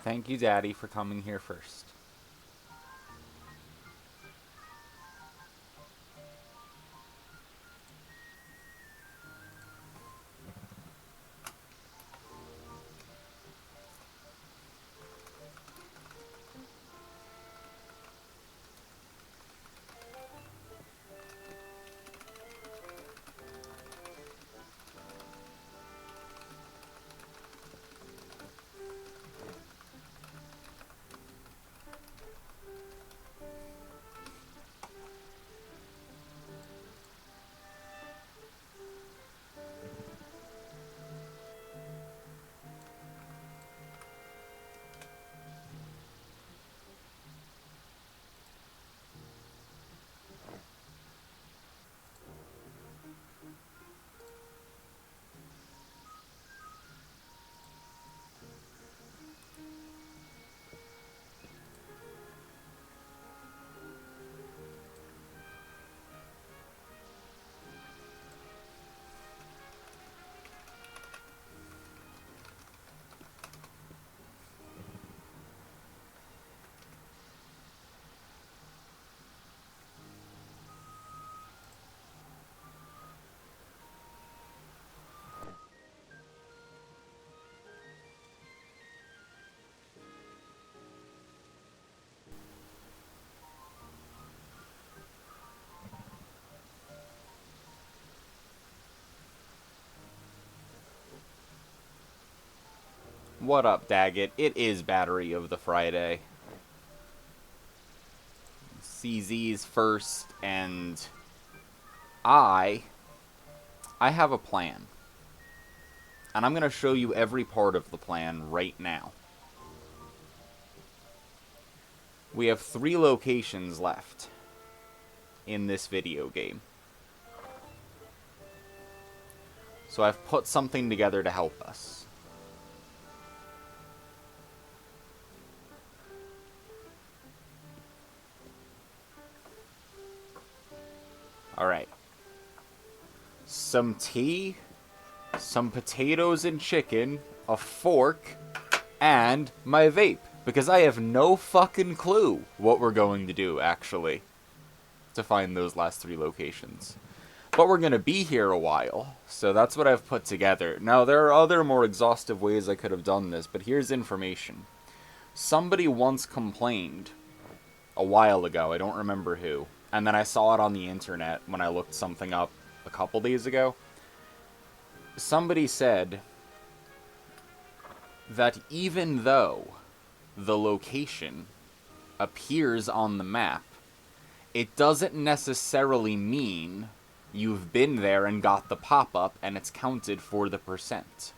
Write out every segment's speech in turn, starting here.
Thank you, Daddy, for coming here first. What up, Daggett? It is Battery of the Friday. CZ's first, and I have a plan. And I'm going to show you every part of the plan right now. We have 3 locations left in this video game. So I've put something together to help us. Alright. Some tea, some potatoes and chicken, a fork, and my vape. Because I have no fucking clue what we're going to do, actually, to find those last 3 locations. But we're going to be here a while, so that's what I've put together. Now, there are other more exhaustive ways I could have done this, but here's information. Somebody once complained a while ago, I don't remember who, and then I saw it on the internet when I looked something up a couple days ago. Somebody said that even though the location appears on the map, it doesn't necessarily mean you've been there and got the pop-up and it's counted for the percent.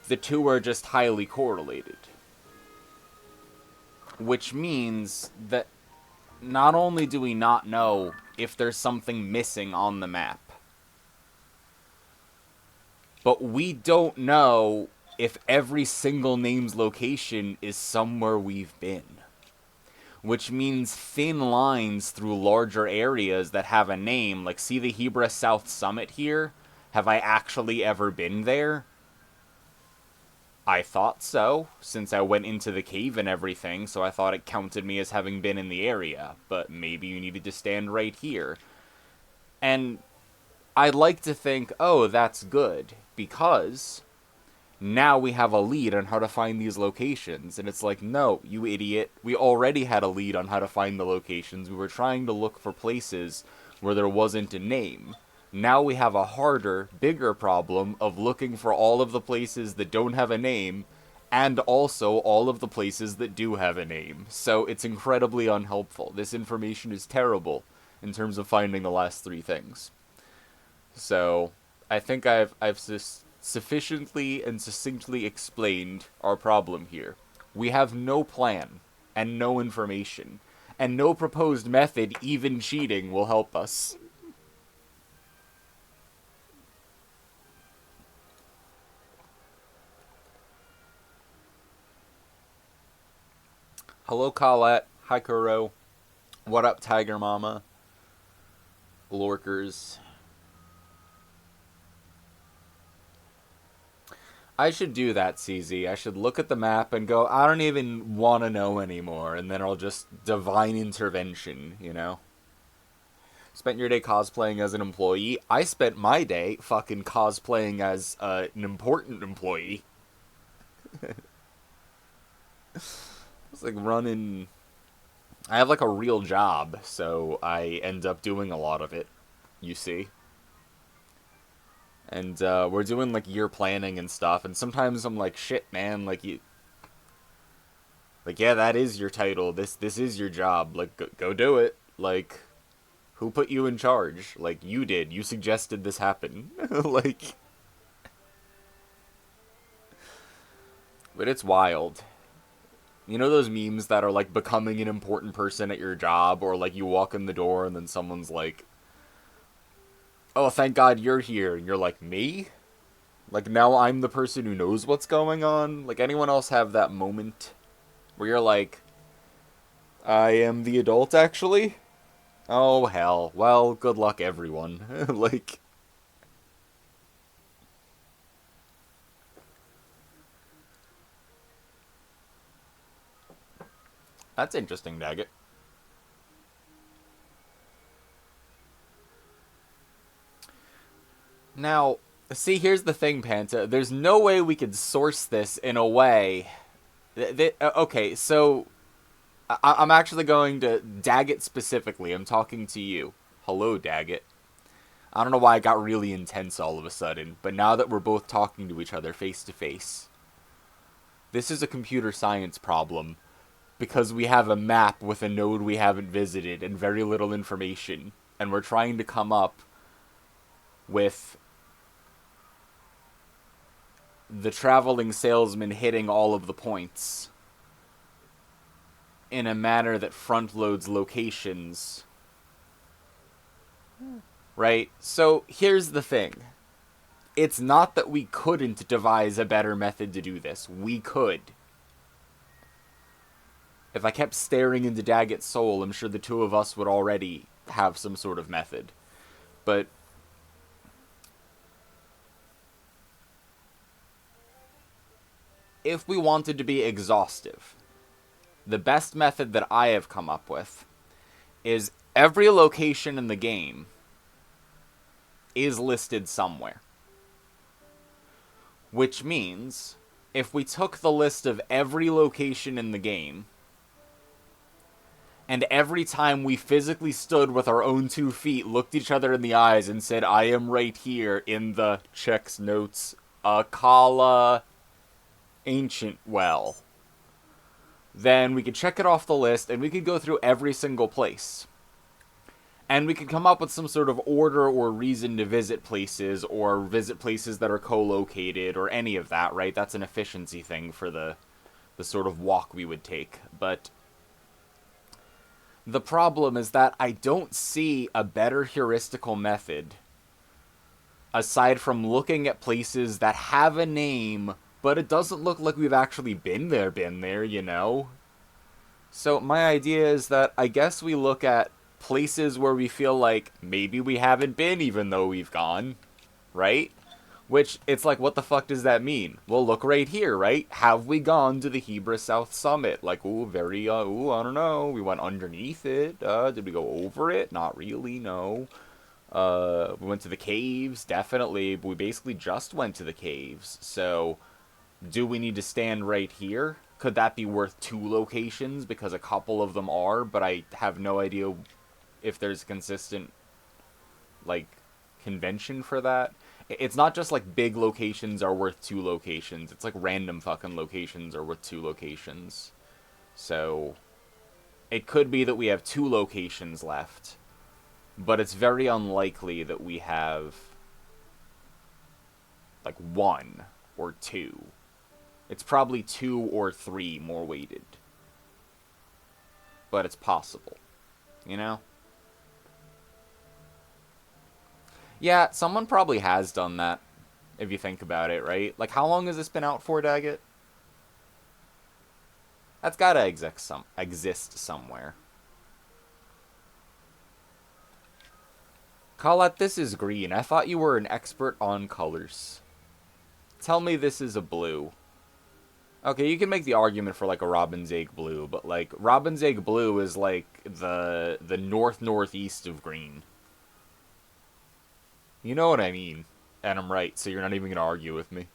The two are just highly correlated. Which means that not only do we not know if there's something missing on the map, but we don't know if every single name's location is somewhere we've been. Which means thin lines through larger areas that have a name, like see the Hebra South Summit here? Have I actually ever been there? I thought so, since I went into the cave and everything, so I thought it counted me as having been in the area, but maybe you needed to stand right here. And I'd like to think, oh, that's good, because now we have a lead on how to find these locations. And it's like, no, you idiot. We already had a lead on how to find the locations. We were trying to look for places where there wasn't a name. Now we have a harder, bigger problem of looking for all of the places that don't have a name, and also all of the places that do have a name. So it's incredibly unhelpful. This information is terrible in terms of finding the last 3 things. So I think I've sufficiently and succinctly explained our problem here. We have no plan, and no information, and no proposed method, even cheating, will help us. Hello, Colette. Hi, Kuro. What up, Tiger Mama? Lorkers. I should do that, CZ. I should look at the map and go, I don't even want to know anymore, and then I'll just divine intervention, you know? Spent your day cosplaying as an employee. I spent my day fucking cosplaying as an important employee. It's like running. I have like a real job, so I end up doing a lot of it, you see. And we're doing like year planning and stuff, and sometimes I'm like, shit, man, like you. Like, yeah, that is your title. This is your job. Like, go do it. Like, who put you in charge? Like, you did. You suggested this happen. Like, but it's wild. You know those memes that are like becoming an important person at your job, or like you walk in the door and then someone's like, "Oh, thank God you're here," and you're like, "Me?" Like now I'm the person who knows what's going on. Like anyone else have that moment where you're like, "I am the adult, actually." Oh hell. Well, good luck, everyone. Like, that's interesting, Daggett. Now, see, here's the thing, Panta. There's no way we could source this in a way. Okay, so I'm actually going to Daggett specifically. I'm talking to you. Hello, Daggett. I don't know why I got really intense all of a sudden, but now that we're both talking to each other face to face, this is a computer science problem because we have a map with a node we haven't visited and very little information, and we're trying to come up with the traveling salesman hitting all of the points in a manner that front loads locations. Right? So here's the thing. It's not that we couldn't devise a better method to do this. We could. If I kept staring into Daggett's soul, I'm sure the two of us would already have some sort of method. But if we wanted to be exhaustive, the best method that I have come up with is every location in the game is listed somewhere. Which means, if we took the list of every location in the game, and every time we physically stood with our own 2 feet, looked each other in the eyes, and said, I am right here in the checks notes, Akala Ancient Well, then we could check it off the list, and we could go through every single place. And we could come up with some sort of order or reason to visit places, or visit places that are co-located, or any of that, right? That's an efficiency thing for the sort of walk we would take. But the problem is that I don't see a better heuristical method aside from looking at places that have a name, but it doesn't look like we've actually been there, you know? So my idea is that I guess we look at places where we feel like maybe we haven't been even though we've gone, right? Which, it's like, what the fuck does that mean? Well, look right here, right? Have we gone to the Hebra South Summit? Like, ooh, very, I don't know. We went underneath it. Did we go over it? Not really, no. We went to the caves, definitely, but we basically just went to the caves. So, do we need to stand right here? Could that be worth 2 locations? Because a couple of them are, but I have no idea if there's consistent, like, convention for that. It's not just like big locations are worth 2 locations. It's like random fucking locations are worth 2 locations. So, it could be that we have 2 locations left, but it's very unlikely that we have like 1 or 2. It's probably 2 or 3 more weighted. But it's possible. You know? Yeah, someone probably has done that, if you think about it, right? Like, how long has this been out for, Daggett? That's gotta exist somewhere. Colette, this is green. I thought you were an expert on colors. Tell me this is a blue. Okay, you can make the argument for like a robin's egg blue, but like robin's egg blue is like the northeast of green. You know what I mean? And I'm right, so you're not even gonna argue with me.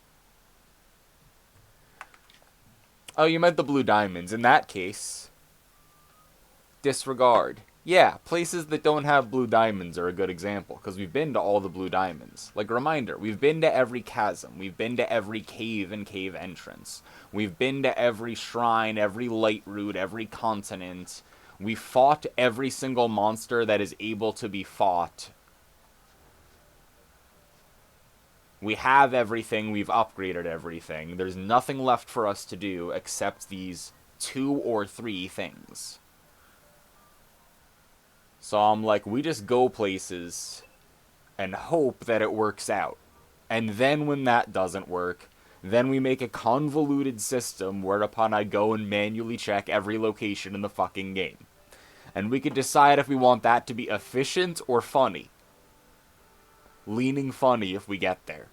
Oh, you meant the blue diamonds. In that case, disregard. Yeah, places that don't have blue diamonds are a good example, because we've been to all the blue diamonds. Like, a reminder, we've been to every chasm, we've been to every cave and cave entrance, we've been to every shrine, every light route, every continent, we fought every single monster that is able to be fought. We have everything, we've upgraded everything, there's nothing left for us to do except these 2 or 3 things. So I'm like, we just go places and hope that it works out. And then when that doesn't work, then we make a convoluted system whereupon I go and manually check every location in the fucking game. And we can decide if we want that to be efficient or funny. Leaning funny if we get there.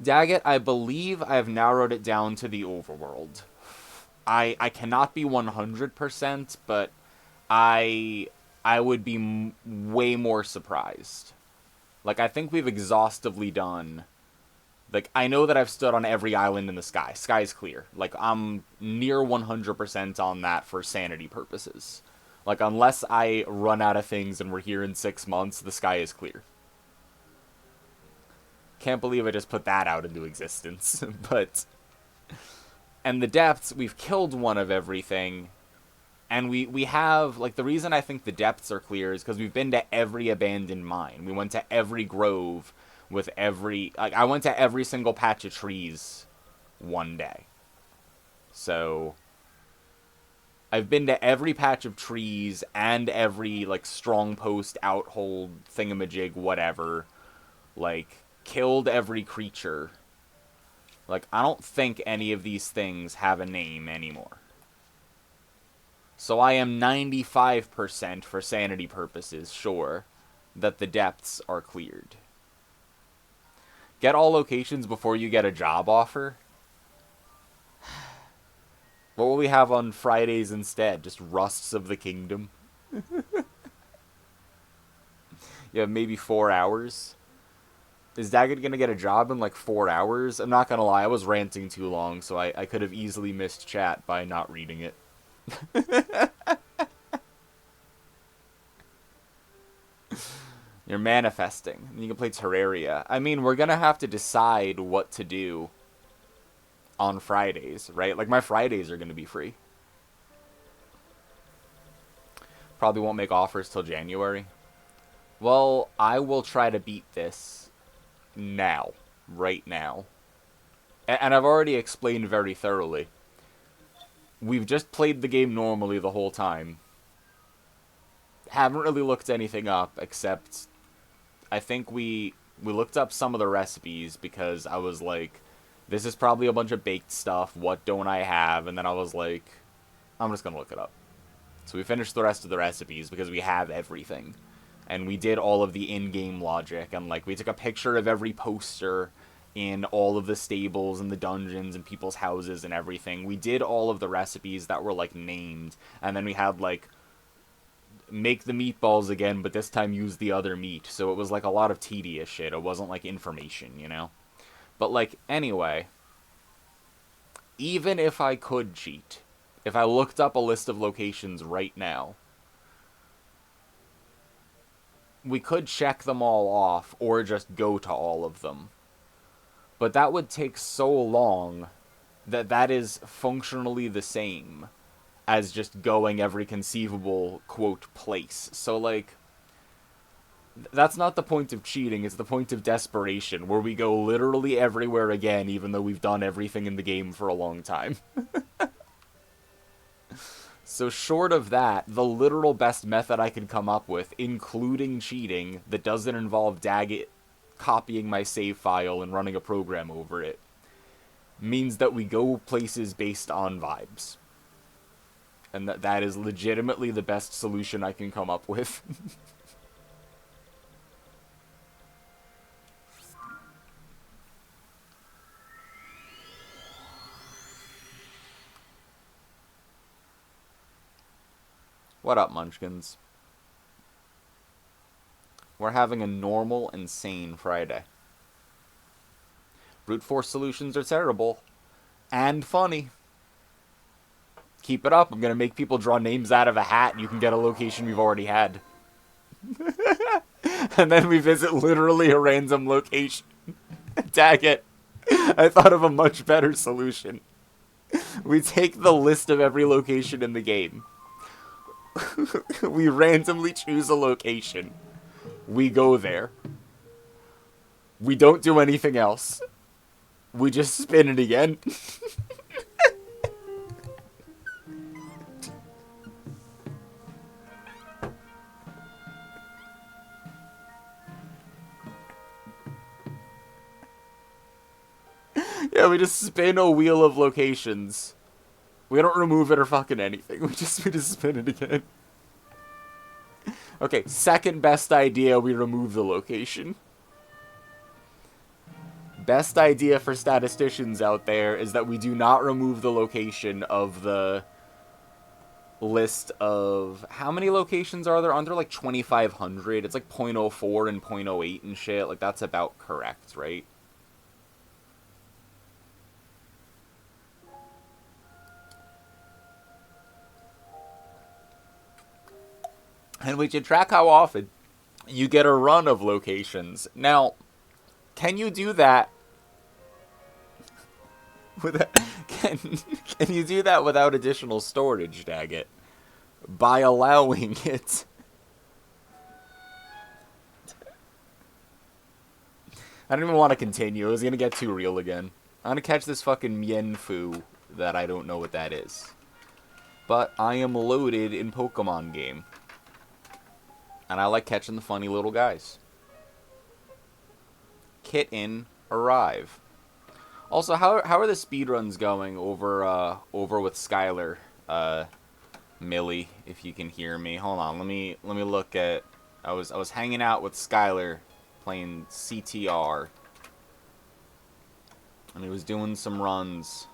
Daggett, I believe I have narrowed it down to the overworld. I cannot be 100%, but I would be way more surprised. Like, I think we've exhaustively done... Like, I know that I've stood on every island in the sky. Sky's clear. Like, I'm near 100% on that for sanity purposes. Like, unless I run out of things and we're here in 6 months, the sky is clear. Can't believe I just put that out into existence. But... And the depths, we've killed one of everything. And we have... Like, the reason I think the depths are clear is because we've been to every abandoned mine. We went to every grove with every... Like, I went to every single patch of trees one day. So... I've been to every patch of trees and every, like, strong post, outhold, thingamajig, whatever. Like... Killed every creature. Like, I don't think any of these things have a name anymore. So I am 95% for sanity purposes sure that the depths are cleared. Get all locations before you get a job offer? What will we have on Fridays instead? Just Rusts of the Kingdom? Yeah, maybe 4 hours? Is Daggett gonna get a job in like 4 hours? I'm not gonna lie, I was ranting too long, so I could have easily missed chat by not reading it. You're manifesting. You can play Terraria. I mean, we're gonna have to decide what to do on Fridays, right? Like, my Fridays are gonna be free. Probably won't make offers till January. Well, I will try to beat this now. Right now. And I've already explained very thoroughly. We've just played the game normally the whole time. Haven't really looked anything up, except... I think we looked up some of the recipes, because I was like, this is probably a bunch of baked stuff, what don't I have? And then I was like, I'm just gonna look it up. So we finished the rest of the recipes, because we have everything. And we did all of the in-game logic, and like we took a picture of every poster in all of the stables and the dungeons and people's houses and everything. We did all of the recipes that were like named, and then we had like make the meatballs again, but this time use the other meat. So it was like a lot of tedious shit. It wasn't like information, you know? But like, anyway, even if I could cheat, if I looked up a list of locations right now, we could check them all off, or just go to all of them. But that would take so long that that is functionally the same as just going every conceivable, quote, place. So, like, that's not the point of cheating, it's the point of desperation, where we go literally everywhere again, even though we've done everything in the game for a long time. So short of that, the literal best method I could come up with, including cheating, that doesn't involve Daggett copying my save file and running a program over it, means that we go places based on vibes. And that is legitimately the best solution I can come up with. What up, munchkins? We're having a normal and sane Friday. Brute force solutions are terrible. And funny. Keep it up. I'm going to make people draw names out of a hat and you can get a location we've already had. And then we visit literally a random location. Tag it. I thought of a much better solution. We take the list of every location in the game. We randomly choose a location. We go there. We don't do anything else. We just spin it again. Yeah, we just spin a wheel of locations. We don't remove it or fucking anything. We just spin it again. Okay, second best idea, we remove the location. Best idea for statisticians out there is that we do not remove the location of the list of... How many locations are there? Aren't there like 2,500? It's like 0.04 and 0.08 and shit. Like, that's about correct, right? And we can track how often you get a run of locations. Now, can you do that can you do that without additional storage, daggit? By allowing it. I don't even want to continue. It was going to get too real again. I'm going to catch this fucking Mienfu that I don't know what that is. But I am loaded in Pokemon game. And I like catching the funny little guys. Kitten, arrive. Also, how are the speedruns going over with Skylar? Millie, if you can hear me. Hold on, let me look at... I was hanging out with Skylar playing CTR. And he was doing some runs.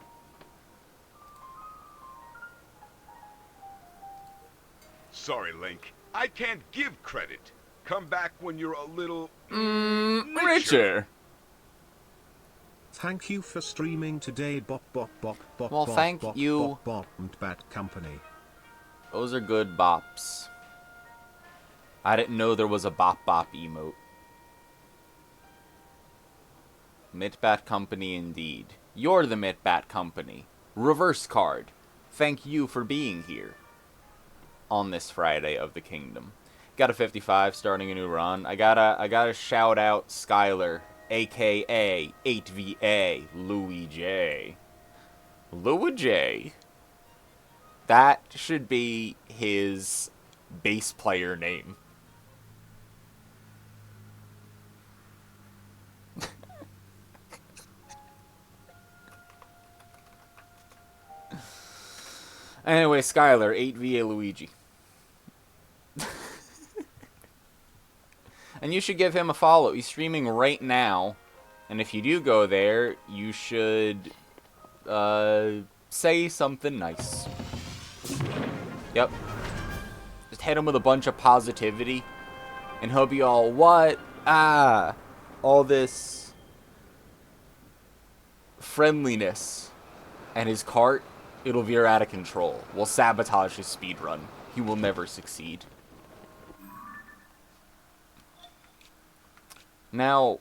Sorry, Link. I can't give credit. Come back when you're a little... richer. Thank you for streaming today, bop. Well, thank you. Bop and Bad Company. Those are good bops. I didn't know there was a bop emote. Mitbat Company indeed. You're the Mitbat Company. Reverse card. Thank you for being here. On this Friday of the Kingdom. Got a 55 starting a new run. I gotta shout out Skylar, aka 8VA Louis J. Louis J. That should be his bass player name. Anyway, Skylar, 8VA Luigi. And you should give him a follow. He's streaming right now. And if you do go there, you should say something nice. Yep. Just hit him with a bunch of positivity. And he'll be all, what? Ah. All this friendliness. And his cart, it'll veer out of control. We'll sabotage his speedrun. He will never succeed. Now,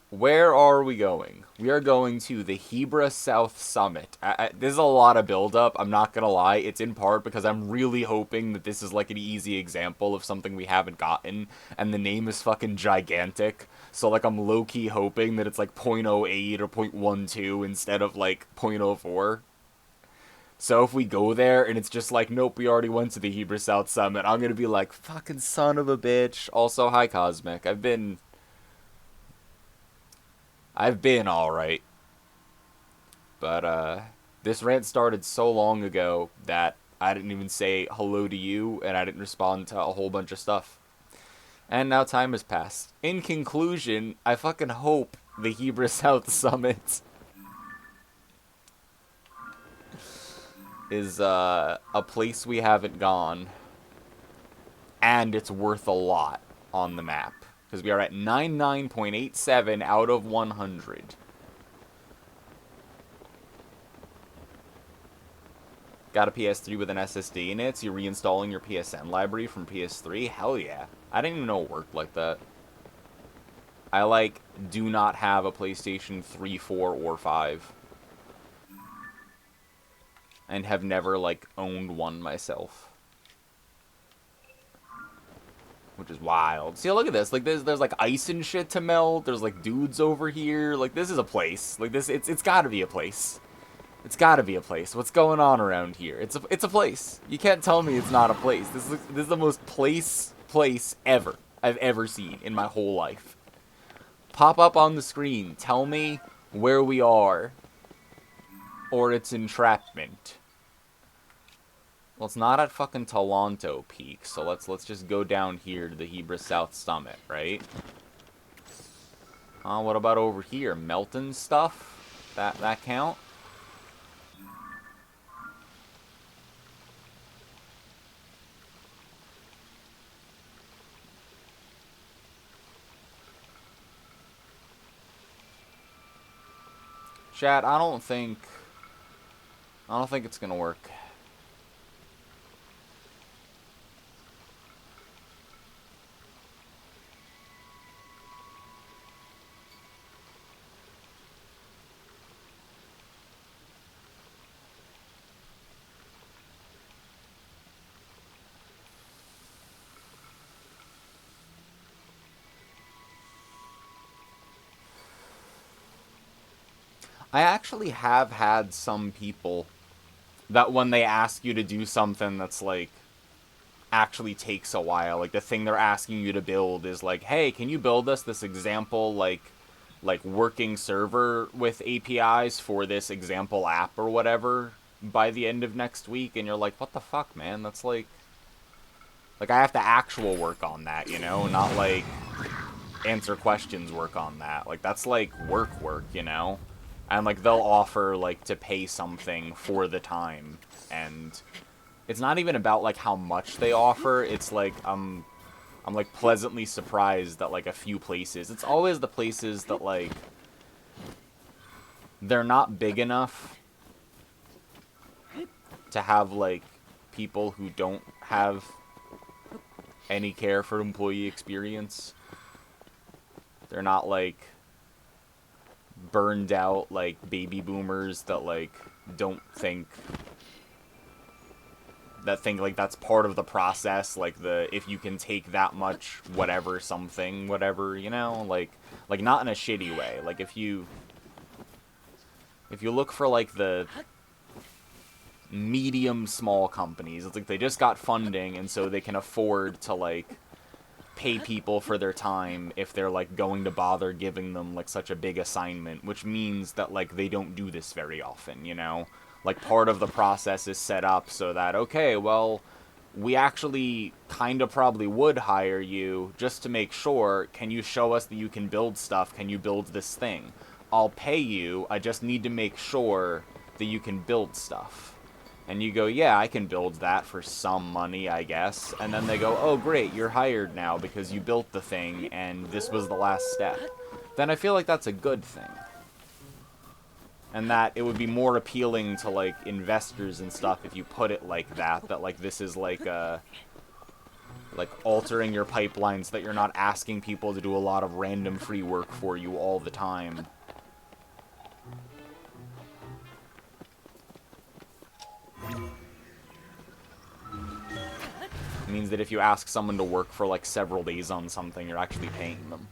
where are we going? We are going to the Hebra South Summit. There's a lot of build-up, I'm not gonna lie. It's in part because I'm really hoping that this is like an easy example of something we haven't gotten, and the name is fucking gigantic. So like I'm low-key hoping that it's like 0.08 or 0.12 instead of like 0.04. So if we go there and it's just like, nope, we already went to the Hebra South Summit, I'm gonna be like, fucking son of a bitch. Also, hi Cosmic. I've been alright. But, this rant started so long ago that I didn't even say hello to you, and I didn't respond to a whole bunch of stuff. And now time has passed. In conclusion, I fucking hope the Hebrew South Summit is a place we haven't gone, and it's worth a lot on the map, because we are at 99.87 out of 100. Got a PS3 with an SSD in it, so you're reinstalling your PSN library from PS3? Hell yeah. I didn't even know it worked like that. I, like, do not have a PlayStation 3, 4, or 5. And have never, like, owned one myself. Which is wild. See, look at this. Like, there's like, ice and shit to melt. There's, like, dudes over here. Like, this is a place. Like, this, it's gotta be a place. It's gotta be a place. What's going on around here? It's a place. You can't tell me it's not a place. This is the most place ever I've ever seen in my whole life. Pop up on the screen. Tell me where we are. Or it's entrapment. Well, it's not at fucking Toronto Peak, so let's just go down here to the Hebrew South Summit, right? What about over here? Melton stuff? That count? Chat, I don't think it's gonna work. I actually have had some people that when they ask you to do something that's like actually takes a while, like the thing they're asking you to build is like, hey, can you build us this example like working server with APIs for this example app or whatever by the end of next week? And you're like, what the fuck, man? That's like I have to actual work on that, you know, not like answer questions work on that. Like that's like work, you know? And, like, they'll offer, like, to pay something for the time. And it's not even about, like, how much they offer. It's, like, I'm like, pleasantly surprised that, like, a few places. It's always the places that, like, they're not big enough to have, like, people who don't have any care for employee experience. They're not, like, burned out, like, baby boomers that, like, think like that's part of the process, like if you can take that much whatever something whatever, you know, like not in a shitty way. Like if you look for like the medium small companies, it's like they just got funding and so they can afford to like pay people for their time if they're like going to bother giving them like such a big assignment, which means that like they don't do this very often, you know? Like part of the process is set up so that, okay, well, we actually kind of probably would hire you just to make sure, can you show us that you can build stuff? Can you build this thing? I'll pay you, I just need to make sure that you can build stuff. And you go, yeah, I can build that for some money, I guess. And then they go, oh, great, you're hired now because you built the thing and this was the last step. Then I feel like that's a good thing. And that it would be more appealing to, like, investors and stuff if you put it like that. That, like, this is, like, altering your pipelines, that you're not asking people to do a lot of random free work for you all the time. It means that if you ask someone to work for, like, several days on something, you're actually paying them.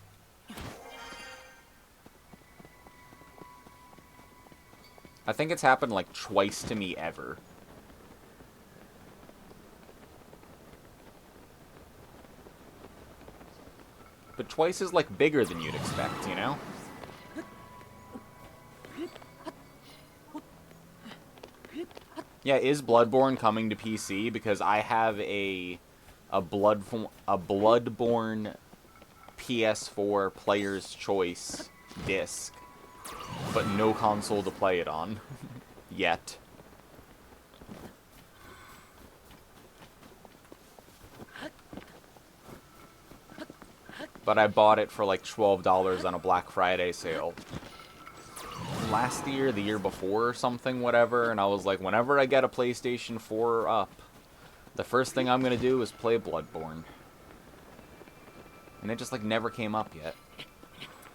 I think it's happened, like, twice to me ever. But twice is, like, bigger than you'd expect, you know? Yeah, is Bloodborne coming to PC? Because I have a Bloodborne PS4 Player's Choice disc, but no console to play it on yet. But I bought it for like $12 on a Black Friday sale last year, the year before or something, whatever, and I was like, whenever I get a PlayStation 4 up, the first thing I'm gonna do is play Bloodborne. And it just like never came up yet.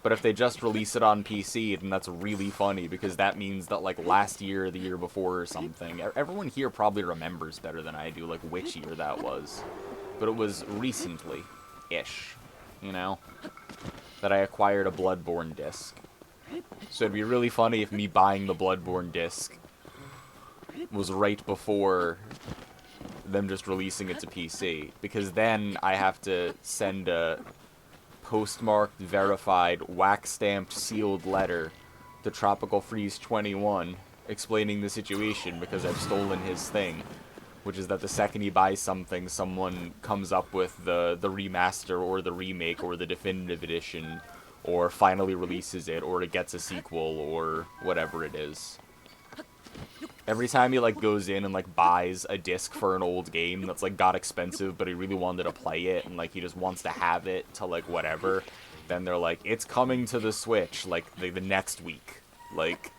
But if they just release it on PC, then that's really funny, because that means that like last year or the year before or something, everyone here probably remembers better than I do, like which year that was. But it was recently-ish, you know, that I acquired a Bloodborne disc. So it'd be really funny if me buying the Bloodborne disc was right before them just releasing it to PC. Because then I have to send a postmarked, verified, wax-stamped, sealed letter to Tropical Freeze 21 explaining the situation because I've stolen his thing. Which is that the second he buys something, someone comes up with the remaster or the remake or the definitive edition, or finally releases it, or it gets a sequel, or whatever it is. Every time he, like, goes in and, like, buys a disc for an old game that's, like, got expensive, but he really wanted to play it, and, like, he just wants to have it to, like, whatever, then they're like, it's coming to the Switch, like, the next week. Like...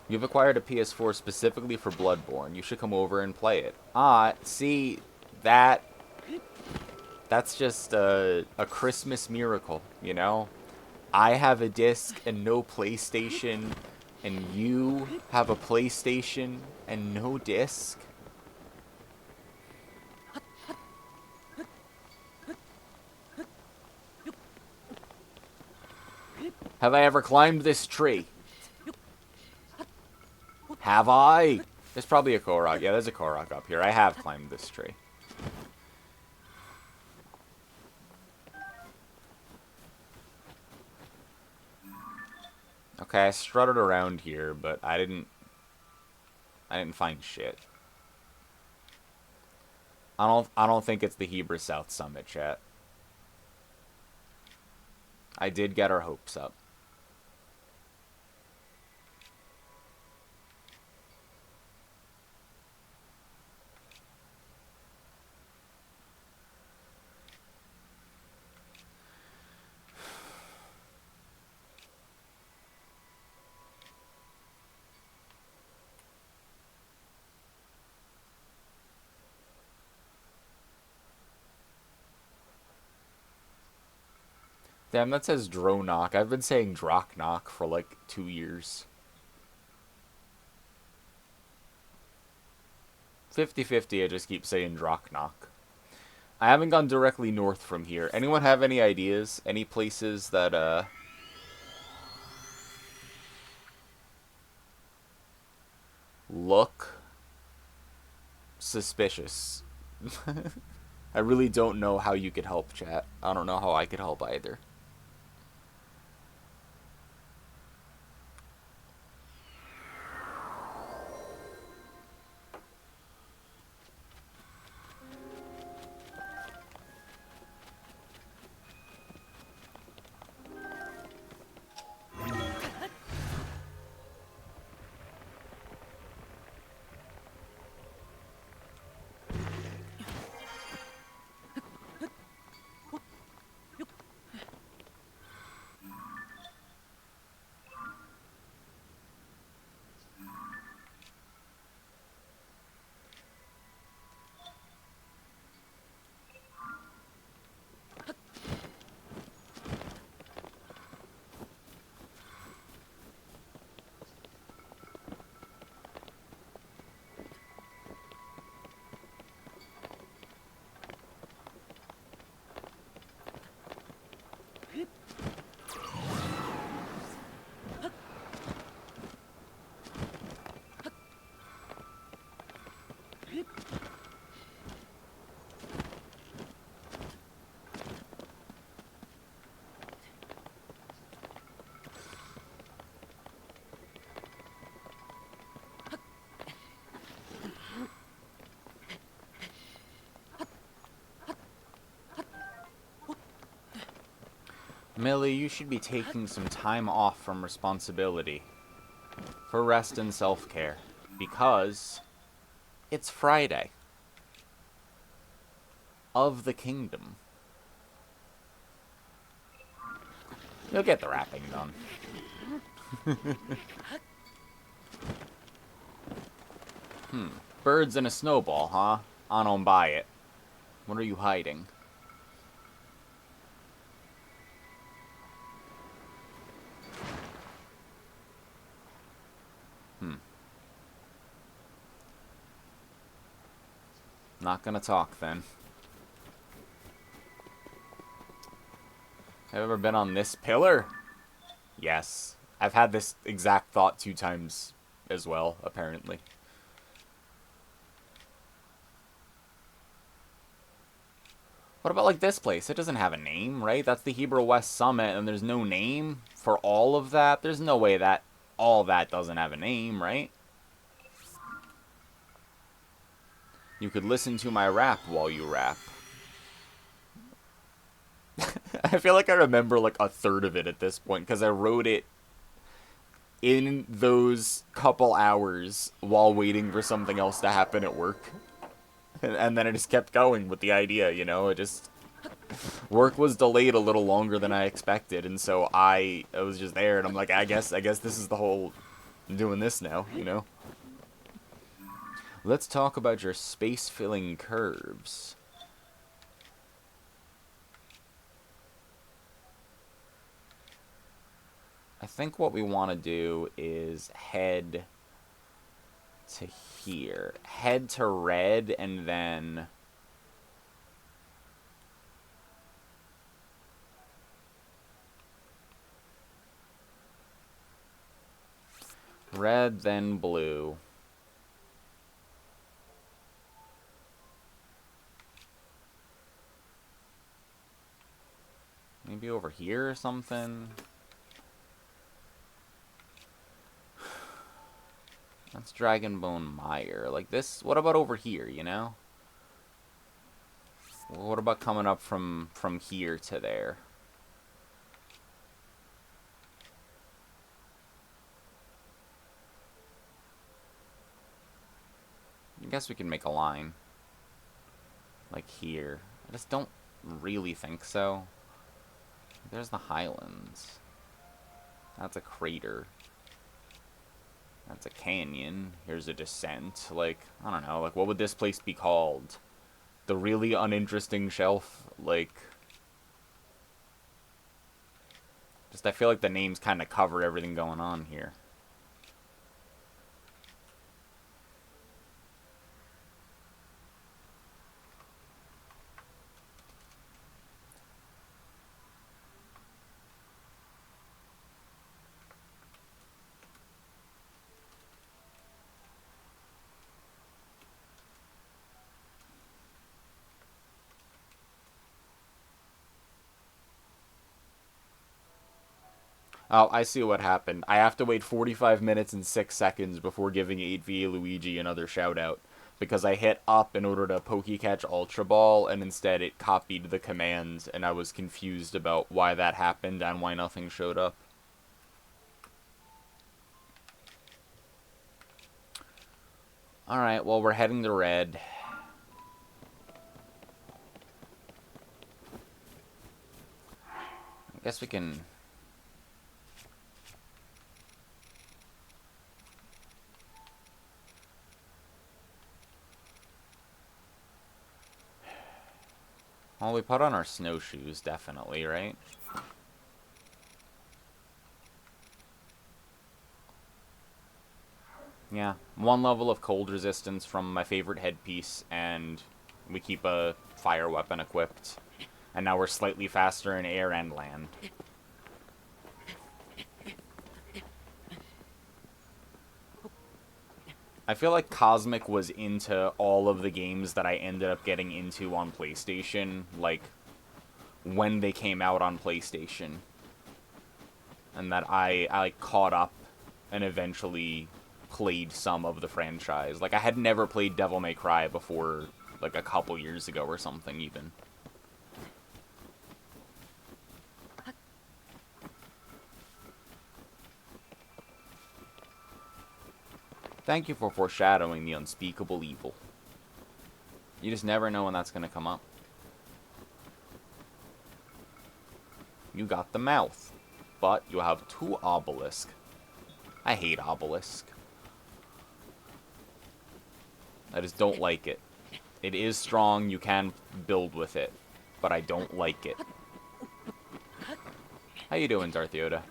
You've acquired a PS4 specifically for Bloodborne. You should come over and play it. Ah, see, that's just a Christmas miracle, you know? I have a disc and no PlayStation, and you have a PlayStation and no disc? Have I ever climbed this tree? Have I? There's probably a Korok. Yeah, there's a Korok up here. I have climbed this tree. Okay, I strutted around here, but I didn't find shit. I don't think it's the Hebrew South Summit, chat. I did get our hopes up. Damn, that says Dronok. I've been saying Draknok for like 2 years. 50-50, I just keep saying Draknok. I haven't gone directly north from here. Anyone have any ideas? Any places that, look suspicious? I really don't know how you could help, chat. I don't know how I could help either. Millie, you should be taking some time off from responsibility for rest and self-care, because it's Friday of the Kingdom. You'll get the wrapping done. Birds and a snowball, huh? I don't buy it. What are you hiding? Not gonna talk, then. Have you ever been on this pillar? Yes. I've had this exact thought 2 times as well, apparently. What about, like, this place? It doesn't have a name, right? That's the Hebrew West Summit, and there's no name for all of that. There's no way that all that doesn't have a name, right? You could listen to my rap while you rap. I feel like I remember, like, a third of it at this point, because I wrote it in those couple hours while waiting for something else to happen at work. And then I just kept going with the idea, you know? It just... Work was delayed a little longer than I expected, and so I was just there, and I'm like, I guess this is the whole... I'm doing this now, you know? Let's talk about your space-filling curves. I think what we want to do is head to here. Head to red, and then... Red, then blue. Maybe over here or something. That's Dragonbone Mire. Like this, what about over here, you know? What about coming up from here to there? I guess we can make a line. Like here. I just don't really think so. There's the Highlands. That's a crater. That's a canyon. Here's a descent. Like, I don't know. Like, what would this place be called? The really uninteresting shelf? Like... Just, I feel like the names kind of cover everything going on here. Oh, I see what happened. I have to wait 45 minutes and 6 seconds before giving 8V Luigi another shout-out. Because I hit up in order to Pokecatch Ultra Ball, and instead it copied the command, and I was confused about why that happened and why nothing showed up. Alright, well, we're heading to red. I guess we can... Well, we put on our snowshoes, definitely, right? Yeah, 1 level of cold resistance from my favorite headpiece, and we keep a fire weapon equipped. And now we're slightly faster in air and land. I feel like Cosmic was into all of the games that I ended up getting into on PlayStation, like, when they came out on PlayStation. And that I like, caught up and eventually played some of the franchise. Like, I had never played Devil May Cry before, like, a couple years ago or something, even. Thank you for foreshadowing the unspeakable evil. You just never know when that's going to come up. You got the mouth, but you have 2 obelisk. I hate obelisk. I just don't like it. It is strong, you can build with it, but I don't like it. How you doing, Darth Yoda?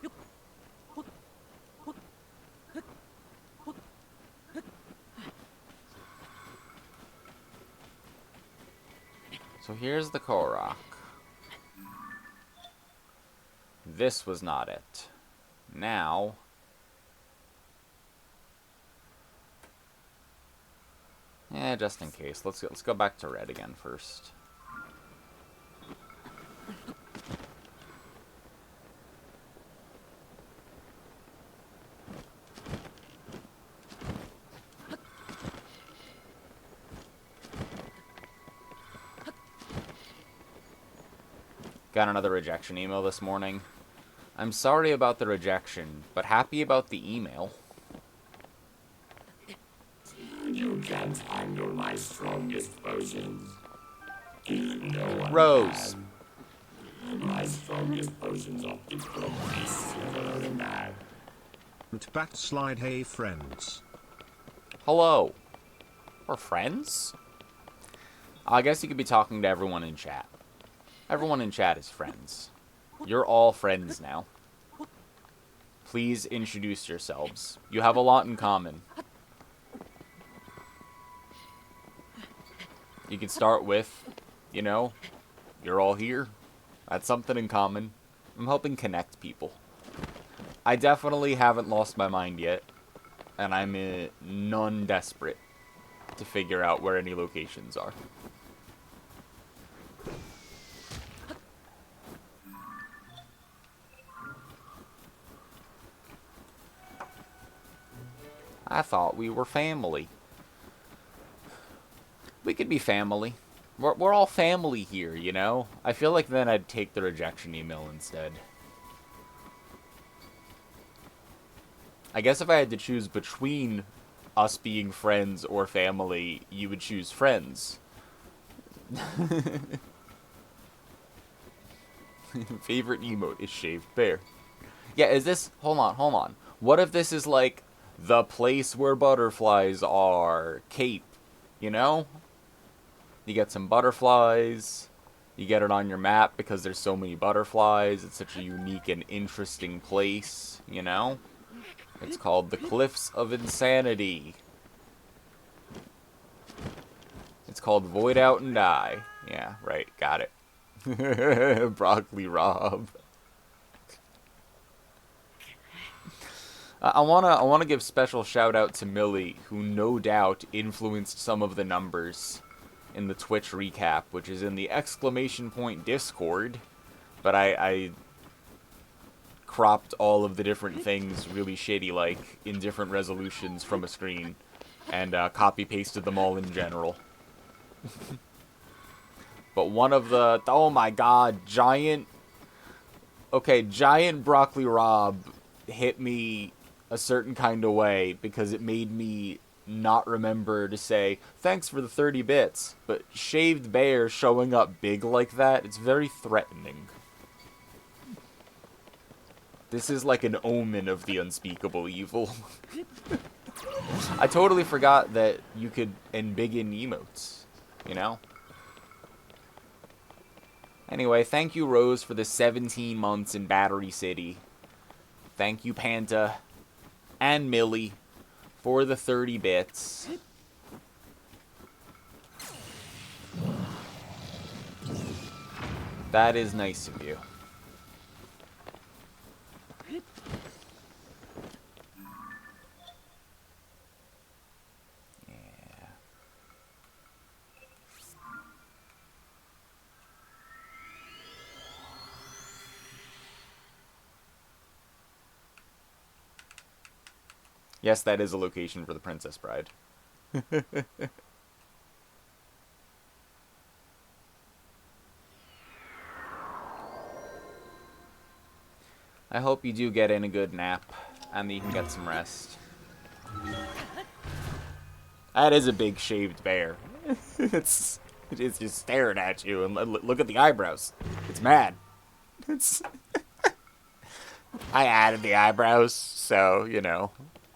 So here's the Korok. This was not it. Now... just in case. Let's go back to red again first. Got another rejection email this morning. I'm sorry about the rejection, but happy about the email. You can't handle my strongest potions. No one Rose. can. My strongest potions are differently similar than that. Batslide, hey friends. Hello. We're friends? I guess you could be talking to everyone in chat. Everyone in chat is friends. You're all friends now. Please introduce yourselves. You have a lot in common. You can start with, you know, you're all here. That's something in common. I'm helping connect people. I definitely haven't lost my mind yet, and I'm none desperate to figure out where any locations are. I thought we were family. We could be family. We're all family here, you know? I feel like then I'd take the rejection email instead. I guess if I had to choose between us being friends or family, you would choose friends. Favorite emote is shaved bear. Yeah, is this... Hold on. What if this is like the place where butterflies are? Cape, you know? You get some butterflies. You get it on your map because there's so many butterflies. It's such a unique and interesting place, you know? It's called the Cliffs of Insanity. It's called Void Out and Die. Yeah, right, got it. Broccoli Rob. I wanna give special shout out to Millie, who no doubt influenced some of the numbers in the Twitch recap, which is in the exclamation point Discord. But I cropped all of the different things really shitty like in different resolutions from a screen and copy pasted them all in general. But one of the... Oh my god, giant... Okay, giant Broccoli Rob hit me a certain kind of way because it made me not remember to say, thanks for the 30 bits. But Shaved Bear showing up big like that, it's very threatening. This is like an omen of the unspeakable evil. I totally forgot that you could embiggen emotes, you know? Anyway, thank you, Rose, for the 17 months in Battery City. Thank you, Panta and Millie for the 30 bits. That is nice of you. Yes, that is a location for the Princess Bride. I hope you do get in a good nap, and that you can get some rest. That is a big shaved bear. it's just staring at you, and look at the eyebrows. It's mad. It's. I added the eyebrows, so you know,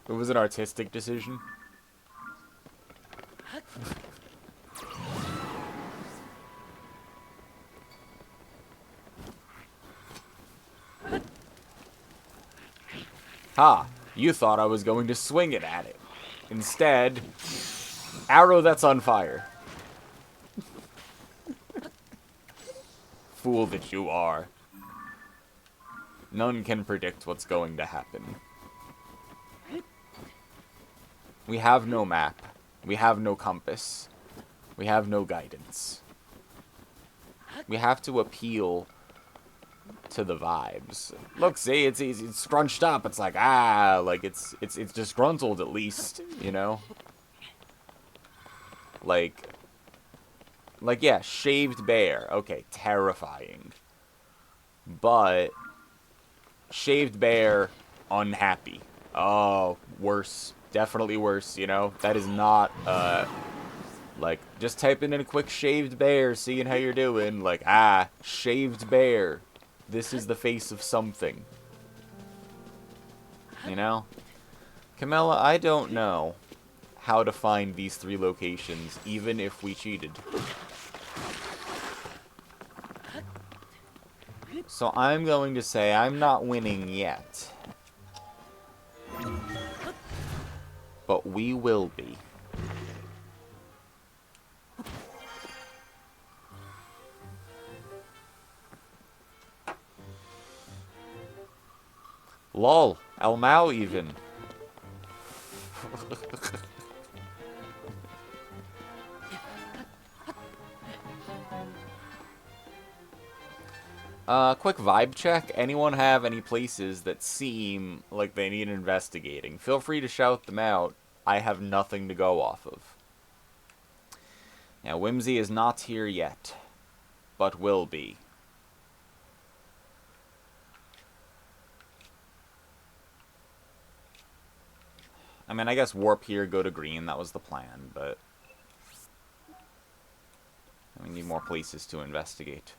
it was an artistic decision. Ha! You thought I was going to swing it at it. Instead, arrow that's on fire. Fool that you are. None can predict what's going to happen. We have no map. We have no compass. We have no guidance. We have to appeal to the vibes. Look, see, it's scrunched up. It's like, like it's disgruntled at least, you know? Like yeah, shaved bear. Okay, terrifying. But shaved bear, unhappy. Oh, worse. Definitely worse, you know? That is not, like, just typing in a quick shaved bear, seeing how you're doing. Like, shaved bear. This is the face of something. You know? Camilla, I don't know how to find these 3 locations, even if we cheated. So I'm going to say I'm not winning yet. But we will be. Lol, El Mao even. Quick vibe check. Anyone have any places that seem like they need investigating? Feel free to shout them out. I have nothing to go off of. Now, Whimsy is not here yet, but will be. I mean, I guess warp here, go to green. That was the plan, but we need more places to investigate.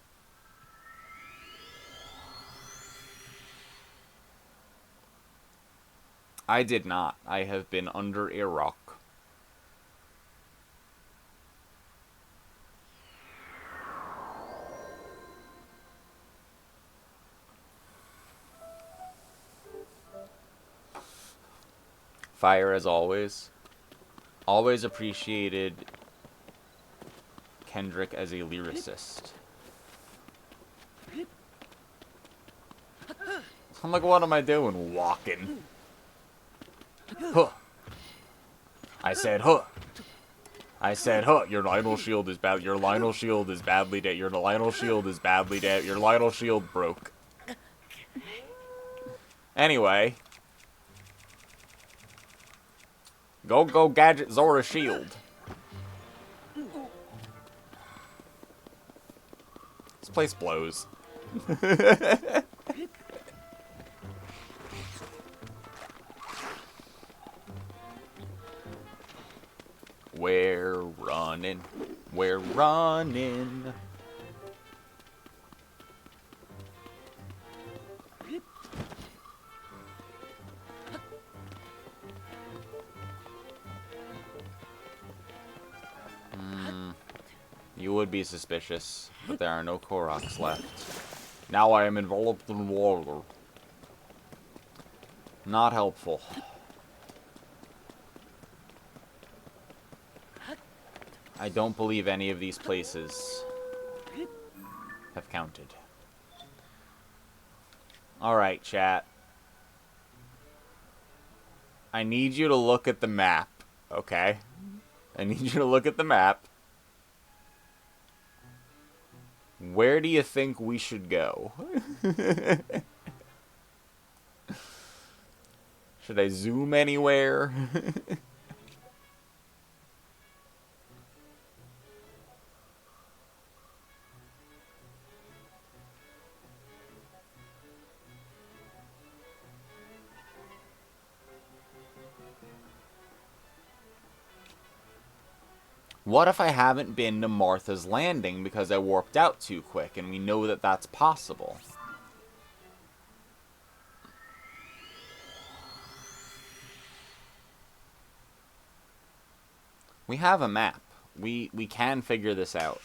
I did not. I have been under a rock. Fire as always. Always appreciated Kendrick as a lyricist. I'm like, what am I doing? Walking. Huh. I said, huh. I said, huh. Your Lionel shield is bad. Your Lionel shield is badly dead. Your Lionel shield is badly dead. Your Lionel shield broke. Anyway. Go gadget Zora shield. This place blows. We're running. We're running. You would be suspicious, but there are no Koroks left. Now I am enveloped in water. Not helpful. I don't believe any of these places have counted. Alright, chat. I need you to look at the map, okay? I need you to look at the map. Where do you think we should go? Should I zoom anywhere? What if I haven't been to Martha's Landing because I warped out too quick, and we know that that's possible? We have a map. We can figure this out.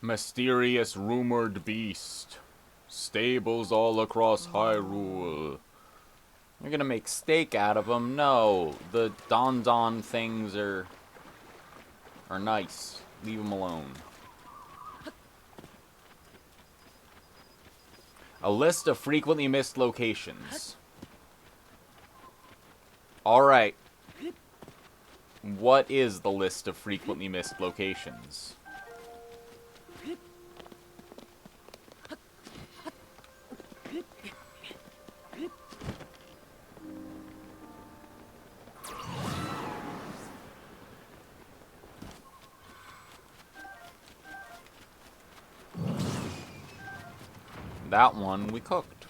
Mysterious rumored beast. Stables all across Hyrule. You're gonna make steak out of them? No. The Don things are nice. Leave them alone. A list of frequently missed locations. Alright. What is the list of frequently missed locations? That one we cooked.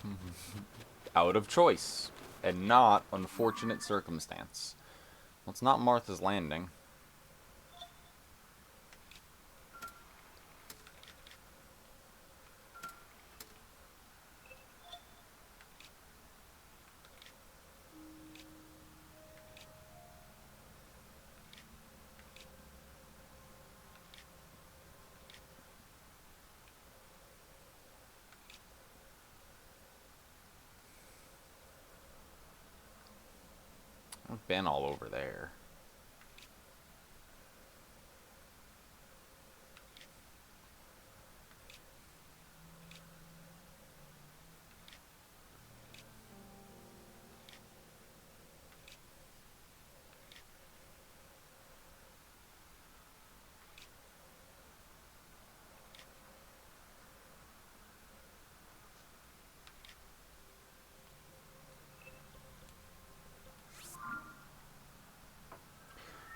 Out of choice. And not unfortunate circumstance. Well, it's not Martha's Landing. I've been all over there.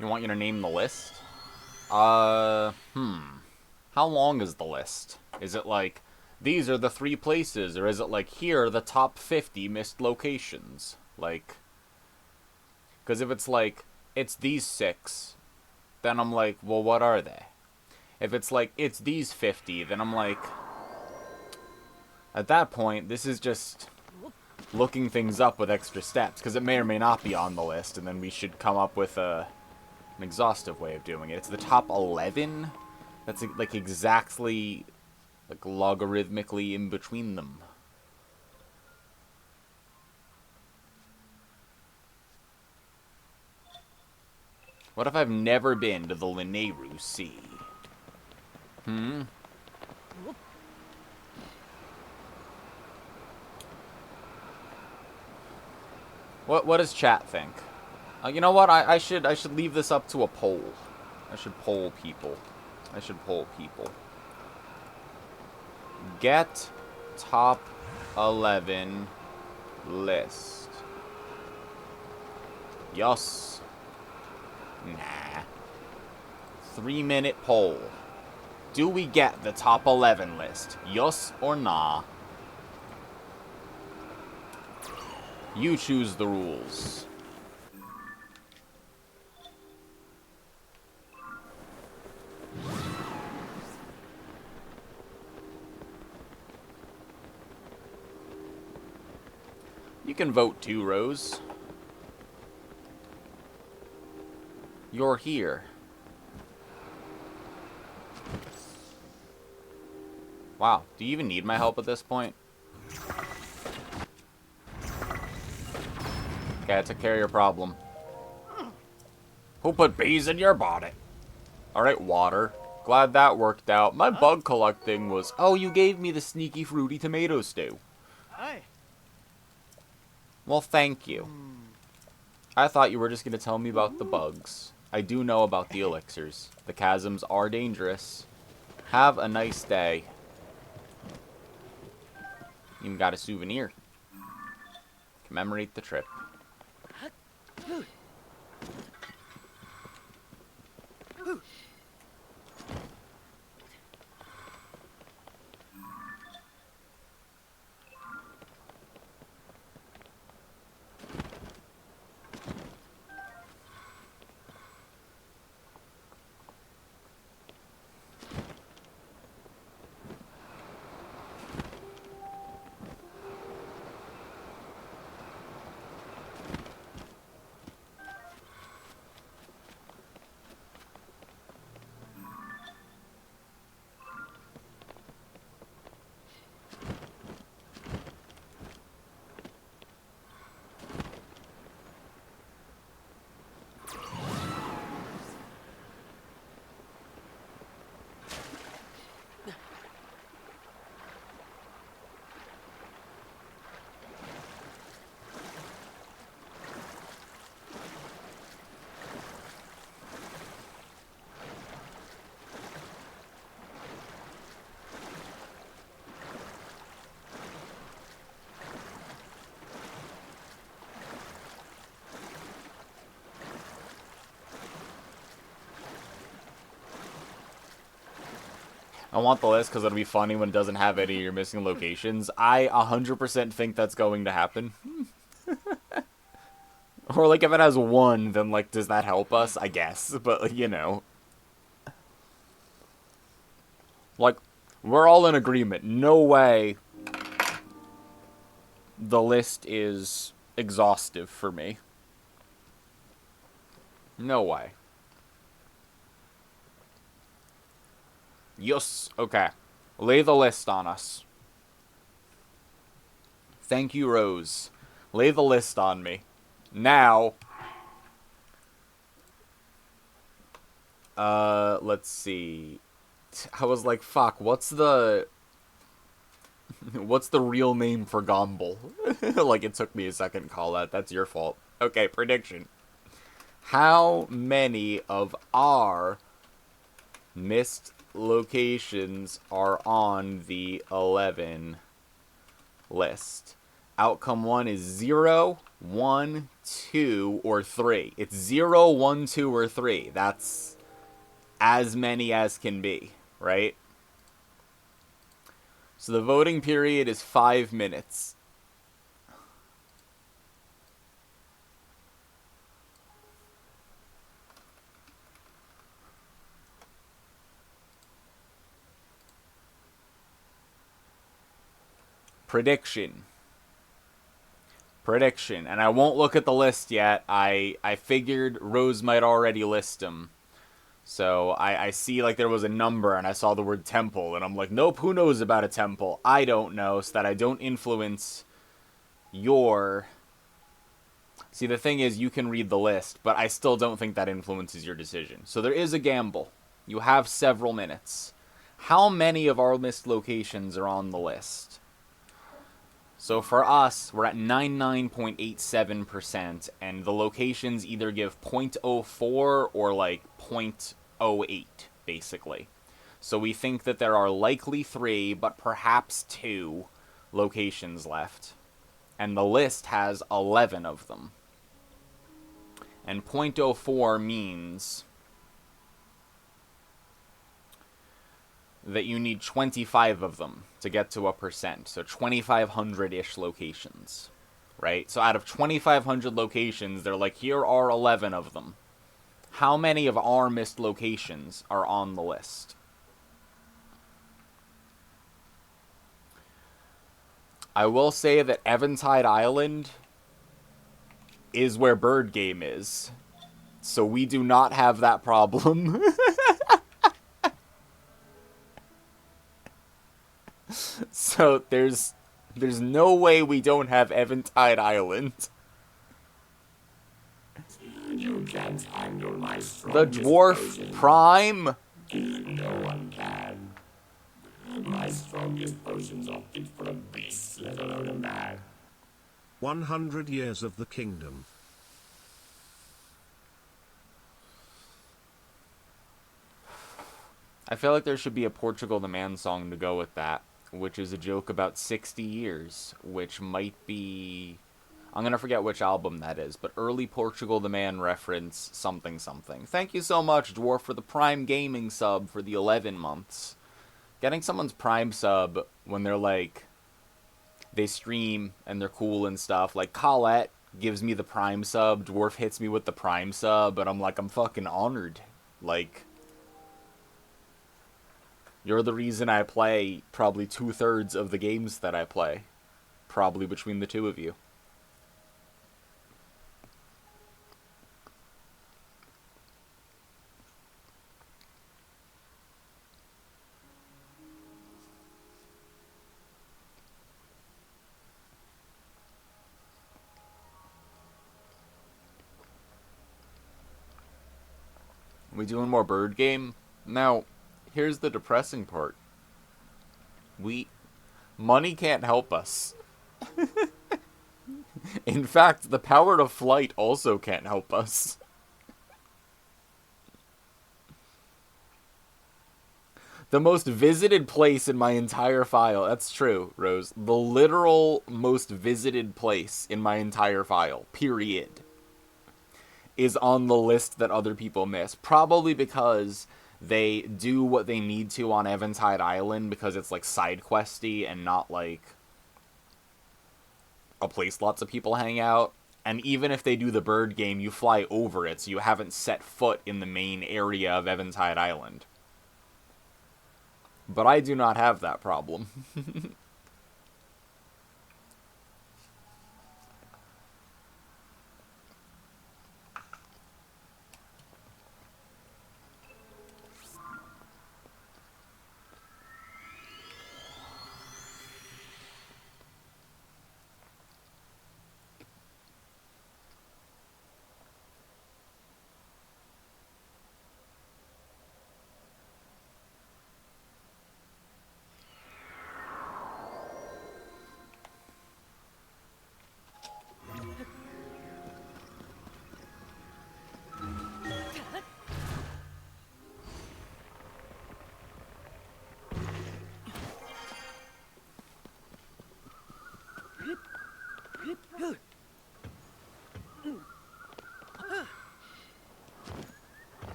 You want you to name the list? How long is the list? Is it like these are the 3 places, or is it like, here are the top 50 missed locations? Like, because if it's like, it's these 6, then I'm like, well, what are they? If it's like, it's these 50, then I'm like, at that point, this is just looking things up with extra steps, because it may or may not be on the list, and then we should come up with an exhaustive way of doing it. It's the top 11? That's like exactly, like, logarithmically in between them. What if I've never been to the Lineru Sea? What does chat think? You know what? I should leave this up to a poll. I should poll people. Get top 11 list. Yes. Nah. 3-minute poll. Do we get the top 11 list? Yes or nah? You choose the rules. You can vote too, Rose. You're here. Wow, do you even need my help at this point? Okay, I took care of your problem. Who put bees in your bonnet? Alright, water. Glad that worked out. My bug collecting was... Oh, you gave me the sneaky fruity tomato stew. Well, thank you. I thought you were just going to tell me about the bugs. I do know about the elixirs. The chasms are dangerous. Have a nice day. Even got a souvenir. Commemorate the trip. I want the list because it'll be funny when it doesn't have any of your missing locations. I 100% think that's going to happen. Or, like, if it has 1, then, like, does that help us? I guess. But, you know. Like, we're all in agreement. No way the list is exhaustive for me. No way. Yes. Okay. Lay the list on us. Thank you, Rose. Lay the list on me. Now. Let's see. I was like, fuck, what's the real name for Gomble? Like, it took me a second to call that. That's your fault. Okay, prediction. How many of our missed locations are on the 11 list? Outcome 1 is 0, 1, 2, or 3. It's 0, 1, 2, or 3. That's as many as can be, right? So the voting period is 5 minutes. Prediction. And I won't look at the list yet. I figured Rose might already list them. So I see like there was a number and I saw the word temple and I'm like, nope, who knows about a temple? I don't know, so that I don't influence your... See, the thing is, you can read the list, but I still don't think that influences your decision. So there is a gamble. You have several minutes. How many of our list locations are on the list? So for us, we're at 99.87%, and the locations either give 0.04 or like 0.08, basically. So we think that there are likely 3, but perhaps 2 locations left. And the list has 11 of them. And 0.04 means that you need 25 of them to get to a percent. So 2,500-ish locations, right? So out of 2,500 locations, they're like, here are 11 of them. How many of our missed locations are on the list? I will say that Eventide Island is where Bird Game is. So we do not have that problem. So there's no way we don't have Eventide Island. You can't handle my The strongest Dwarf potion. Prime. No one can. My strongest potions are fit for a beast, let alone a man. 100 years of the kingdom. I feel like there should be a Portugal the Man song to go with that, which is a joke about 60 years, which might be... I'm going to forget which album that is, but early Portugal the Man reference something something. Thank you so much, Dwarf, for the Prime Gaming sub for the 11 months. Getting someone's Prime sub when they're like... they stream and they're cool and stuff. Like, Colette gives me the Prime sub, Dwarf hits me with the Prime sub, and I'm like, I'm fucking honored. Like... you're the reason I play probably 2/3 of the games that I play. Probably between the two of you. We doing more Bird Game? Now, here's the depressing part. Money can't help us. In fact, the power of flight also can't help us. The most visited place in my entire file. That's true, Rose. The literal most visited place in my entire file, period, is on the list that other people miss. Probably because they do what they need to on Eventide Island because it's like side questy and not like a place lots of people hang out. And even if they do the Bird Game, you fly over it, so you haven't set foot in the main area of Eventide Island. But I do not have that problem.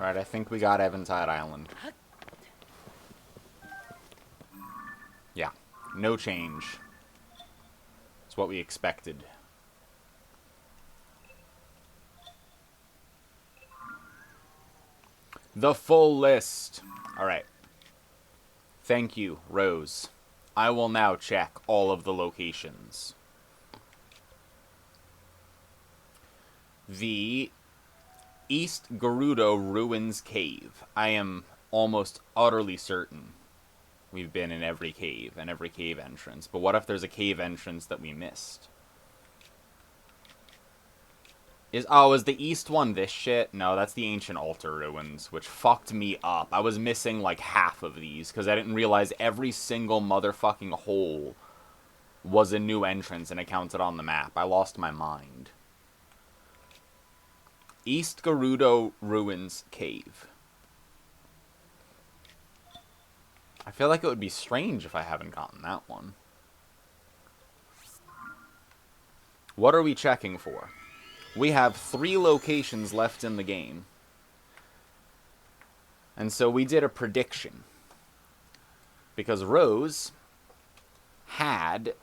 Alright, I think we got Eventide Island. Yeah, no change. It's what we expected. The full list. Alright. Thank you, Rose. I will now check all of the locations. The East Gerudo Ruins Cave. I am almost utterly certain we've been in every cave and every cave entrance. But what if there's a cave entrance that we missed? Is the east one this shit? No, that's the Ancient Altar Ruins, which fucked me up. I was missing like half of these because I didn't realize every single motherfucking hole was a new entrance and it counted on the map. I lost my mind. East Gerudo Ruins Cave. I feel like it would be strange if I haven't gotten that one. What are we checking for? We have 3 locations left in the game. And so we did a prediction. Because Rose had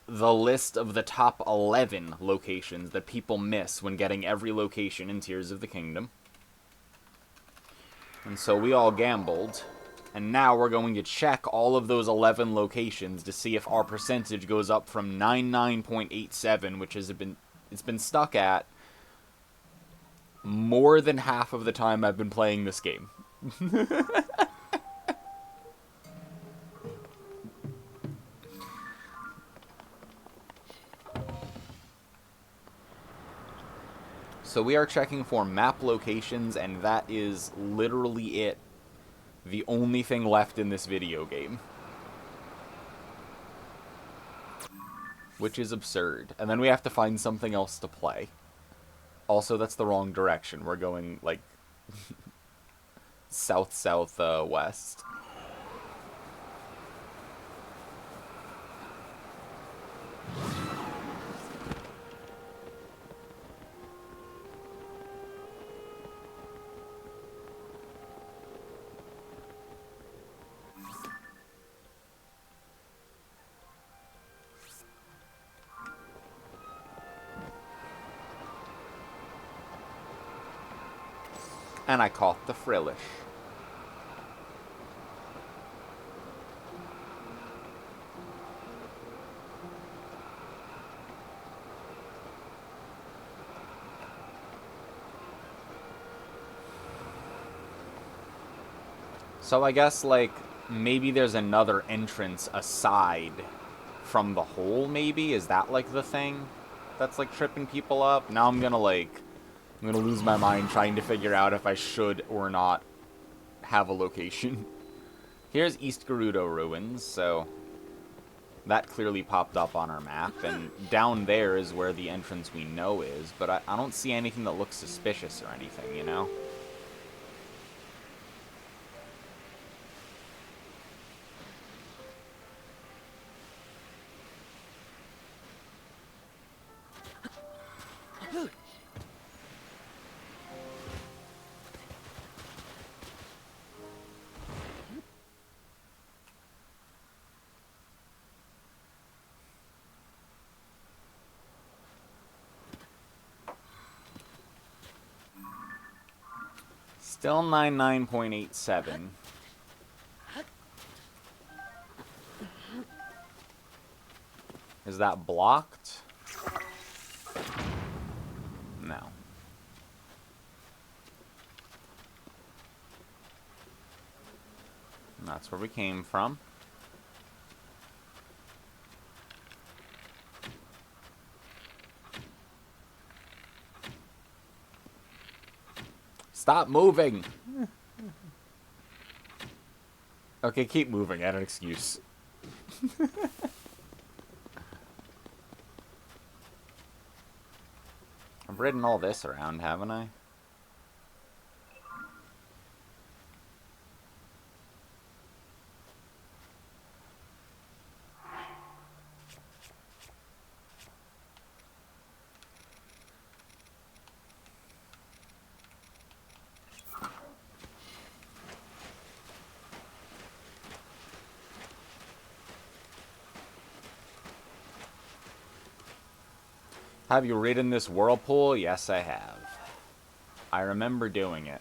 the list of the top 11 locations that people miss when getting every location in Tears of the Kingdom. And so we all gambled. And now we're going to check all of those 11 locations to see if our percentage goes up from 99.87, which has been... It's been stuck at more than half of the time I've been playing this game. So we are checking for map locations, and that is literally it. The only thing left in this video game. Which is absurd. And then we have to find something else to play. Also, that's the wrong direction. We're going, like, south-south-west. And I caught the Frillish. So I guess, like, maybe there's another entrance aside from the hole, maybe? Is that, like, the thing that's, like, tripping people up? Now I'm gonna, like... I'm gonna lose my mind trying to figure out if I should or not have a location. Here's East Gerudo Ruins, so that clearly popped up on our map, and down there is where the entrance we know is, but I don't see anything that looks suspicious or anything, you know? Still 99.87. Is that blocked? No. And that's where we came from. Stop moving! Okay, keep moving. I had an excuse. I've ridden all this around, haven't I? Have you ridden this whirlpool? Yes, I have. I remember doing it.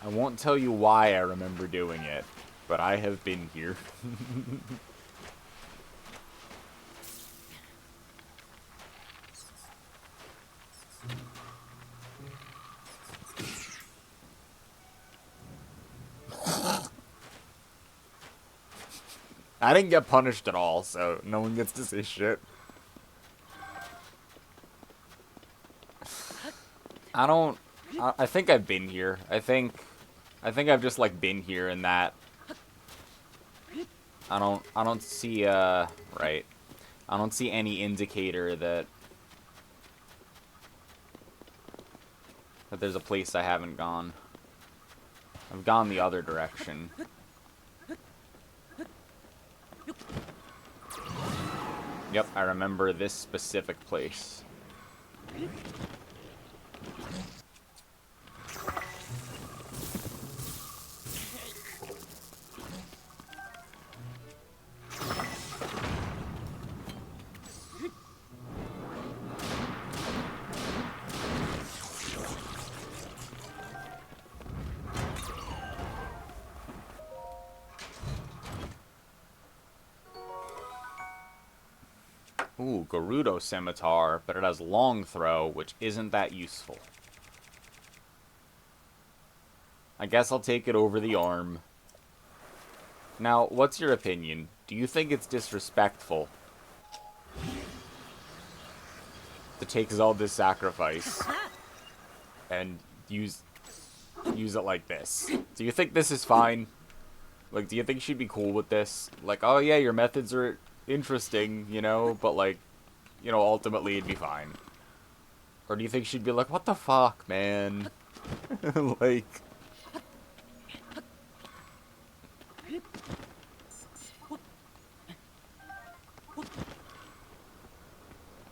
I won't tell you why I remember doing it, but I have been here. I didn't get punished at all, so no one gets to say shit. I think I've been here. I think I've just, like, been here in that. I don't see, right. I don't see any indicator that there's a place I haven't gone. I've gone the other direction. Yep, I remember this specific place. Ooh, Gerudo Scimitar, but it has long throw, which isn't that useful. I guess I'll take it over the arm. Now, what's your opinion? Do you think it's disrespectful to take Zelda's sacrifice and use it like this? Do you think this is fine? Like, do you think she'd be cool with this? Like, oh yeah, your methods are interesting, you know, but like, you know, ultimately it'd be fine. Or do you think she'd be like, what the fuck, man? Like...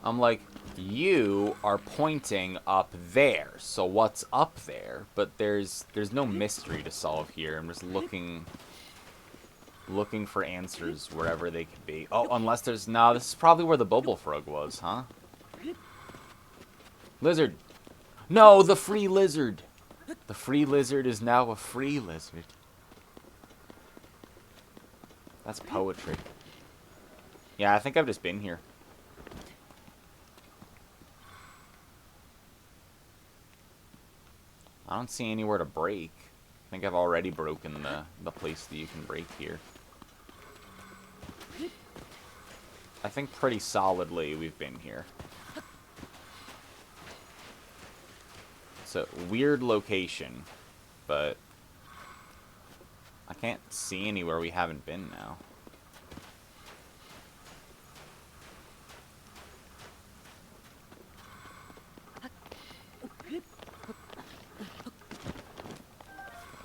I'm like, you are pointing up there, so what's up there? But there's no mystery to solve here. I'm just looking for answers wherever they could be. Oh, unless there's... No, this is probably where the Bubble Frog was, huh? Lizard. No, the free lizard. The free lizard is now a free lizard. That's poetry. Yeah, I think I've just been here. I don't see anywhere to break. I think I've already broken the place that you can break here. I think pretty solidly we've been here. It's a weird location, but I can't see anywhere we haven't been now.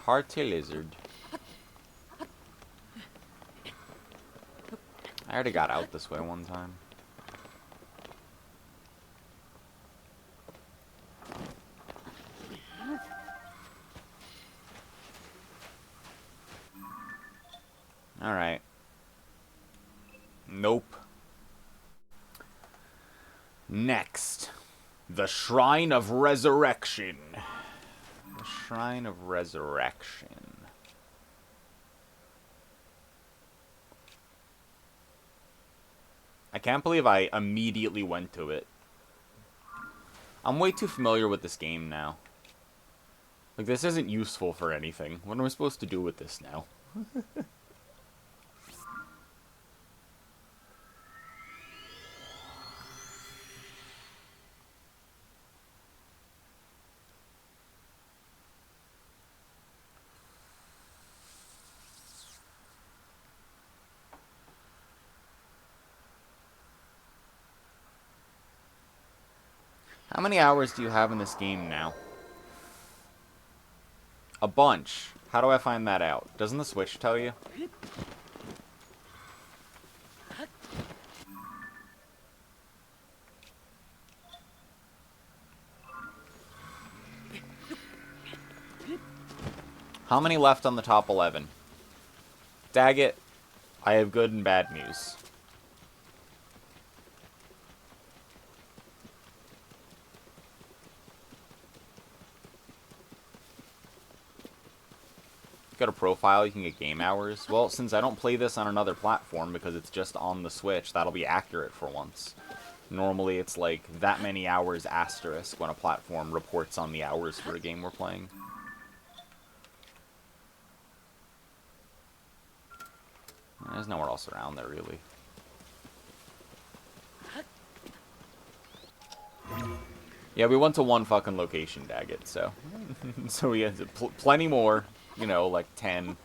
Hearty lizard. I already got out this way one time. Alright. Nope. Next. The Shrine of Resurrection. The Shrine of Resurrection. I can't believe I immediately went to it. I'm way too familiar with this game now. Like, this isn't useful for anything. What am I supposed to do with this now? How many hours do you have in this game now? A bunch. How do I find that out? Doesn't the Switch tell you? How many left on the top 11? Daggett, I have good and bad news. Go to profile, you can get game hours. Well, since I don't play this on another platform because it's just on the Switch, that'll be accurate for once. Normally it's like that many hours asterisk when a platform reports on the hours for a game we're playing. There's nowhere else around there, really. Yeah, we went to one fucking location, Daggett, so... so we had plenty more, you know, like 10.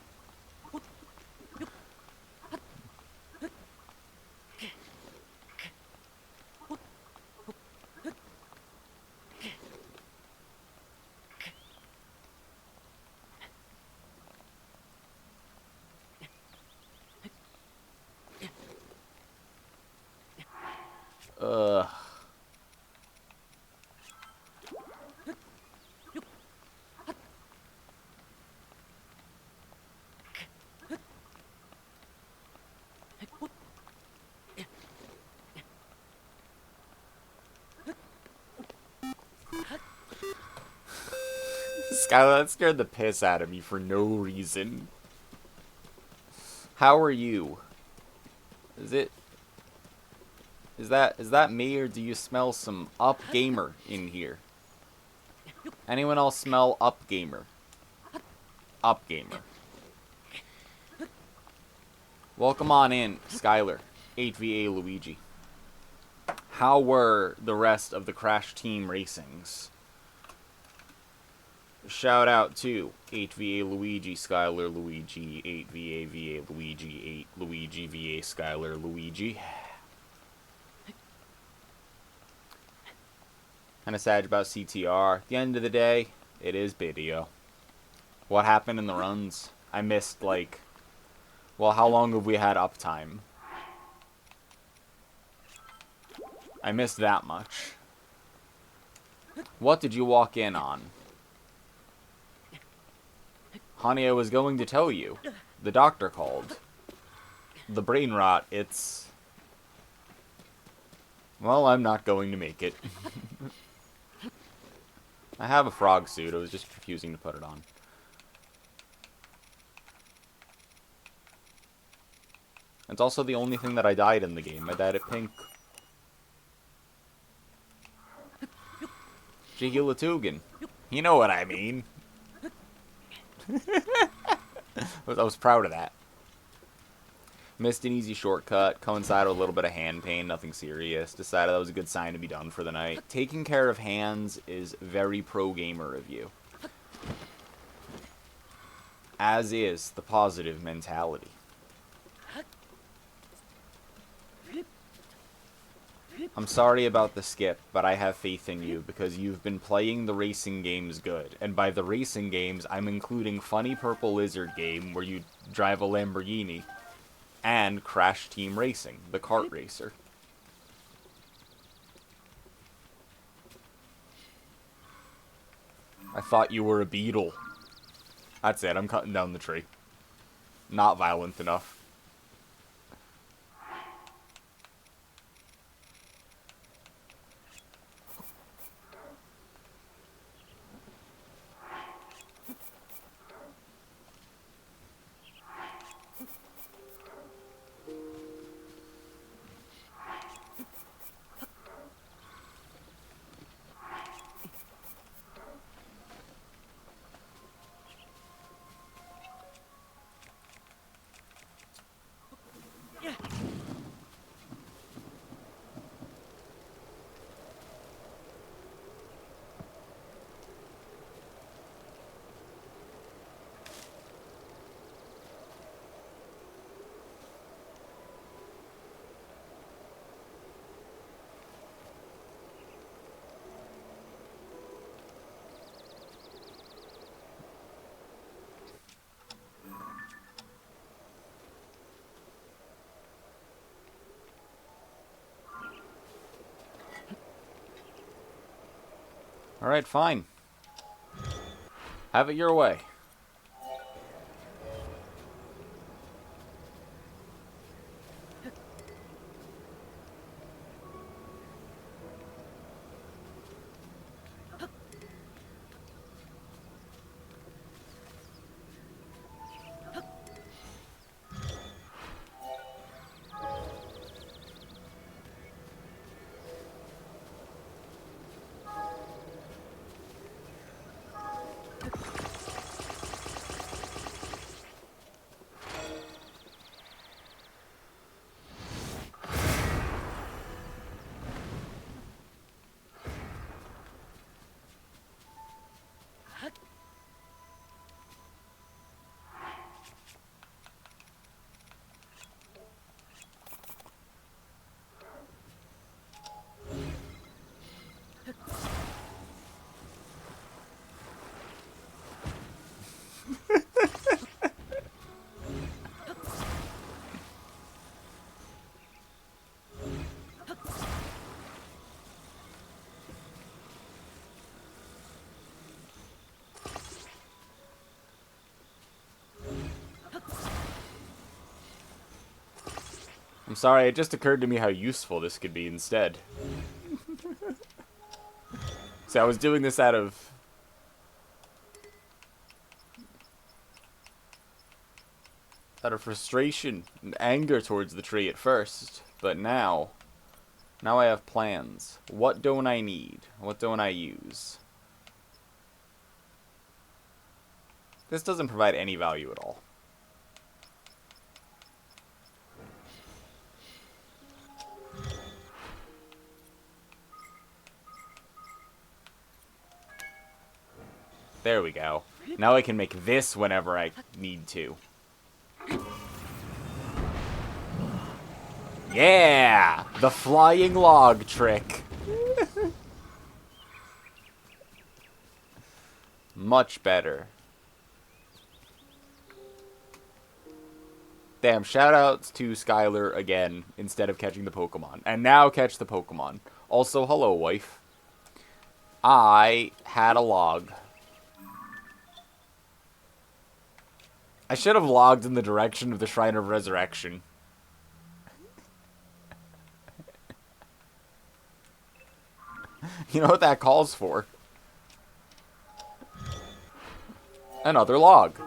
Ugh. Skylar, that scared the piss out of me for no reason. How are you? Is that me, or do you smell some up gamer in here? Anyone else smell up gamer? Up gamer. Welcome on in, Skylar. 8VA Luigi. How were the rest of the Crash Team racings? Shout out to 8VA Luigi, Skylar Luigi, 8VA VA Luigi, 8 Luigi VA Skylar Luigi. Kinda sad about CTR. At the end of the day, it is video. What happened in the runs? I missed, like... Well, how long have we had uptime? I missed that much. What did you walk in on? Honey, I was going to tell you. The doctor called. The brain rot, it's... Well, I'm not going to make it. I have a frog suit, I was just refusing to put it on. It's also the only thing that I died in the game. I died at pink. Jiggy Latugan. You know what I mean. I was proud of that. Missed an easy shortcut. Coincided with a little bit of hand pain. Nothing serious. Decided that was a good sign to be done for the night. Taking care of hands is very pro gamer of you. As is the positive mentality. I'm sorry about the skip, but I have faith in you because you've been playing the racing games good. And by the racing games, I'm including Funny Purple Lizard game where you drive a Lamborghini and Crash Team Racing, the kart racer. I thought you were a beetle. That's it, I'm cutting down the tree. Not violent enough. Alright, fine. Have it your way. I'm sorry, it just occurred to me how useful this could be instead. See, I was doing this out of frustration and anger towards the tree at first, but now I have plans. What don't I need? What don't I use? This doesn't provide any value at all. There we go. Now I can make this whenever I need to. Yeah! The flying log trick. Much better. Damn, shoutouts to Skylar again instead of catching the Pokemon. And now catch the Pokemon. Also, hello, wife. I had a log. I should have logged in the direction of the Shrine of Resurrection. You know what that calls for? Another log.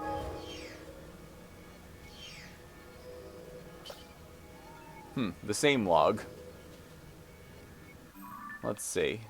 The same log. Let's see.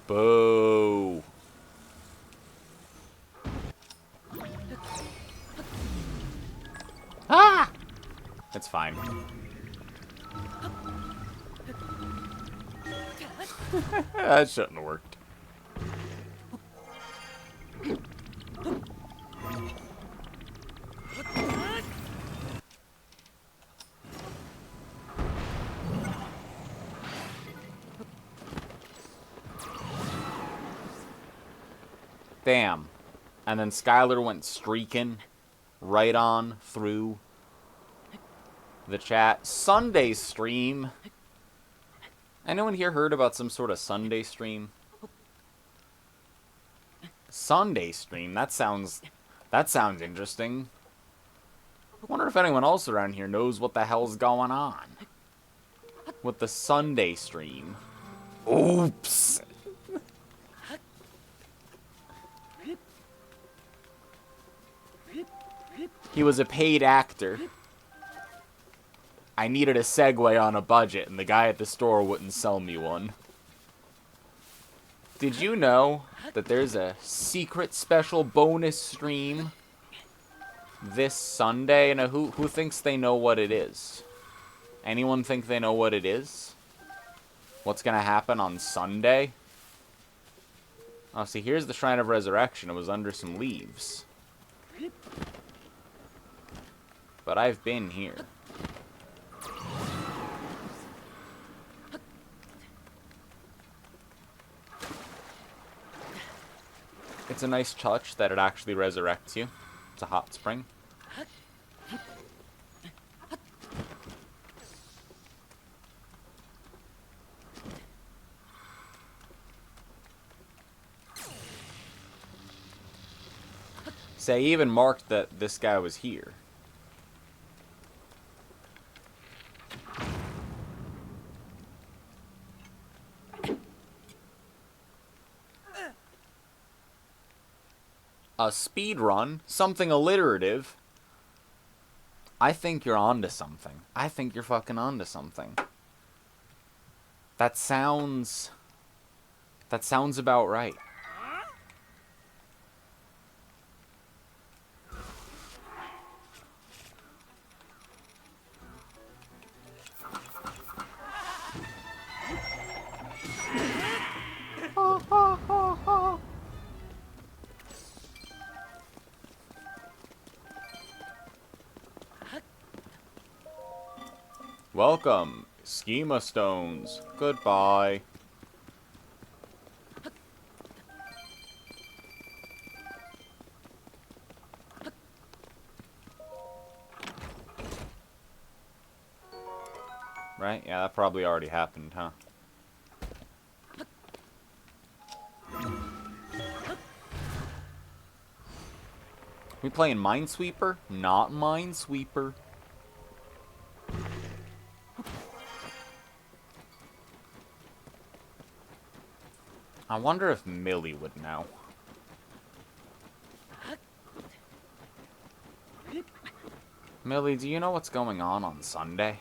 Boo. Ah! It's fine. That shouldn't have worked. Damn. And then Skylar went streaking right on through the chat. Sunday stream. Anyone here heard about some sort of Sunday stream? Sunday stream? That sounds interesting. I wonder if anyone else around here knows what the hell's going on with the Sunday stream. Oops. He was a paid actor. I needed a segue on a budget, and the guy at the store wouldn't sell me one. Did you know that there's a secret special bonus stream this Sunday? And who thinks they know what it is? Anyone think they know what it is? What's gonna happen on Sunday? Oh, see, here's the Shrine of Resurrection. It was under some leaves. But I've been here. It's a nice touch that it actually resurrects you. It's a hot spring. Say, I even marked that this guy was here. A speed run, something alliterative. I think you're onto something. I think you're fucking onto something. That sounds about right. Welcome, schema stones. Goodbye. Right? Yeah, that probably already happened, huh? We playing Minesweeper? Not Minesweeper. I wonder if Millie would know. Millie, do you know what's going on Sunday?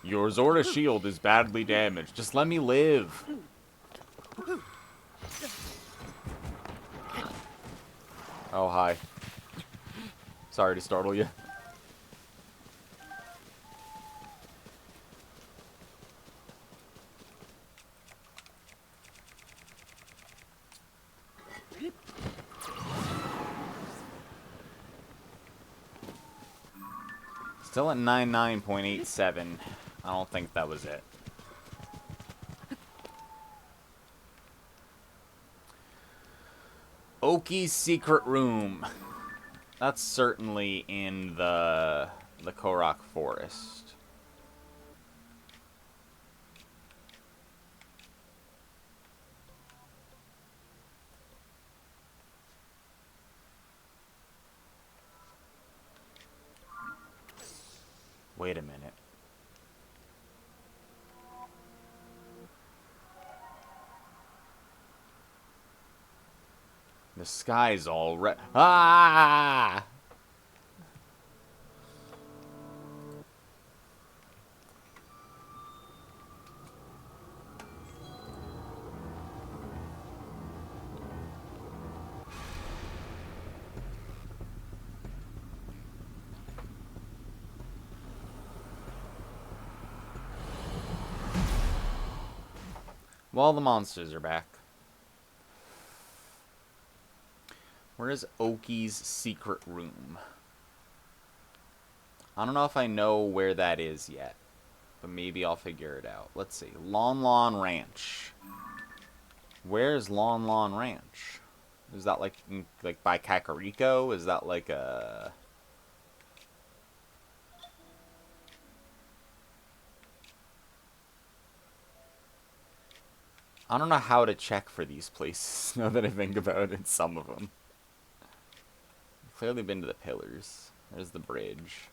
Your Zorda shield is badly damaged. Just let me live. Oh, hi. Sorry to startle you. Still at 99.87. I don't think that was it. Oki's secret room. That's certainly in the Korok Forest. Wait a minute. The sky's all red. Ah! Well, the monsters are back. Where is Oki's secret room? I don't know if I know where that is yet, but maybe I'll figure it out. Let's see. Lon Lon Ranch. Where's Lon Lon Ranch? Is that like by Kakariko? Is that like a... I don't know how to check for these places, now that I think about it, some of them. I've clearly been to the pillars. There's the bridge.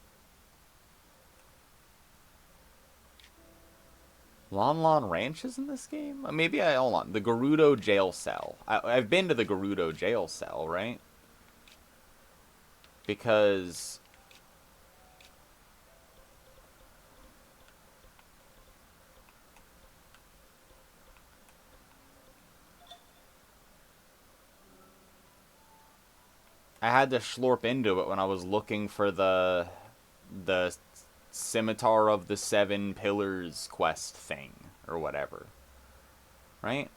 Lon Lon Ranch is in this game? Maybe hold on. The Gerudo jail cell. I've been to the Gerudo jail cell, right? Because... I had to schlorp into it when I was looking for the Scimitar of the Seven Pillars quest thing, or whatever. Right?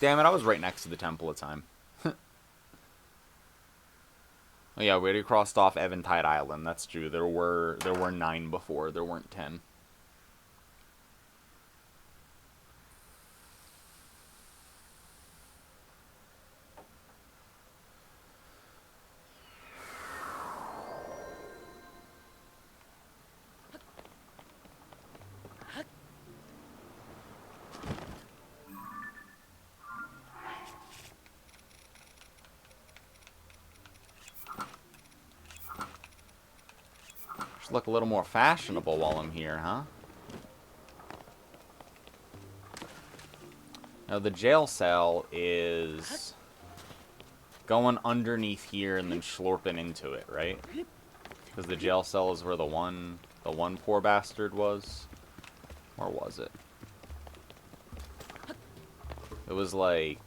Damn it, I was right next to the Temple of Time. Oh yeah, we already crossed off Eventide Island, that's true. There were 9 before, there weren't 10. Look a little more fashionable while I'm here, huh? Now, the jail cell is going underneath here and then slurping into it, right? Because the jail cell is where the one poor bastard was. Or was it? It was like...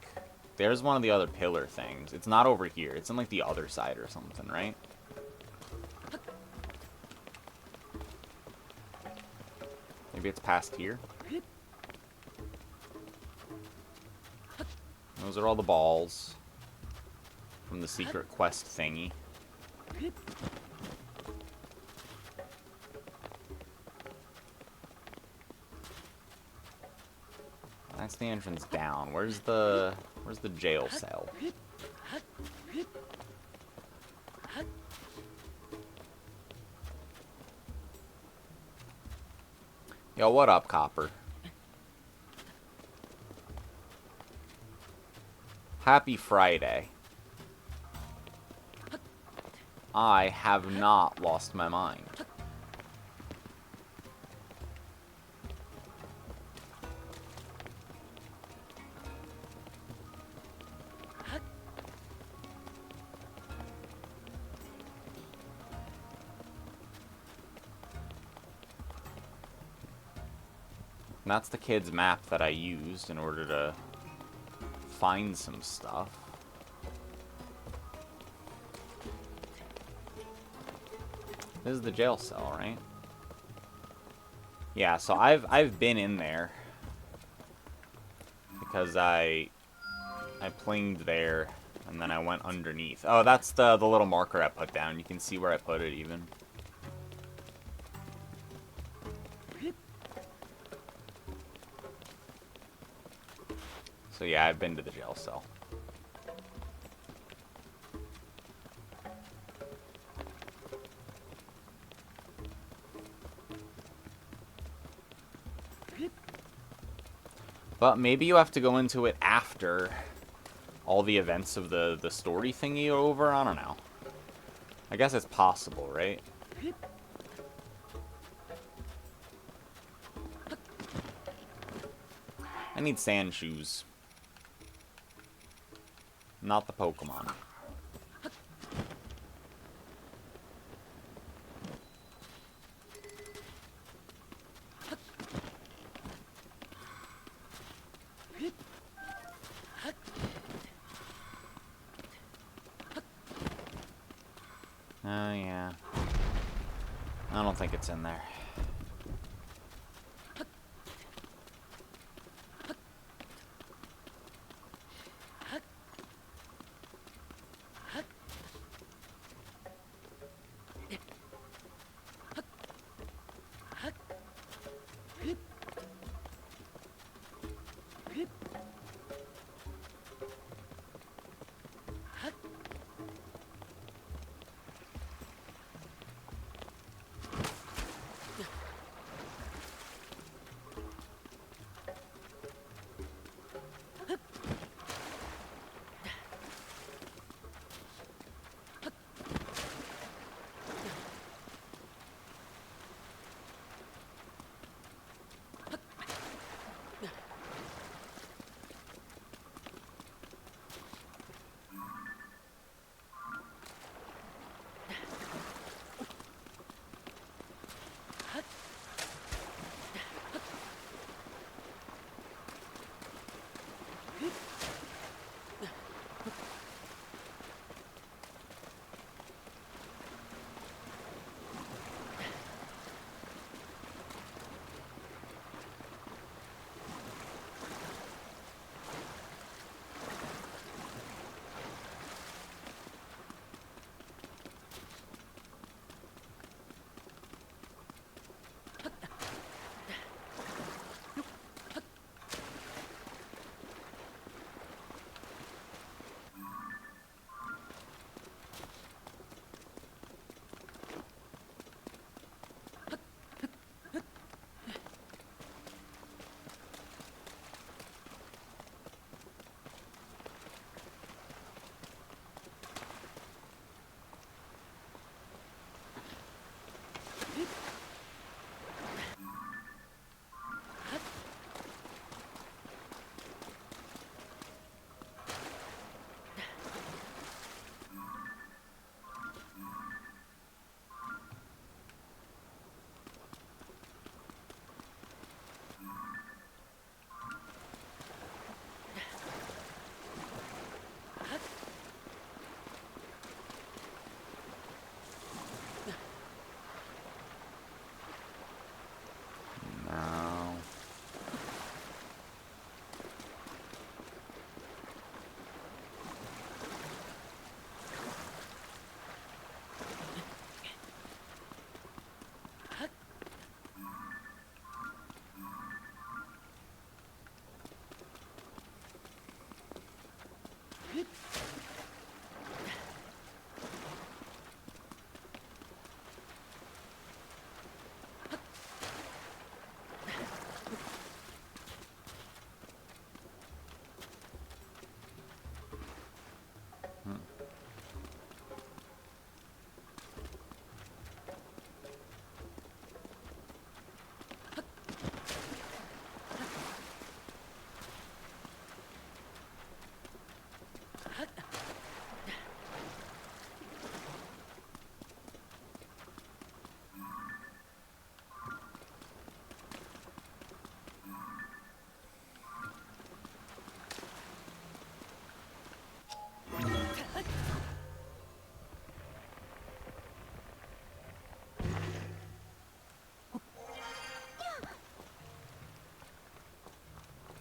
There's one of the other pillar things. It's not over here. It's on like the other side or something, right? Maybe it's past here? Those are all the balls from the secret quest thingy. That's the entrance down. Where's the jail cell? Yo, what up, Copper? Happy Friday. I have not lost my mind. And that's the kid's map that I used in order to find some stuff. This is the jail cell, right? Yeah, so I've been in there because I plinged there and then I went underneath. Oh, that's the little marker I put down. You can see where I put it even. So yeah, I've been to the jail cell. But maybe you have to go into it after all the events of the story thingy are over? I don't know. I guess it's possible, right? I need sand shoes. Not the Pokemon. Oh, yeah. I don't think it's in there.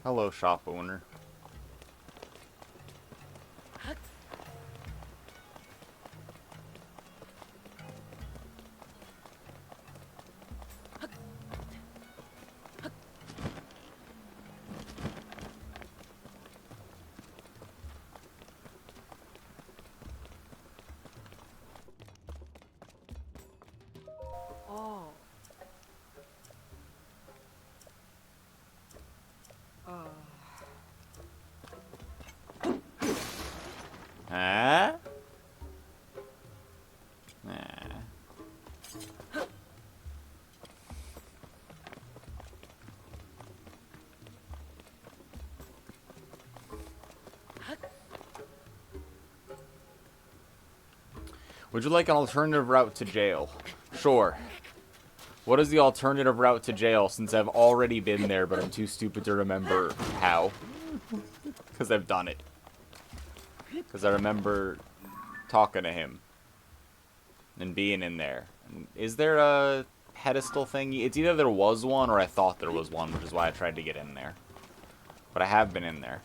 Hello, shop owner. Huh? Nah. Would you like an alternative route to jail? Sure. What is the alternative route to jail, since I've already been there, but I'm too stupid to remember how? Because I've done it. Because I remember talking to him. And being in there. Is there a pedestal thing? It's either there was one or I thought there was one, which is why I tried to get in there. But I have been in there.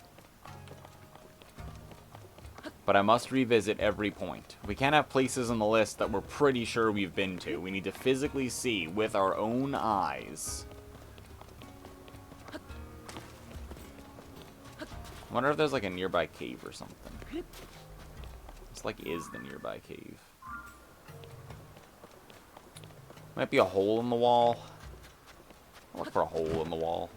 But I must revisit every point. We can't have places on the list that we're pretty sure we've been to. We need to physically see with our own eyes. I wonder if there's like a nearby cave or something. This like is the nearby cave. Might be a hole in the wall. I'll look for a hole in the wall.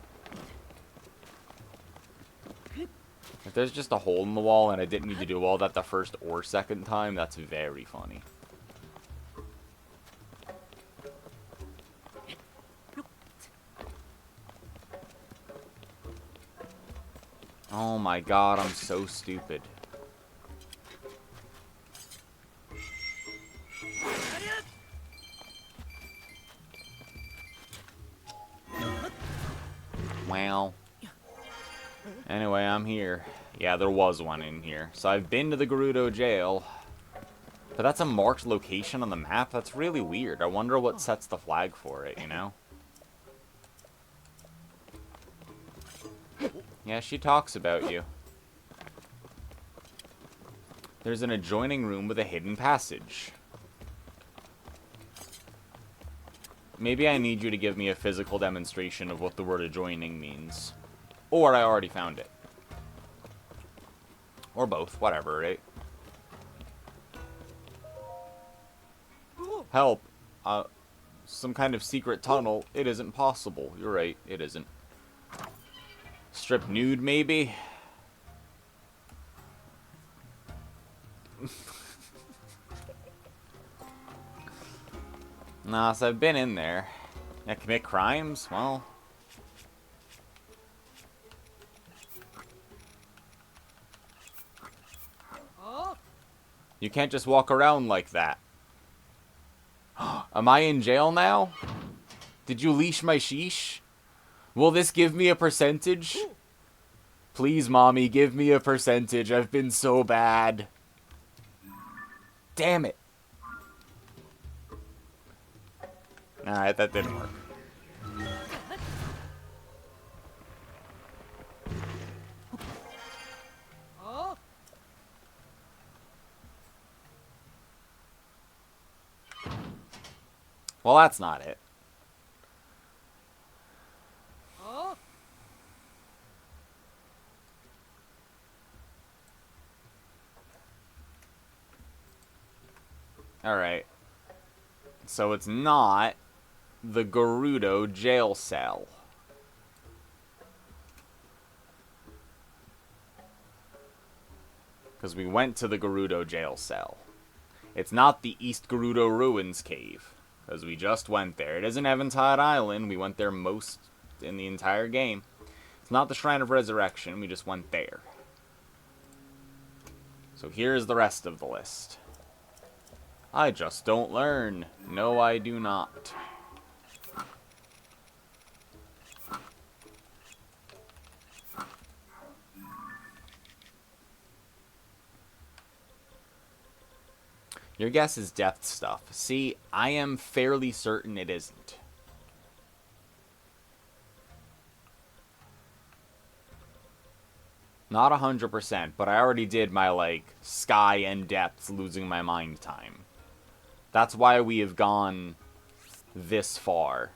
If there's just a hole in the wall and I didn't need to do all that the first or second time, that's very funny. Oh my god, I'm so stupid. Well. Anyway, I'm here. Yeah, there was one in here. So I've been to the Gerudo jail. But that's a marked location on the map? That's really weird. I wonder what sets the flag for it, you know? Yeah, she talks about you. There's an adjoining room with a hidden passage. Maybe I need you to give me a physical demonstration of what the word adjoining means. Or I already found it. Or both, whatever, right? Help. Some kind of secret tunnel. It isn't possible. You're right, it isn't. Strip nude, maybe? Nah, so I've been in there. Yeah, commit crimes? Well... You can't just walk around like that. Am I in jail now? Did you leash my sheesh? Will this give me a percentage? Please, Mommy, give me a percentage. I've been so bad. Damn it. Alright, that didn't work. Well, that's not it. Alright. So it's not the Gerudo jail cell. Because we went to the Gerudo jail cell. It's not the East Gerudo Ruins Cave. Because we just went there. It isn't Eventide Island. We went there most in the entire game. It's not the Shrine of Resurrection. We just went there. So here's the rest of the list. I just don't learn. No, I do not. Your guess is depth stuff. See, I am fairly certain it isn't. Not 100%, but I already did my, like, sky and depths losing my mind time. That's why we have gone this far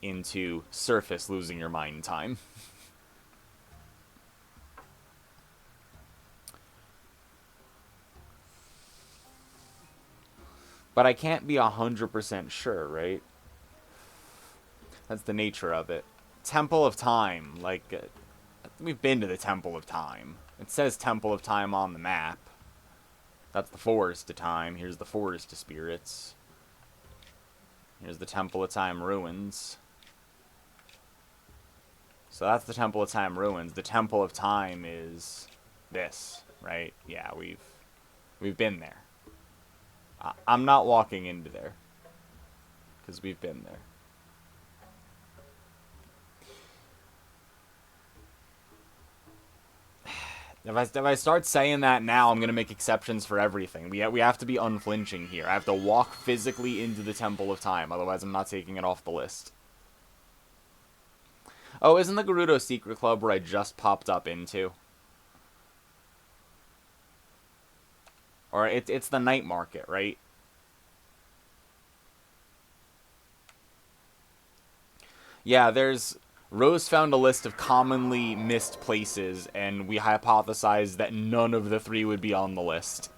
into surface losing your mind time. But I can't be 100% sure, right? That's the nature of it. Temple of Time, like, we've been to the Temple of Time. It says Temple of Time on the map. That's the Forest of Time. Here's the Forest of Spirits. Here's the Temple of Time ruins. So that's the Temple of Time ruins. The Temple of Time is this, right? Yeah, we've been there. I'm not walking into there because we've been there. If I start saying that now, I'm going to make exceptions for everything. We have to be unflinching here. I have to walk physically into the Temple of Time, otherwise I'm not taking it off the list. Oh, isn't the Gerudo Secret Club where I just popped up into? Or it's the night market, right? Yeah, there's... Rose found a list of commonly missed places, and we hypothesized that none of the 3 would be on the list.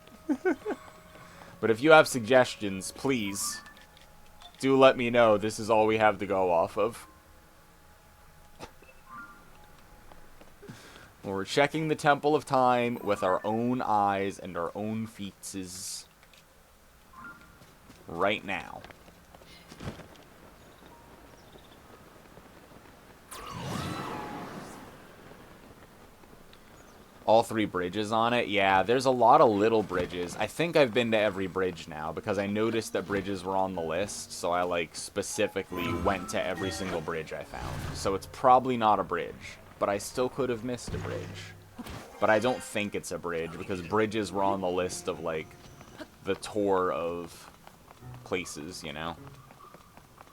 But if you have suggestions, please, do let me know. This is all we have to go off of. We're checking the Temple of Time with our own eyes and our own feetses right now. All 3 bridges on it? Yeah, there's a lot of little bridges. I think I've been to every bridge now, because I noticed that bridges were on the list, so I, like, specifically went to every single bridge I found. So it's probably not a bridge, but I still could have missed a bridge. But I don't think it's a bridge, because bridges were on the list of, like, the tour of places, you know?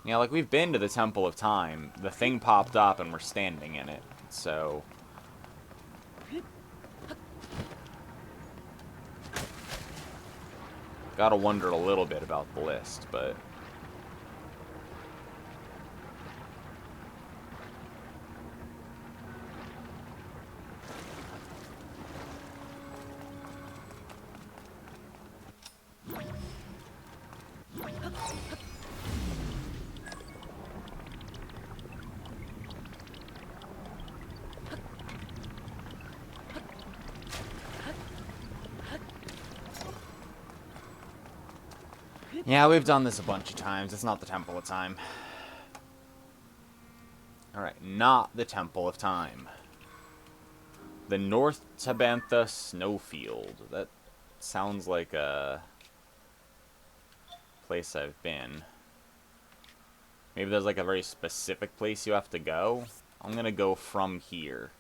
Yeah, like, we've been to the Temple of Time. The thing popped up, and we're standing in it, so... Gotta wonder a little bit about the list, but... Yeah, we've done this a bunch of times. It's not the Temple of Time. Alright, not the Temple of Time. The North Tabantha Snowfield. That sounds like a place I've been. Maybe there's like a very specific place you have to go. I'm gonna go from here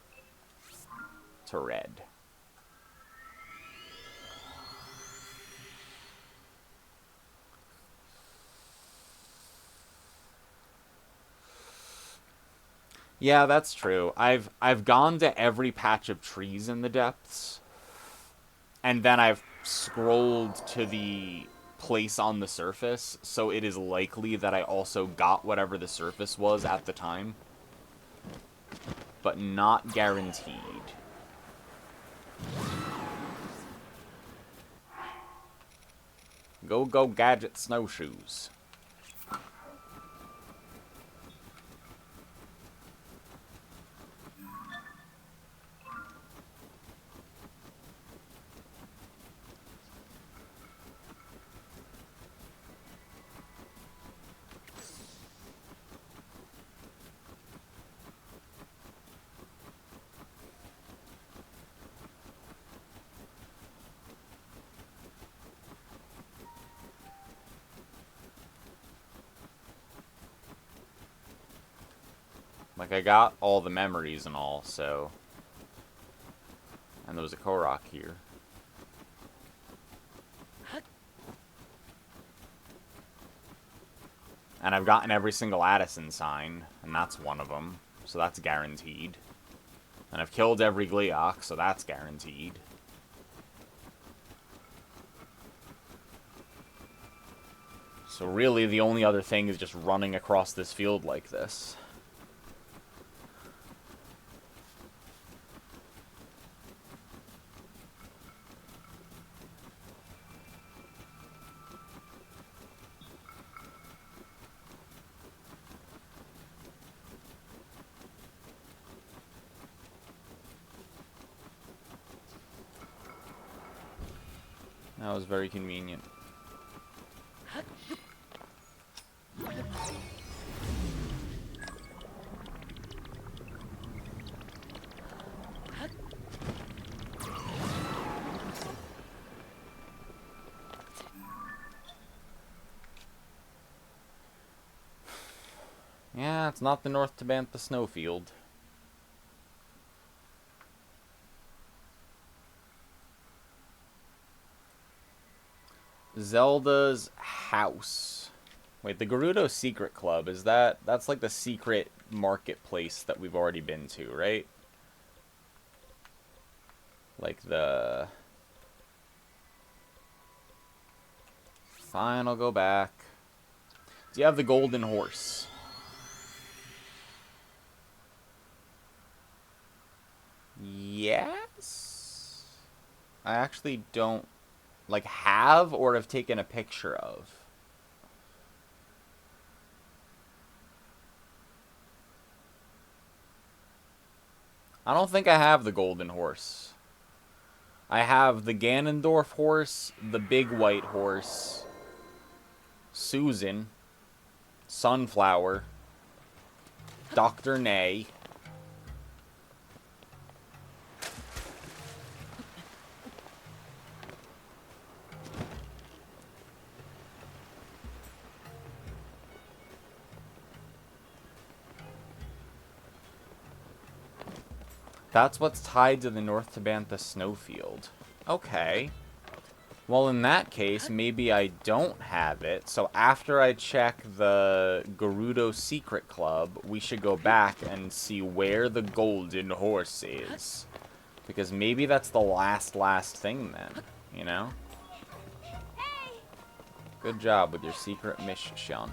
to red. Yeah, that's true. I've gone to every patch of trees in the depths, and then I've scrolled to the place on the surface, so it is likely that I also got whatever the surface was at the time, but not guaranteed. Go gadget snowshoes. Like, I got all the memories and all, so... And there was a Korok here. And I've gotten every single Addison sign, and that's one of them. So that's guaranteed. And I've killed every Gleeok, so that's guaranteed. So really, the only other thing is just running across this field like this. That was very convenient. Yeah, it's not the North Tabantha snowfield. Zelda's house. Wait, the Gerudo Secret Club, is that's like the secret marketplace that we've already been to, right? Like the... Fine, I'll go back. Do you have the golden horse? Yes? I actually don't, like, have or have taken a picture of. I don't think I have the golden horse. I have the Ganondorf horse, the big white horse, Susan, Sunflower, Dr. Nay. That's what's tied to the North Tabantha snowfield. Okay. Well, in that case, maybe I don't have it. So after I check the Gerudo Secret Club, we should go back and see where the golden horse is. Because maybe that's the last thing then, you know? Good job with your secret mission.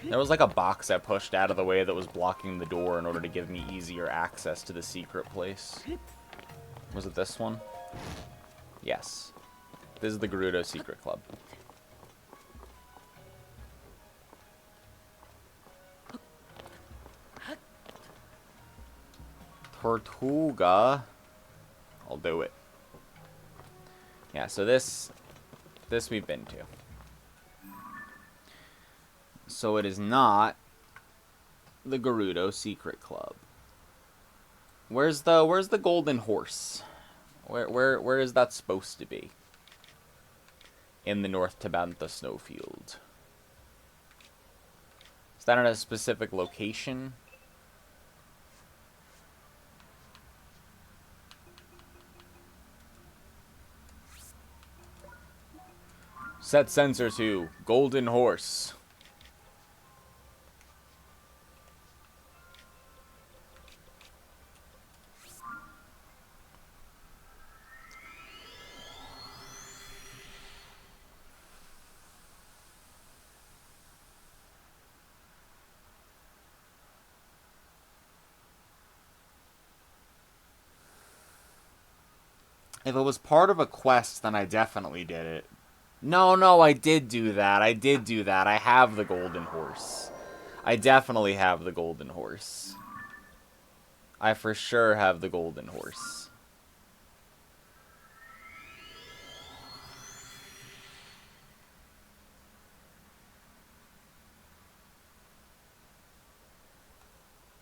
There was like a box I pushed out of the way that was blocking the door in order to give me easier access to the secret place. Was it this one? Yes. This is the Gerudo Secret Club. Tortuga. I'll do it. Yeah, so this we've been to. So it is not the Gerudo Secret Club. Where's the golden horse? Where is that supposed to be? In the North Tabantha snowfield. Is that in a specific location? Set sensor to golden horse. If it was part of a quest, then I definitely did it. No, I did do that. I have the golden horse. I definitely have the golden horse. I for sure have the golden horse.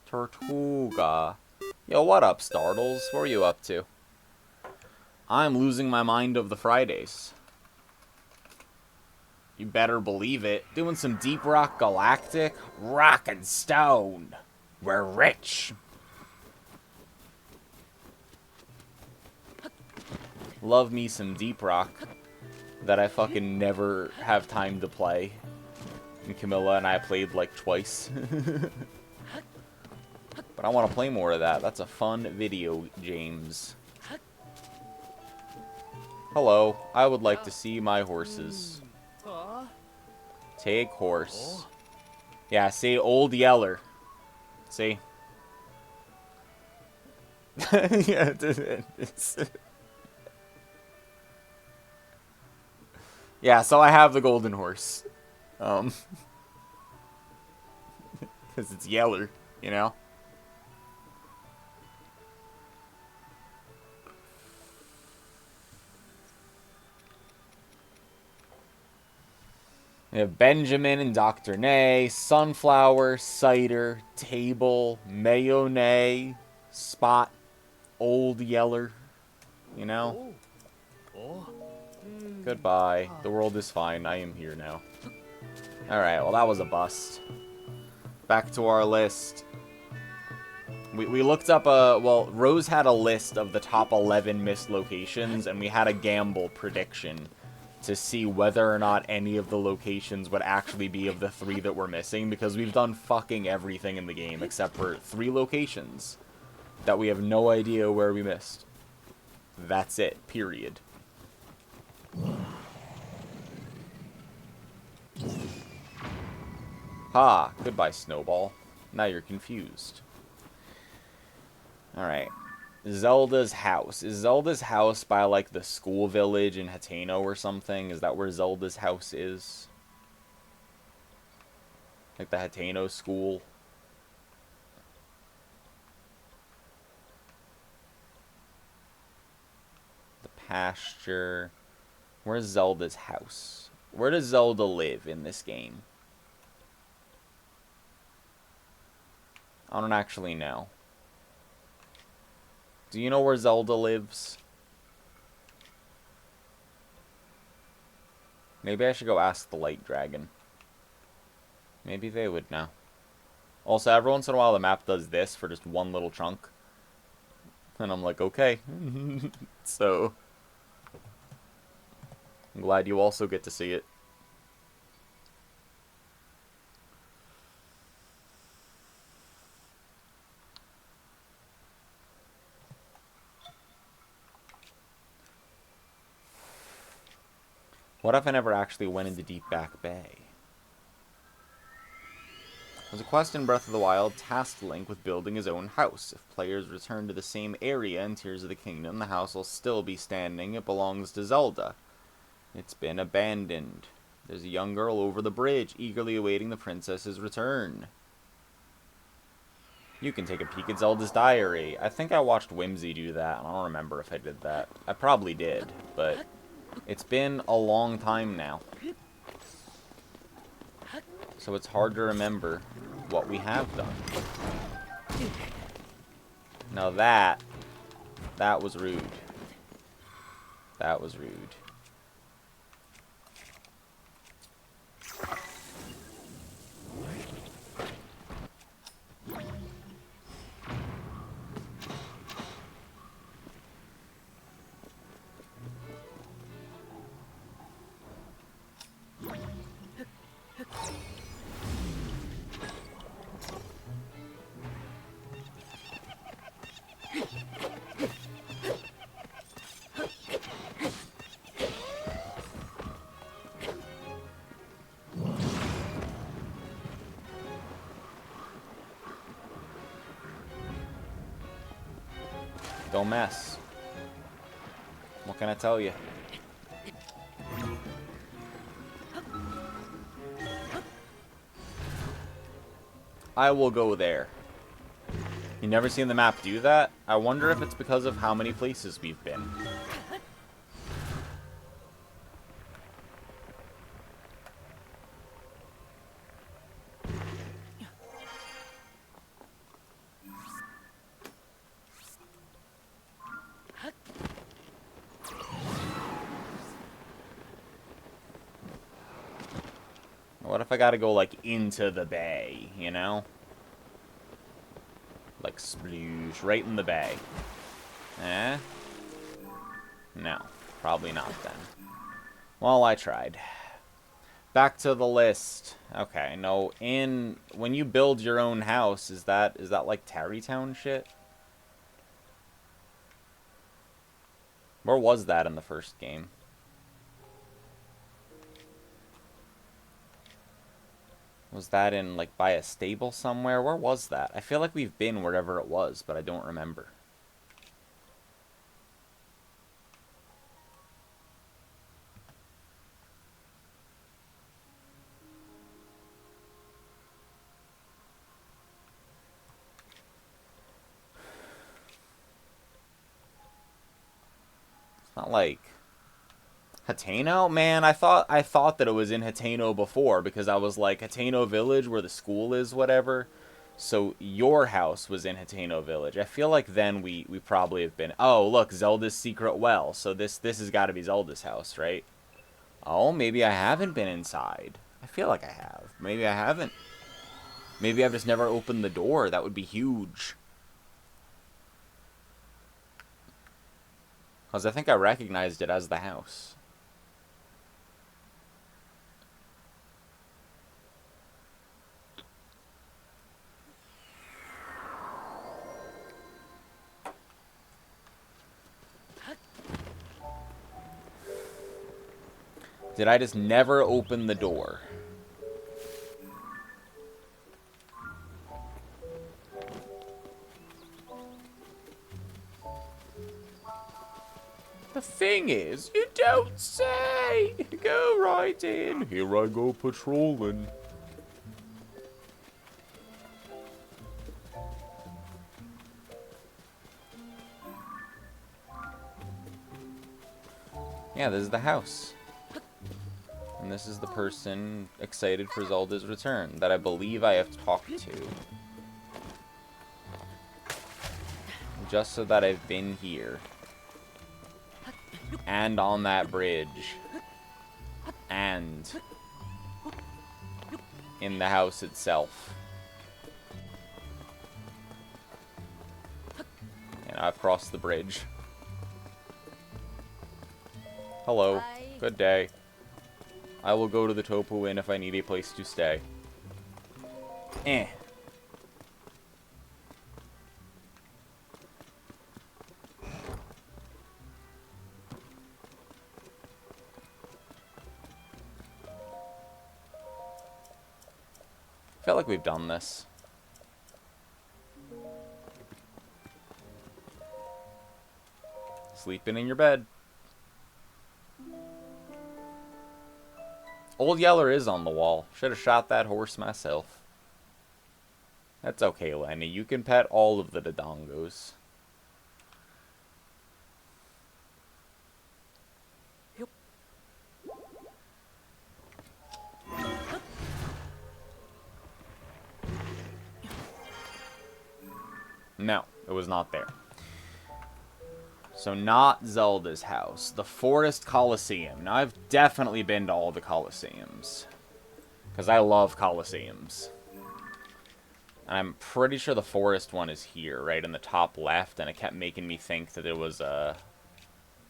Tortuga. Yo, what up, Startles? What are you up to? I'm losing my mind of the Fridays. You better believe it. Doing some Deep Rock Galactic. Rock and stone. We're rich. Love me some Deep Rock. That I fucking never have time to play. And Camilla and I played like twice. But I want to play more of that. That's a fun video, James. Hello. I would like to see my horses. Take horse. Yeah, see, Old Yeller. See? Yeah, yeah, so I have the golden horse. Because it's Yeller, you know? We have Benjamin and Dr. Nay, Sunflower, Cider, Table, Mayonnaise, Spot, Old Yeller, you know? Goodbye. The world is fine. I am here now. Alright, well that was a bust. Back to our list. We looked up well, Rose had a list of the top 11 missed locations, and we had a gamble prediction to see whether or not any of the locations would actually be of the 3 that we're missing, because we've done fucking everything in the game except for 3 locations that we have no idea where we missed. That's it, period. Ha, goodbye, Snowball. Now you're confused. Alright. Zelda's house. Is Zelda's house by, like, the school village in Hateno or something? Is that where Zelda's house is? Like the Hateno school? The pasture. Where's Zelda's house? Where does Zelda live in this game? I don't actually know. Do you know where Zelda lives? Maybe I should go ask the Light Dragon. Maybe they would know. Also, every once in a while the map does this for just one little chunk. And I'm like, okay. So, I'm glad you also get to see it. What if I never actually went into Deep Back Bay? There's a quest in Breath of the Wild tasked Link with building his own house. If players return to the same area in Tears of the Kingdom, the house will still be standing. It belongs to Zelda. It's been abandoned. There's a young girl over the bridge, eagerly awaiting the princess's return. You can take a peek at Zelda's diary. I think I watched Whimsy do that, and I don't remember if I did that. I probably did, but it's been a long time now. So it's hard to remember what we have done. Now that was rude. That was rude. Don't mess. What can I tell you? I will go there. You never seen the map do that? I wonder if it's because of how many places we've been. What if I gotta go, like, into the bay, you know? Like, sploosh, right in the bay. Eh? No, probably not then. Well, I tried. Back to the list. Okay, no, when you build your own house, is that like Tarrytown shit? Where was that in the first game? Was that in, like, by a stable somewhere? Where was that? I feel like we've been wherever it was, but I don't remember. It's not like Hateno? Man, I thought that it was in Hateno before, because I was like, Hateno Village, where the school is, whatever. So your house was in Hateno Village. I feel like then we probably have been. Oh, look, Zelda's secret well. So this has got to be Zelda's house, right? Oh, maybe I haven't been inside. I feel like I have. Maybe I haven't. Maybe I've just never opened the door. That would be huge. Because I think I recognized it as the house. Did I just never open the door? The thing is, you don't say! Go right in. Here I go patrolling. Yeah, this is the house. And this is the person excited for Zelda's return that I believe I have talked to. Just so that I've been here. And on that bridge. And in the house itself. And I've crossed the bridge. Hello. Good day. I will go to the Topu Inn if I need a place to stay. Eh. I feel like we've done this. Sleeping in your bed. Old Yeller is on the wall. Should have shot that horse myself. That's okay, Lenny. You can pet all of the Dodongos. No, it was not there. So not Zelda's house. The Forest Coliseum. Now, I've definitely been to all the Coliseums. Because I love Coliseums. And I'm pretty sure the Forest one is here, right in the top left. And it kept making me think that it was,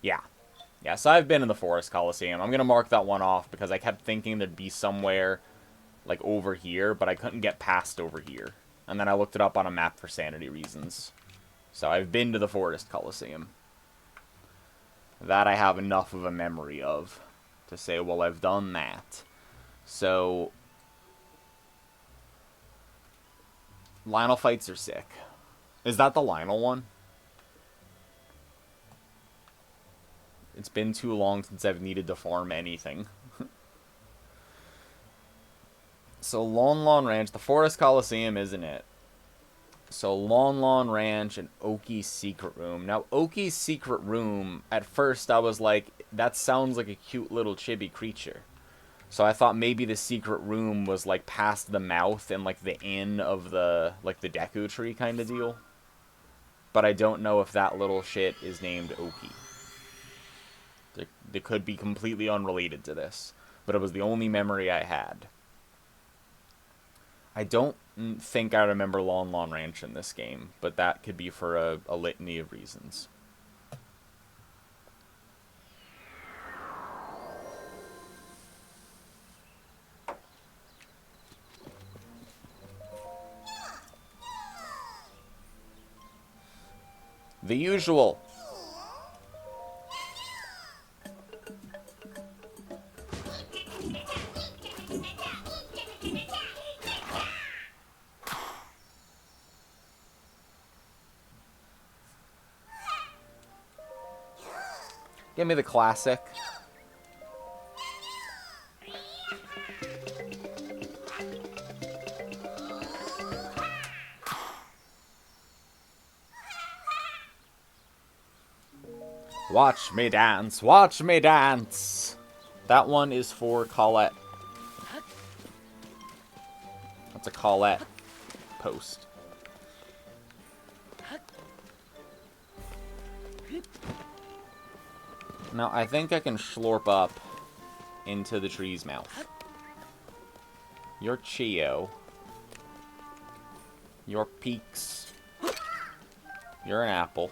yeah. Yeah, so I've been in the Forest Coliseum. I'm going to mark that one off because I kept thinking there'd be somewhere, like, over here. But I couldn't get past over here. And then I looked it up on a map for sanity reasons. So I've been to the Forest Coliseum. That I have enough of a memory of to say, well, I've done that. So Lionel fights are sick. Is that the Lionel one? It's been too long since I've needed to farm anything. So Lon Lon Ranch, the Forest Coliseum, isn't it? So Lon Lon Ranch and Oki's Secret Room. Now, Oki's Secret Room, at first I was like, that sounds like a cute little chibi creature. So I thought maybe the secret room was like past the mouth and like the inn of the, like the Deku Tree kind of deal. But I don't know if that little shit is named Oki. They could be completely unrelated to this. But it was the only memory I had. I don't think I remember Lon Lon Ranch in this game, but that could be for a litany of reasons. The usual. Give me the classic. Watch me dance, watch me dance. That one is for Colette. That's a Colette post. Now, I think I can slurp up into the tree's mouth. Your Chio. Your Peaks. You're an apple.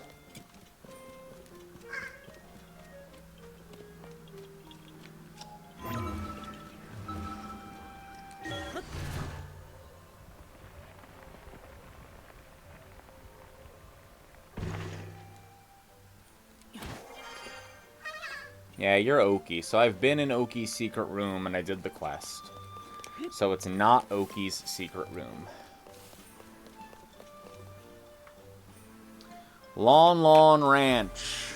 Yeah, you're Oki. So I've been in Oki's secret room and I did the quest. So it's not Oki's secret room. Lon Lon Ranch.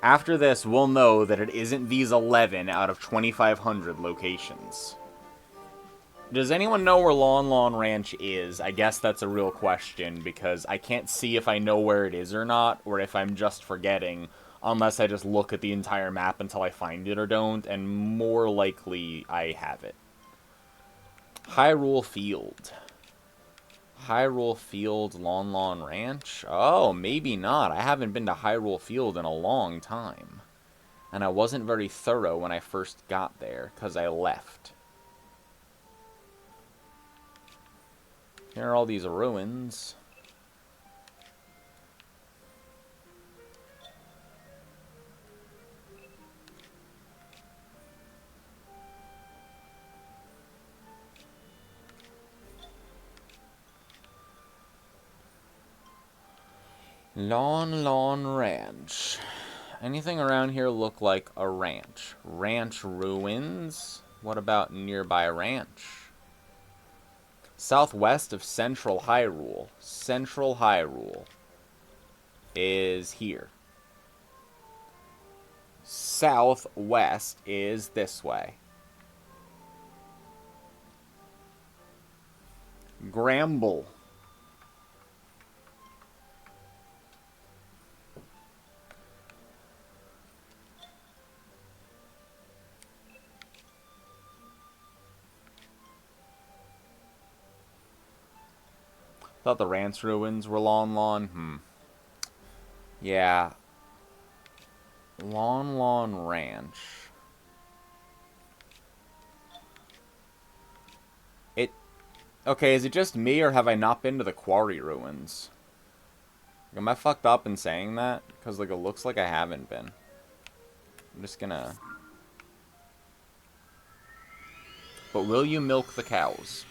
After this, we'll know that it isn't these 11 out of 2,500 locations. Does anyone know where Lon Lon Ranch is? I guess that's a real question, because I can't see if I know where it is or not, or if I'm just forgetting, unless I just look at the entire map until I find it or don't, and more likely I have it. Hyrule Field. Hyrule Field, Lon Lon Ranch? Oh, maybe not. I haven't been to Hyrule Field in a long time. And I wasn't very thorough when I first got there, because I left. Here are all these ruins. Lon Lon Ranch. Anything around here look like a ranch? Ranch ruins? What about nearby ranch? Southwest of Central Hyrule. Central Hyrule is here. Southwest is this way. Gramble. Thought the ranch ruins were Lon Lon. Yeah. Lon Lon Ranch. Okay, is it just me, or have I not been to the quarry ruins? Am I fucked up in saying that? Because, like, it looks like I haven't been. I'm just gonna... But will you milk the cows?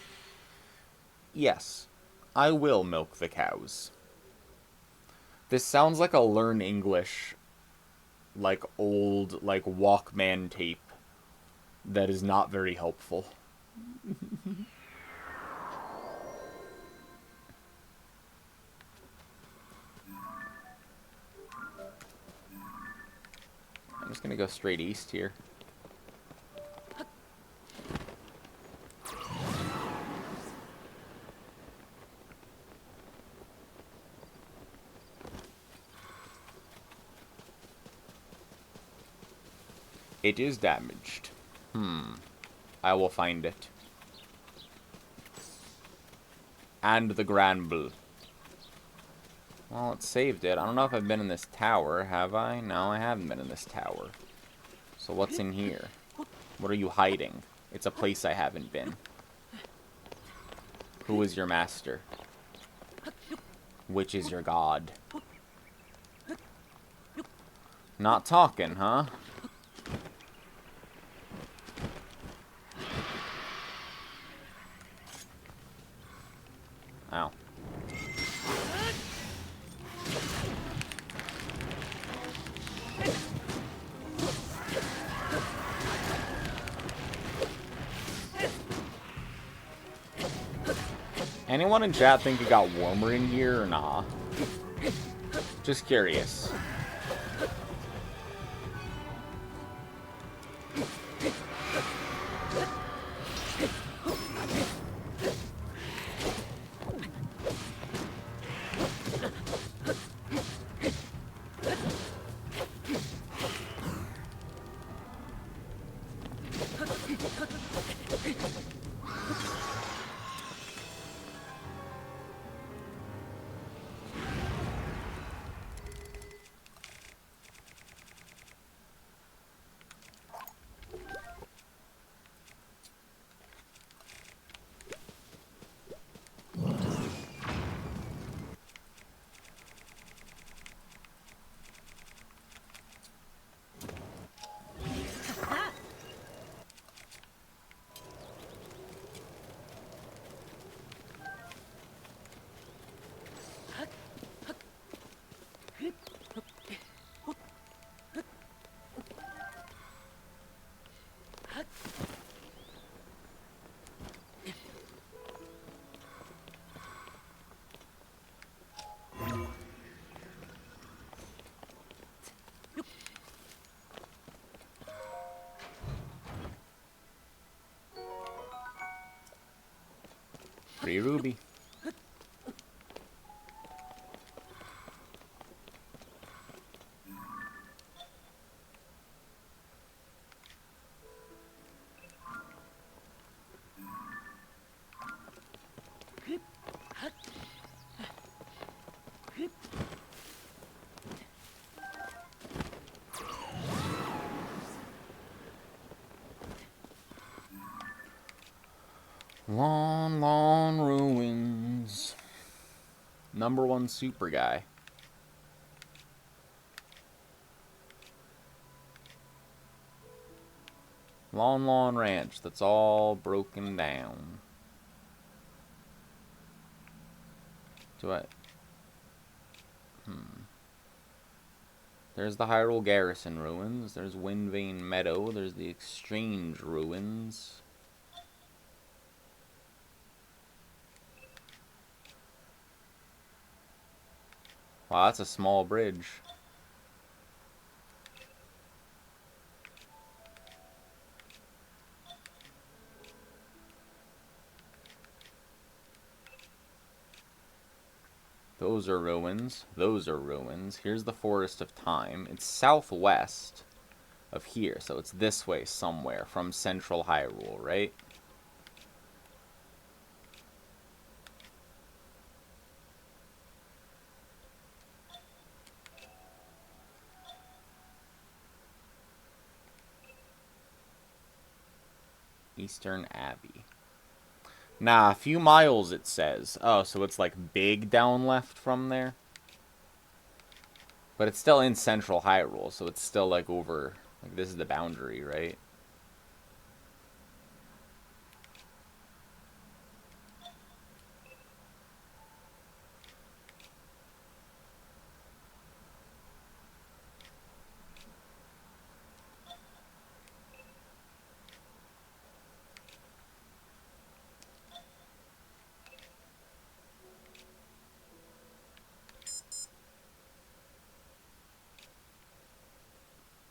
Yes. I will milk the cows. This sounds like a Learn English, like, old, like, Walkman tape that is not very helpful. I'm just gonna go straight east here. It is damaged. I will find it. And the Granble. Well, it saved it. I don't know if I've been in this tower, have I? No, I haven't been in this tower. So what's in here? What are you hiding? It's a place I haven't been. Who is your master? Which is your god? Not talking, huh? Ow. Anyone in chat think it got warmer in here or nah? Just curious. Free Ruby. Lon Lon Ruins. #1 super guy. Lon Lon Ranch. That's all broken down. Do I... There's the Hyrule Garrison ruins. There's Windvane Meadow. There's the Exchange ruins. Wow, that's a small bridge. Those are ruins. Those are ruins. Here's the Forest of Time. It's southwest of here, so it's this way somewhere from Central Hyrule, right? Eastern Abbey. Nah, a few miles it says. Oh, so it's like big down left from there? But it's still in Central Hyrule, so it's still like over... Like this is the boundary, right?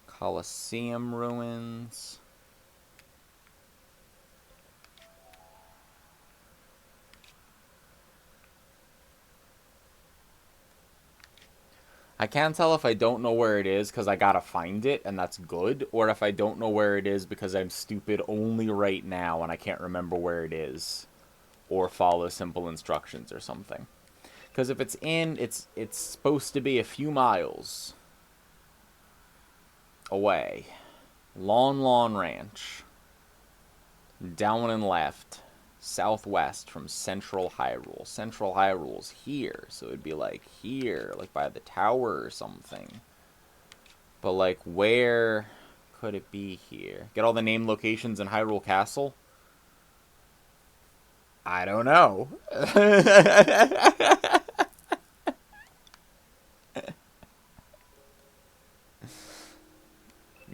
Colosseum ruins. I can't tell if I don't know where it is because I gotta find it and that's good, or if I don't know where it is because I'm stupid only right now and I can't remember where it is, or follow simple instructions or something. Because if it's in, it's supposed to be a few miles away. Lon Lon Ranch. Down and left. Southwest from Central Hyrule. Central Hyrule's here, so it'd be like here, like by the tower or something. But like where could it be here? Get all the name locations in Hyrule Castle? I don't know.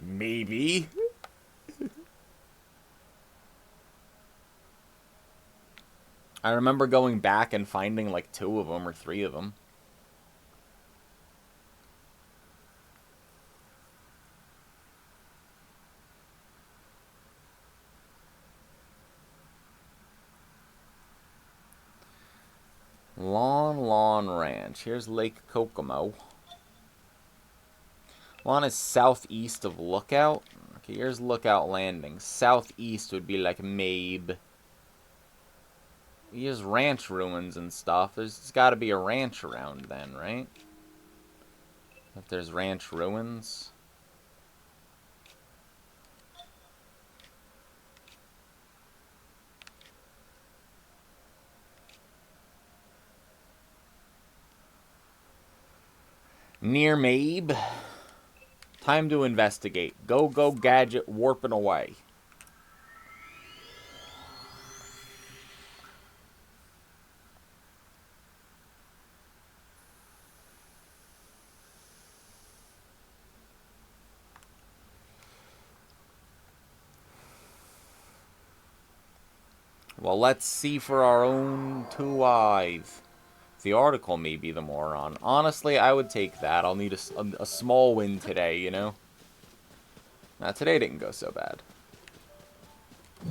Maybe. I remember going back and finding like 2 of them or 3 of them. Lon Ranch. Here's Lake Kokomo. Lon is southeast of Lookout. Okay, here's Lookout Landing. Southeast would be like Mabe. Here's ranch ruins and stuff. There's got to be a ranch around then, right? If there's ranch ruins. Near Mabe. Time to investigate. Go, gadget, warping away. Well, let's see for our own 2 eyes. The article may be the moron. Honestly, I would take that. I'll need a small win today, you know? Now, today didn't go so bad.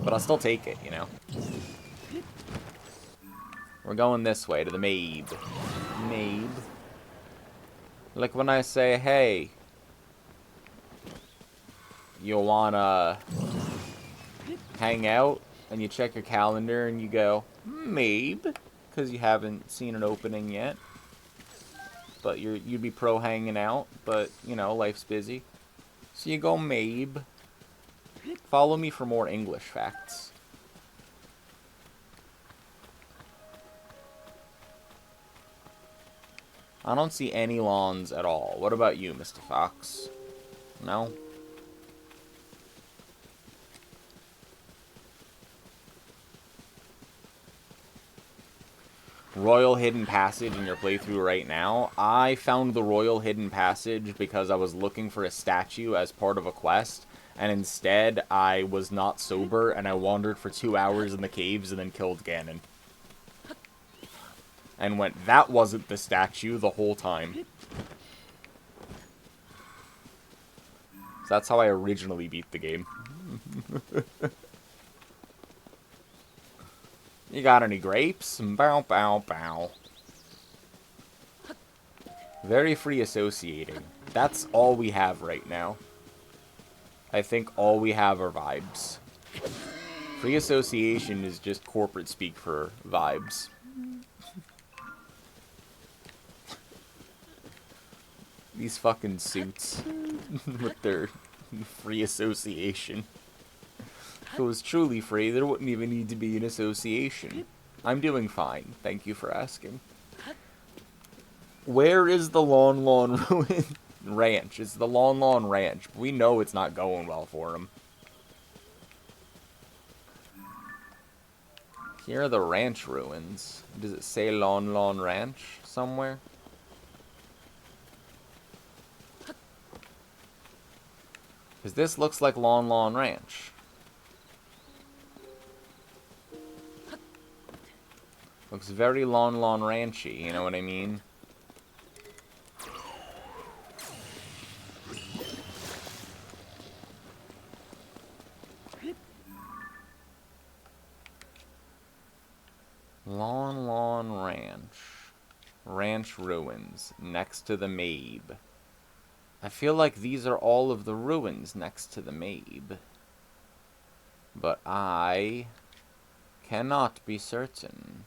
But I'll still take it, you know? We're going this way, to the Mabe. Mabe. Like when I say, hey, you wanna hang out? And you check your calendar and you go, Mabe. Because you haven't seen an opening yet. But you'd be pro hanging out. But, you know, life's busy. So you go, Mabe. Follow me for more English facts. I don't see any lawns at all. What about you, Mr. Fox? No? Royal Hidden Passage in your playthrough right now. I found the Royal Hidden Passage because I was looking for a statue as part of a quest, and instead I was not sober and I wandered for 2 hours in the caves and then killed Ganon. And went, that wasn't the statue the whole time. So that's how I originally beat the game. You got any grapes? Bow, bow, bow. Very free associating. That's all we have right now. I think all we have are vibes. Free association is just corporate speak for vibes. These fucking suits with their free association. If it was truly free, there wouldn't even need to be an association. I'm doing fine. Thank you for asking. Where is the Lon Ruin Ranch? It's the Lon Ranch. We know it's not going well for him. Here are the ranch ruins. Does it say Lon Ranch somewhere? Because this looks like Lon Ranch. Looks very Lon Ranchy, you know what I mean? Lon Ranch. Ranch ruins, next to the Mabe. I feel like these are all of the ruins next to the Mabe. But I cannot be certain.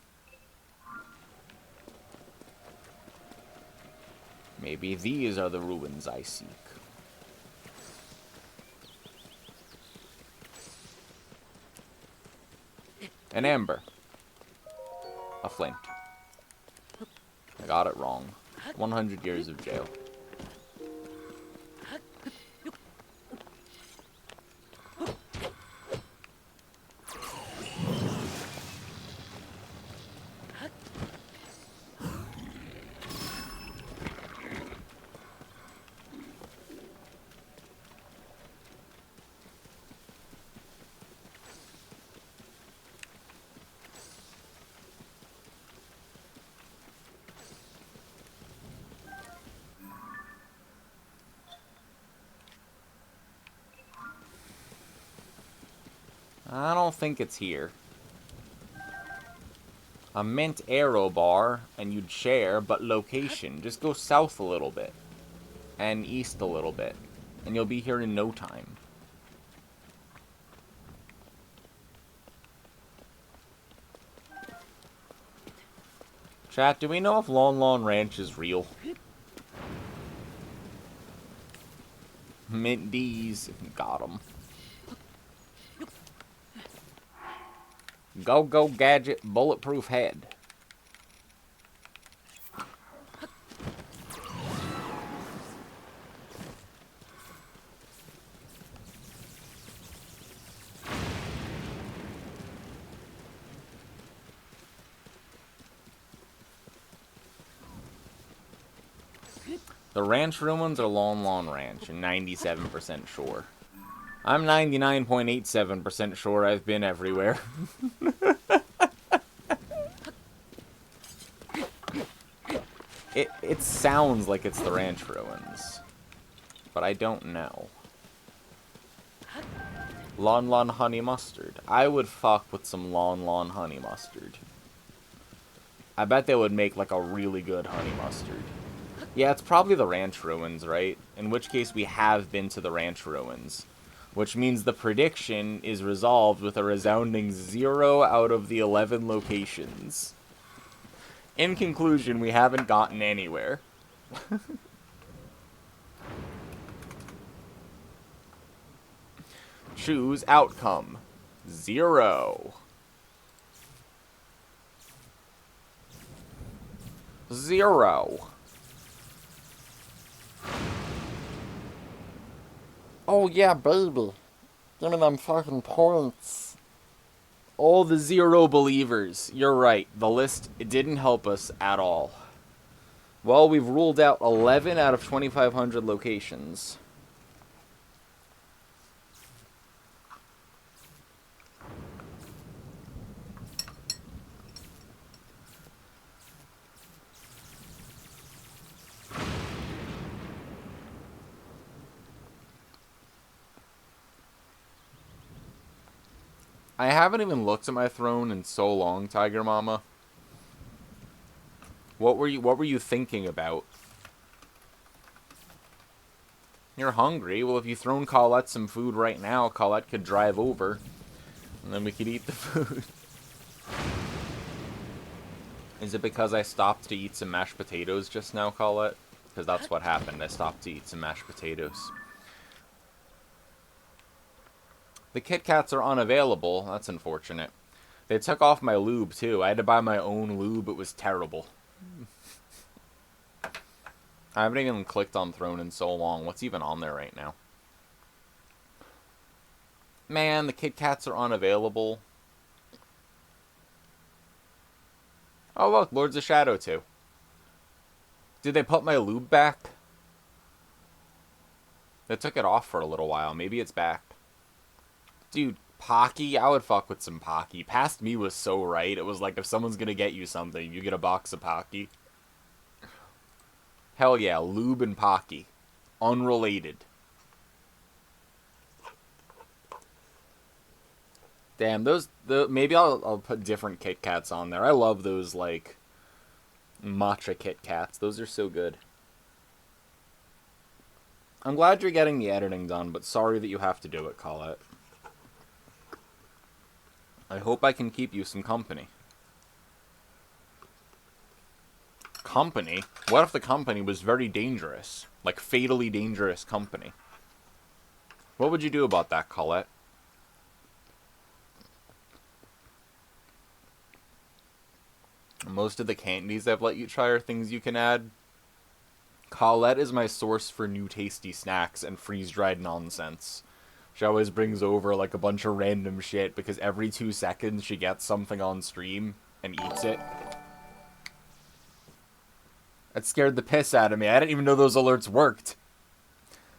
Maybe these are the ruins I seek. An amber. A flint. I got it wrong. 100 years of jail. I don't think it's here. A mint arrow bar, and you'd share, but location. Just go south a little bit. And east a little bit. And you'll be here in no time. Chat, do we know if Lon Lon Ranch is real? Mint D's. Got 'em. Go gadget, bulletproof head. The ranch ruins are Lon Lon Ranch, and 97% sure. I'm 99.87% sure I've been everywhere. It sounds like it's the ranch ruins, but I don't know. Lon Lon honey mustard. I would fuck with some Lon Lon honey mustard. I bet they would make like a really good honey mustard. Yeah, it's probably the ranch ruins, right? In which case we have been to the ranch ruins. Which means the prediction is resolved with a resounding 0 out of the 11 locations. In conclusion, we haven't gotten anywhere. Choose outcome. 0. 0. Oh yeah, baby. Give me them fucking points. All the 0 believers. You're right. The list, it didn't help us at all. Well, we've ruled out 11 out of 2,500 locations. I haven't even looked at my throne in so long, Tiger Mama. What were you thinking about? You're hungry? Well, if you thrown Colette some food right now, Colette could drive over. And then we could eat the food. Is it because I stopped to eat some mashed potatoes just now, Colette? Because that's what happened. I stopped to eat some mashed potatoes. The Kit Kats are unavailable. That's unfortunate. They took off my lube, too. I had to buy my own lube. It was terrible. I haven't even clicked on Throne in so long. What's even on there right now? Man, the Kit Kats are unavailable. Oh, look. Lords of Shadow, too. Did they put my lube back? They took it off for a little while. Maybe it's back. Dude, Pocky, I would fuck with some Pocky. Past Me was so right. It was like, if someone's gonna get you something, you get a box of Pocky. Hell yeah, lube and Pocky. Unrelated. Damn, maybe I'll put different Kit Kats on there. I love those, like, matcha Kit Kats. Those are so good. I'm glad you're getting the editing done, but sorry that you have to do it, Colette. I hope I can keep you some company. Company? What if the company was very dangerous? Like, fatally dangerous company? What would you do about that, Colette? Most of the candies I've let you try are things you can add. Colette is my source for new tasty snacks and freeze-dried nonsense. She always brings over, like, a bunch of random shit, because every 2 seconds she gets something on stream and eats it. That scared the piss out of me. I didn't even know those alerts worked.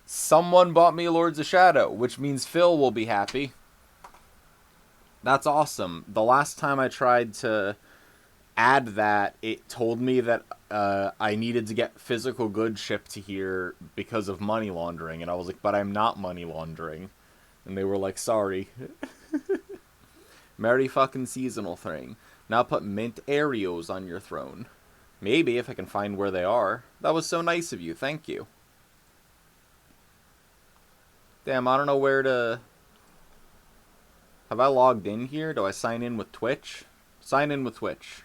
Someone bought me Lords of Shadow, which means Phil will be happy. That's awesome. The last time I tried to add that, it told me that I needed to get physical goods shipped to here because of money laundering. And I was like, but I'm not money laundering. And they were like, sorry. Merry fucking seasonal thing. Now put mint Areos on your throne. Maybe, if I can find where they are. That was so nice of you, thank you. Damn, I don't know where to... Have I logged in here? Do I sign in with Twitch? Sign in with Twitch.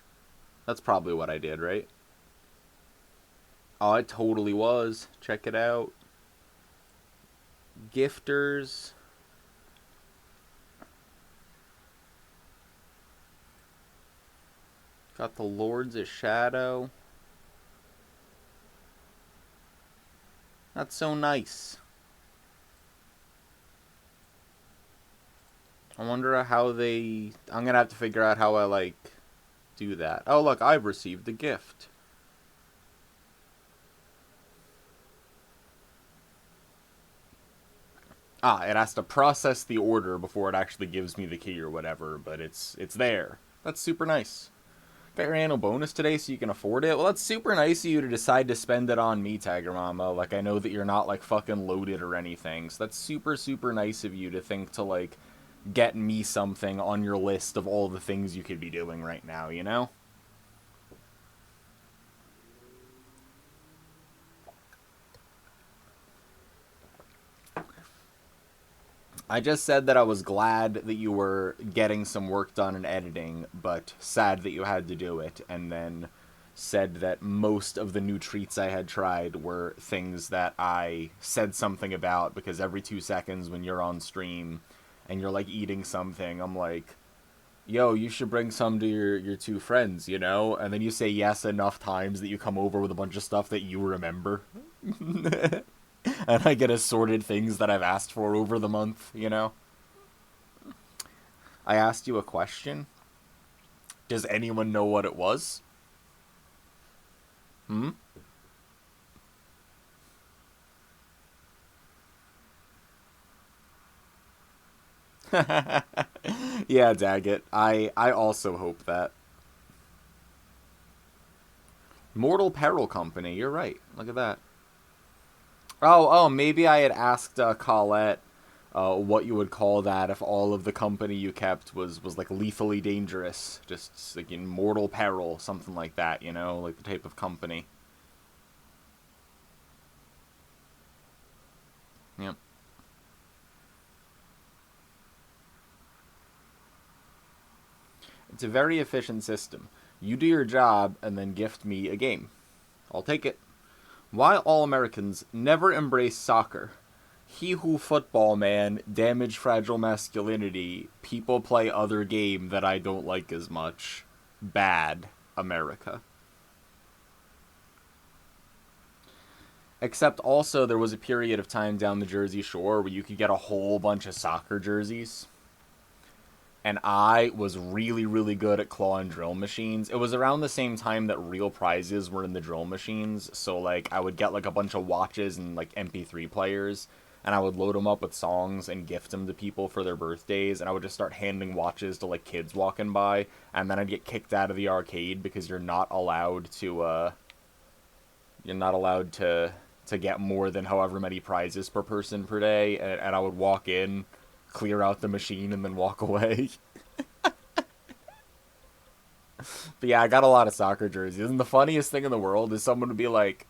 That's probably what I did, right? Oh, it totally was. Check it out. Gifters. Got the Lords of Shadow. That's so nice. I wonder how they... I'm gonna have to figure out how I, like, do that. Oh, look, I've received a gift. Ah, it has to process the order before it actually gives me the key or whatever, but it's there. That's super nice. Got your annual bonus today so you can afford it? Well, that's super nice of you to decide to spend it on me, Tiger Mama. Like, I know that you're not, like, fucking loaded or anything, so that's super, super nice of you to think to, like, get me something on your list of all the things you could be doing right now, you know? I just said that I was glad that you were getting some work done in editing, but sad that you had to do it, and then said that most of the new treats I had tried were things that I said something about, because every 2 seconds when you're on stream and you're, like, eating something, I'm like, yo, you should bring some to your two friends, you know? And then you say yes enough times that you come over with a bunch of stuff that you remember. And I get assorted things that I've asked for over the month, you know? I asked you a question. Does anyone know what it was? Hmm? Yeah, Daggett. I also hope that. Mortal Peril Company, you're right. Look at that. Oh, maybe I had asked Colette what you would call that if all of the company you kept was like lethally dangerous. Just like in mortal peril, something like that, you know? Like the type of company. Yep. It's a very efficient system. You do your job and then gift me a game. I'll take it. Why all Americans never embrace soccer? He who football man, damage fragile masculinity, people play other game that I don't like as much. Bad, America. Except also there was a period of time down the Jersey Shore where you could get a whole bunch of soccer jerseys. And I was really, really good at claw and drill machines. It was around the same time that real prizes were in the drill machines. So, like, I would get, like, a bunch of watches and, like, MP3 players. And I would load them up with songs and gift them to people for their birthdays. And I would just start handing watches to, like, kids walking by. And then I'd get kicked out of the arcade because you're not allowed to, get more than however many prizes per person per day. And I would walk in, clear out the machine, and then walk away. But yeah, I got a lot of soccer jerseys. And the funniest thing in the world is someone would be like,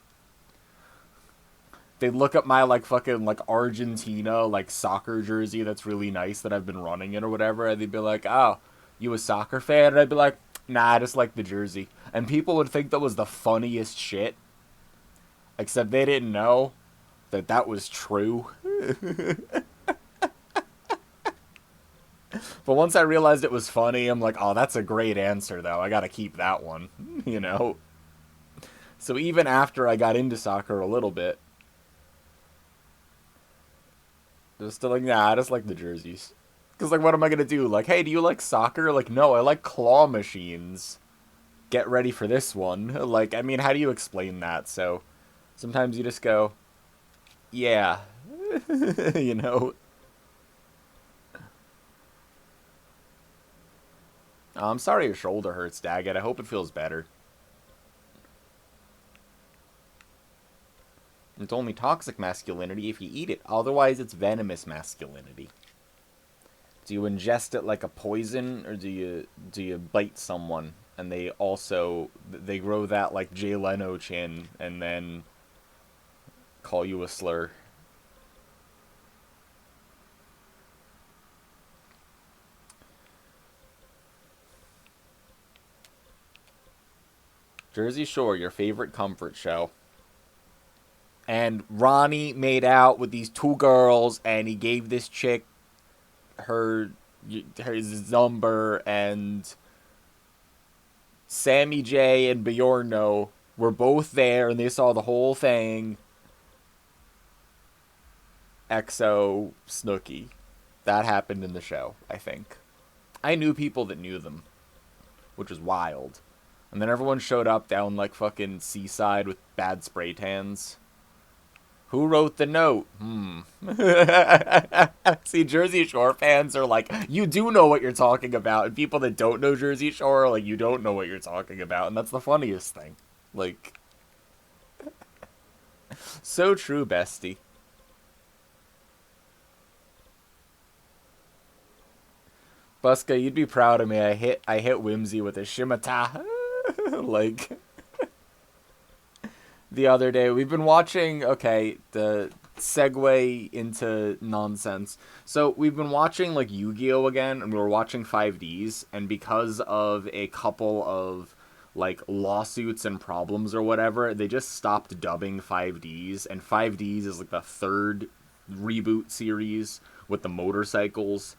they'd look at my, like, fucking, like, Argentina, like, soccer jersey that's really nice that I've been running it or whatever, and they'd be like, oh, you a soccer fan? And I'd be like, nah, I just like the jersey. And people would think that was the funniest shit. Except they didn't know that that was true. But once I realized it was funny, I'm like, oh, that's a great answer, though. I gotta keep that one, you know? So even after I got into soccer a little bit, just still like, nah, I just like the jerseys. Because, like, what am I gonna do? Like, hey, do you like soccer? Like, no, I like claw machines. Get ready for this one. Like, I mean, how do you explain that? So, sometimes you just go, yeah, you know? I'm sorry your shoulder hurts, Daggett. I hope it feels better. It's only toxic masculinity if you eat it. Otherwise, it's venomous masculinity. Do you ingest it like a poison, or do you bite someone? And they grow that like Jay Leno chin, and then call you a slur. Jersey Shore, your favorite comfort show. And Ronnie made out with these two girls, and he gave this chick his number, and Sammy J and Bjorno were both there, and they saw the whole thing. XO Snooki. That happened in the show, I think. I knew people that knew them, which was wild. And then everyone showed up down like fucking Seaside with bad spray tans. Who wrote the note? See, Jersey Shore fans are like, you do know what you're talking about. And people that don't know Jersey Shore are like, you don't know what you're talking about. And that's the funniest thing. Like, so true, bestie. Buska, you'd be proud of me. I hit Whimsy with a Shimata. Like, the other day, we've been watching, okay, the segue into nonsense. So we've been watching like Yu-Gi-Oh again, and we were watching 5Ds, and because of a couple of like lawsuits and problems or whatever, they just stopped dubbing 5Ds, and 5Ds is like the third reboot series with the motorcycles.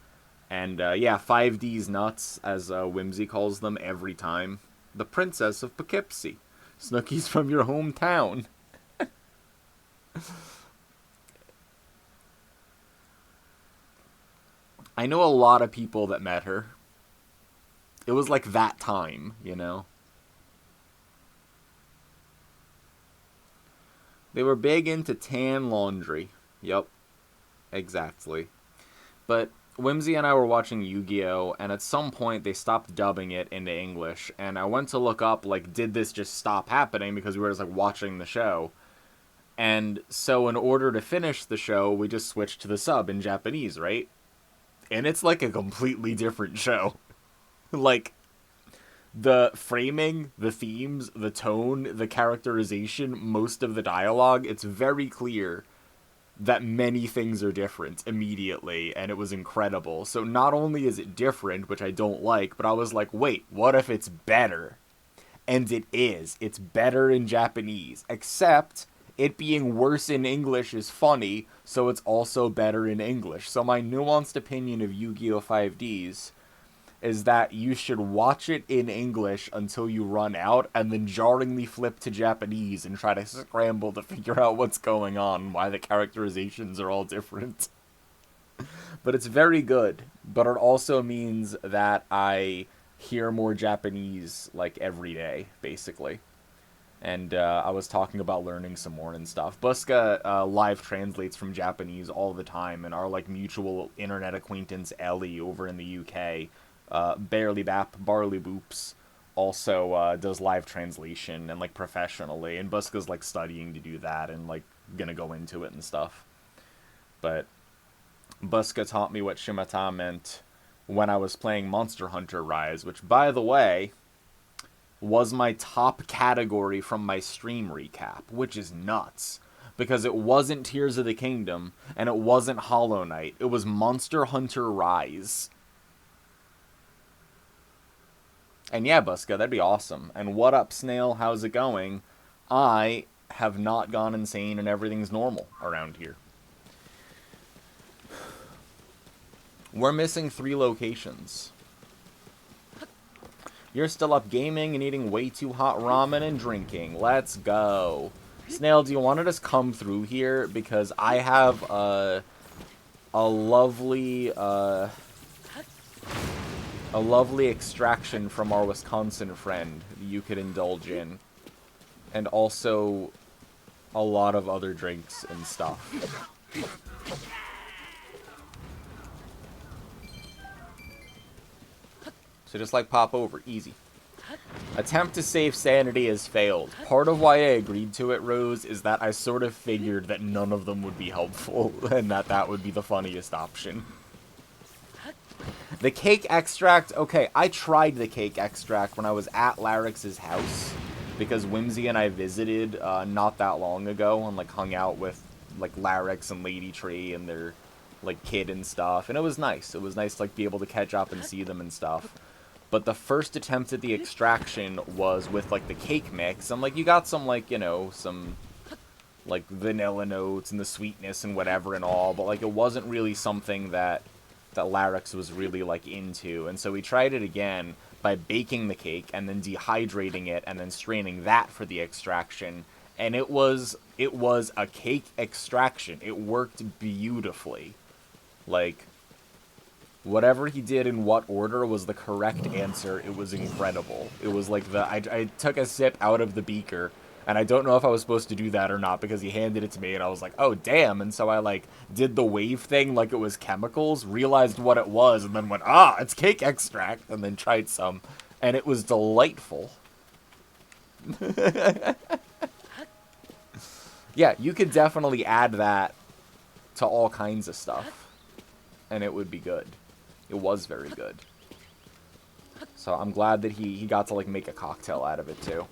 And yeah, 5D's nuts, as Whimsy calls them every time. The Princess of Poughkeepsie. Snooki's from your hometown. I know a lot of people that met her. It was like that time, you know? They were big into tan laundry. Yep. Exactly. But Whimsy and I were watching Yu-Gi-Oh! And at some point they stopped dubbing it into English. And I went to look up, like, did this just stop happening? Because we were just, like, watching the show. And so in order to finish the show, we just switched to the sub in Japanese, right? And it's, like, a completely different show. Like, the framing, the themes, the tone, the characterization, most of the dialogue, it's very clear that many things are different immediately, and it was incredible. So not only is it different, which I don't like, but I was like, wait, what if it's better? And it is. It's better in Japanese, except it being worse in English is funny, so it's also better in English. So my nuanced opinion of Yu-Gi-Oh! 5Ds is that you should watch it in English until you run out, and then jarringly flip to Japanese and try to scramble to figure out what's going on, why the characterizations are all different. But it's very good, but it also means that I hear more Japanese, like, every day, basically. And I was talking about learning some more and stuff. Buska live translates from Japanese all the time, and our, like, mutual internet acquaintance Ellie over in the UK, Barely Boops, also does live translation and like professionally, and Buska's like studying to do that and like gonna go into it and stuff. But Buska taught me what Shimata meant when I was playing Monster Hunter Rise, which, by the way, was my top category from my stream recap, which is nuts. Because it wasn't Tears of the Kingdom, and it wasn't Hollow Knight. It was Monster Hunter Rise. And yeah, Buska, that'd be awesome. And what up, Snail? How's it going? I have not gone insane and everything's normal around here. We're missing 3 locations. You're still up gaming and eating way too hot ramen and drinking. Let's go. Snail, do you want to just come through here? Because I have a lovely extraction from our Wisconsin friend that you could indulge in. And also a lot of other drinks and stuff. So just like pop over, easy. Attempt to save sanity has failed. Part of why I agreed to it, Rose, is that I sort of figured that none of them would be helpful and that would be the funniest option. The cake extract, okay, I tried the cake extract when I was at Larix's house, because Whimsy and I visited not that long ago and, like, hung out with, like, Larix and Lady Tree and their, like, kid and stuff, and it was nice. It was nice to, like, be able to catch up and see them and stuff. But the first attempt at the extraction was with, like, the cake mix, and, like, you got some, like, you know, some, like, vanilla notes and the sweetness and whatever and all, but, like, it wasn't really something that Larix was really, like, into. And so we tried it again by baking the cake and then dehydrating it and then straining that for the extraction. And it was a cake extraction. It worked beautifully. Like, whatever he did in what order was the correct answer. It was incredible. It was like I took a sip out of the beaker, and I don't know if I was supposed to do that or not, because he handed it to me, and I was like, oh, damn. And so I, like, did the wave thing like it was chemicals, realized what it was, and then went, ah, it's cake extract, and then tried some. And it was delightful. Yeah, you could definitely add that to all kinds of stuff, and it would be good. It was very good. So I'm glad that he got to, like, make a cocktail out of it, too.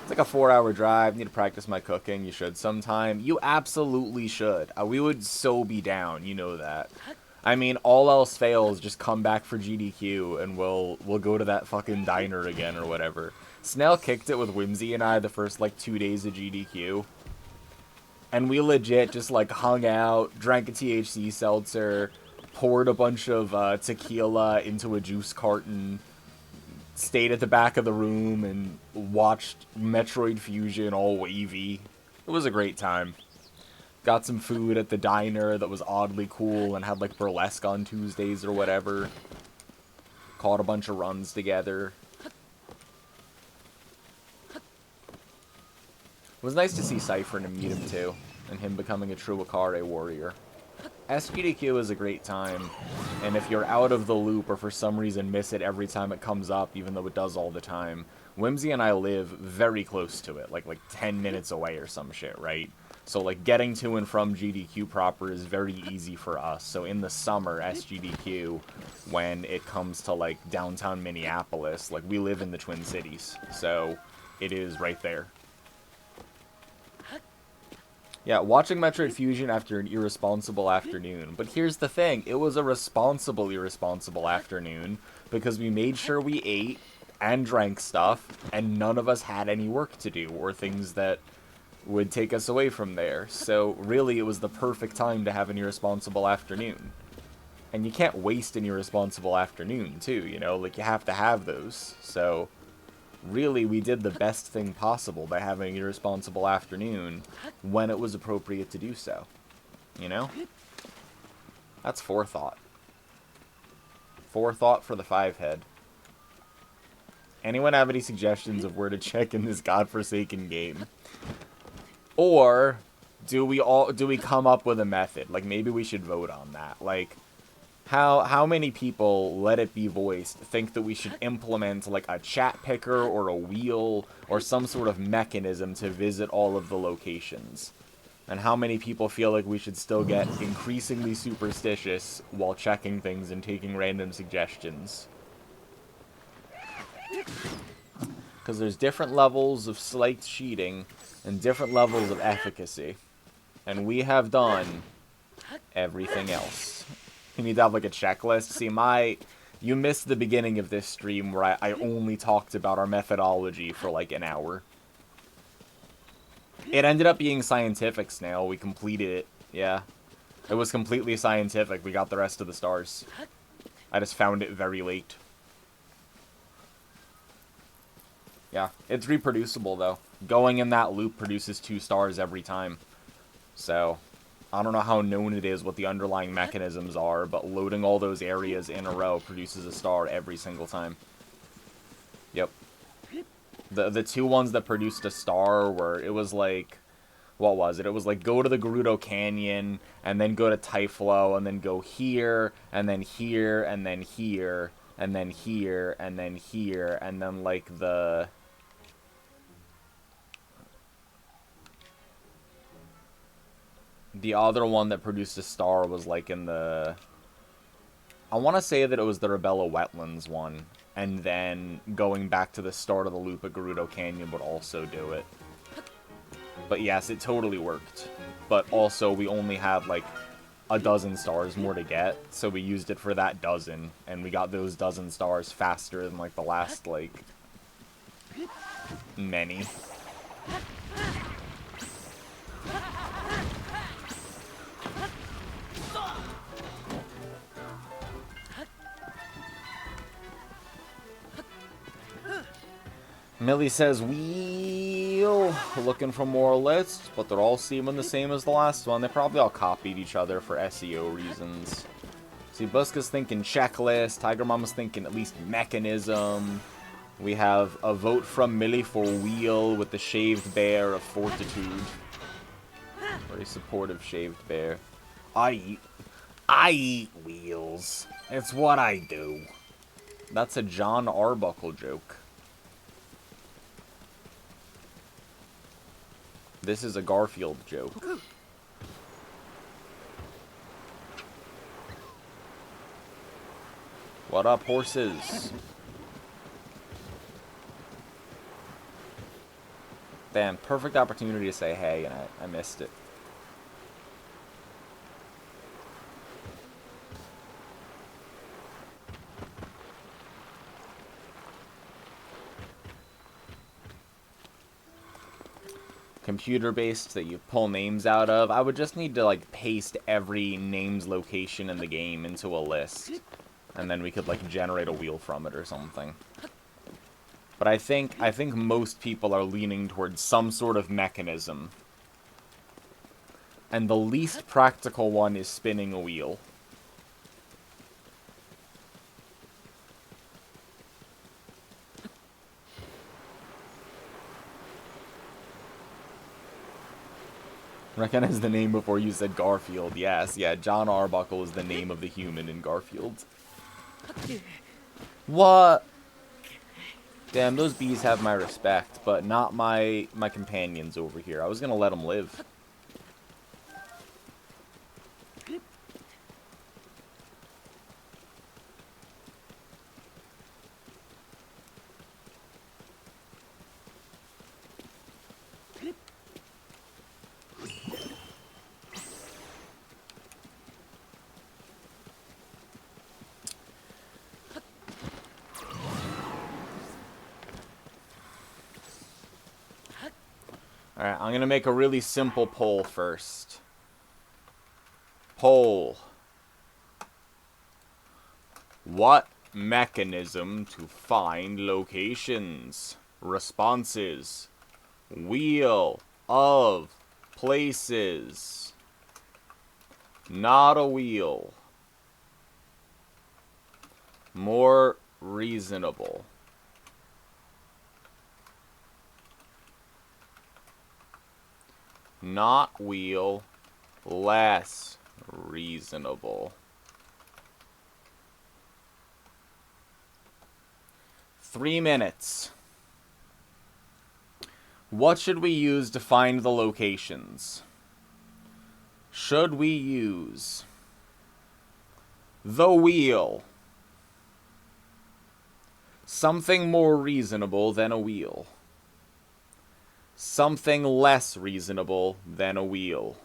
It's like a 4-hour drive. Need to practice my cooking. You should sometime. You absolutely should. We would so be down. You know that. I mean, all else fails, just come back for GDQ, and we'll go to that fucking diner again or whatever. Snell kicked it with Whimsy and I the first, like, 2 days of GDQ. And we legit just, like, hung out, drank a THC seltzer, poured a bunch of tequila into a juice carton, stayed at the back of the room, and watched Metroid Fusion all wavy. It was a great time. Got some food at the diner that was oddly cool and had, like, burlesque on Tuesdays or whatever. Caught a bunch of runs together. It was nice to see Cypher and meet him, too, and him becoming a true Akare warrior. SGDQ is a great time, and if you're out of the loop or for some reason miss it every time it comes up, even though it does all the time, Whimsy and I live very close to it, like 10 minutes away or some shit, right? So, like, getting to and from GDQ proper is very easy for us. So in the summer, SGDQ, when it comes to, like, downtown Minneapolis, like, we live in the Twin Cities, so it is right there. Yeah, watching Metroid Fusion after an irresponsible afternoon. But here's the thing, it was a responsible irresponsible afternoon, because we made sure we ate and drank stuff, and none of us had any work to do, or things that would take us away from there. So really, it was the perfect time to have an irresponsible afternoon. And you can't waste an irresponsible afternoon, too, you know? Like, you have to have those. So really, we did the best thing possible by having an irresponsible afternoon when it was appropriate to do so. You know? That's forethought. Forethought for the 5-head. Anyone have any suggestions of where to check in this godforsaken game? Or do we come up with a method? Like, maybe we should vote on that. Like, how many people, let it be voiced, think that we should implement, like, a chat picker or a wheel or some sort of mechanism to visit all of the locations? And how many people feel like we should still get increasingly superstitious while checking things and taking random suggestions? Because there's different levels of slight cheating and different levels of efficacy. And we have done everything else. You need to have, like, a checklist. See, you missed the beginning of this stream where I only talked about our methodology for, like, an hour. It ended up being scientific, Snail. We completed it. Yeah. It was completely scientific. We got the rest of the stars. I just found it very late. Yeah. It's reproducible, though. Going in that loop produces 2 stars every time. So, I don't know how known it is what the underlying mechanisms are, but loading all those areas in a row produces a star every single time. Yep. The 2 ones that produced a star were, it was like, what was it? It was like, go to the Gerudo Canyon, and then go to Typhlo, and then go here, and then here, and then here, and then here, and then here, and then, like, the The other one that produced a star was like in the... I want to say that it was the Rebella Wetlands one. And then going back to the start of the loop at Gerudo Canyon would also do it. But yes, it totally worked. But also, we only had like a dozen stars more to get. So we used it for that dozen. And we got those dozen stars faster than like the last like... many. Millie says, wheel, looking for more lists, but they're all seeming the same as the last one. They probably all copied each other for SEO reasons. See, Buska's thinking checklist, Tiger Mama's thinking at least mechanism. We have a vote from Millie for wheel with the shaved bear of fortitude. Very supportive shaved bear. I eat wheels. It's what I do. That's a John Arbuckle joke. This is a Garfield joke. What up, horses? Damn, perfect opportunity to say hey, and I missed it. Computer-based that you pull names out of. I would just need to like paste every name's location in the game into a list, and then we could like generate a wheel from it or something. But I think most people are leaning towards some sort of mechanism, and the least practical one is spinning a wheel. Recognize the name before you said Garfield. Yes, yeah, John Arbuckle is the name of the human in Garfield. What? Damn, those bees have my respect, but not my companions over here. I was gonna let them live. Alright, I'm going to make a really simple poll first. Poll. What mechanism to find locations? Responses. Wheel of places. Not a wheel. More reasonable. Not wheel, less reasonable. 3 minutes. What should we use to find the locations? Should we use the wheel? Something more reasonable than a wheel. Something less reasonable than a wheel.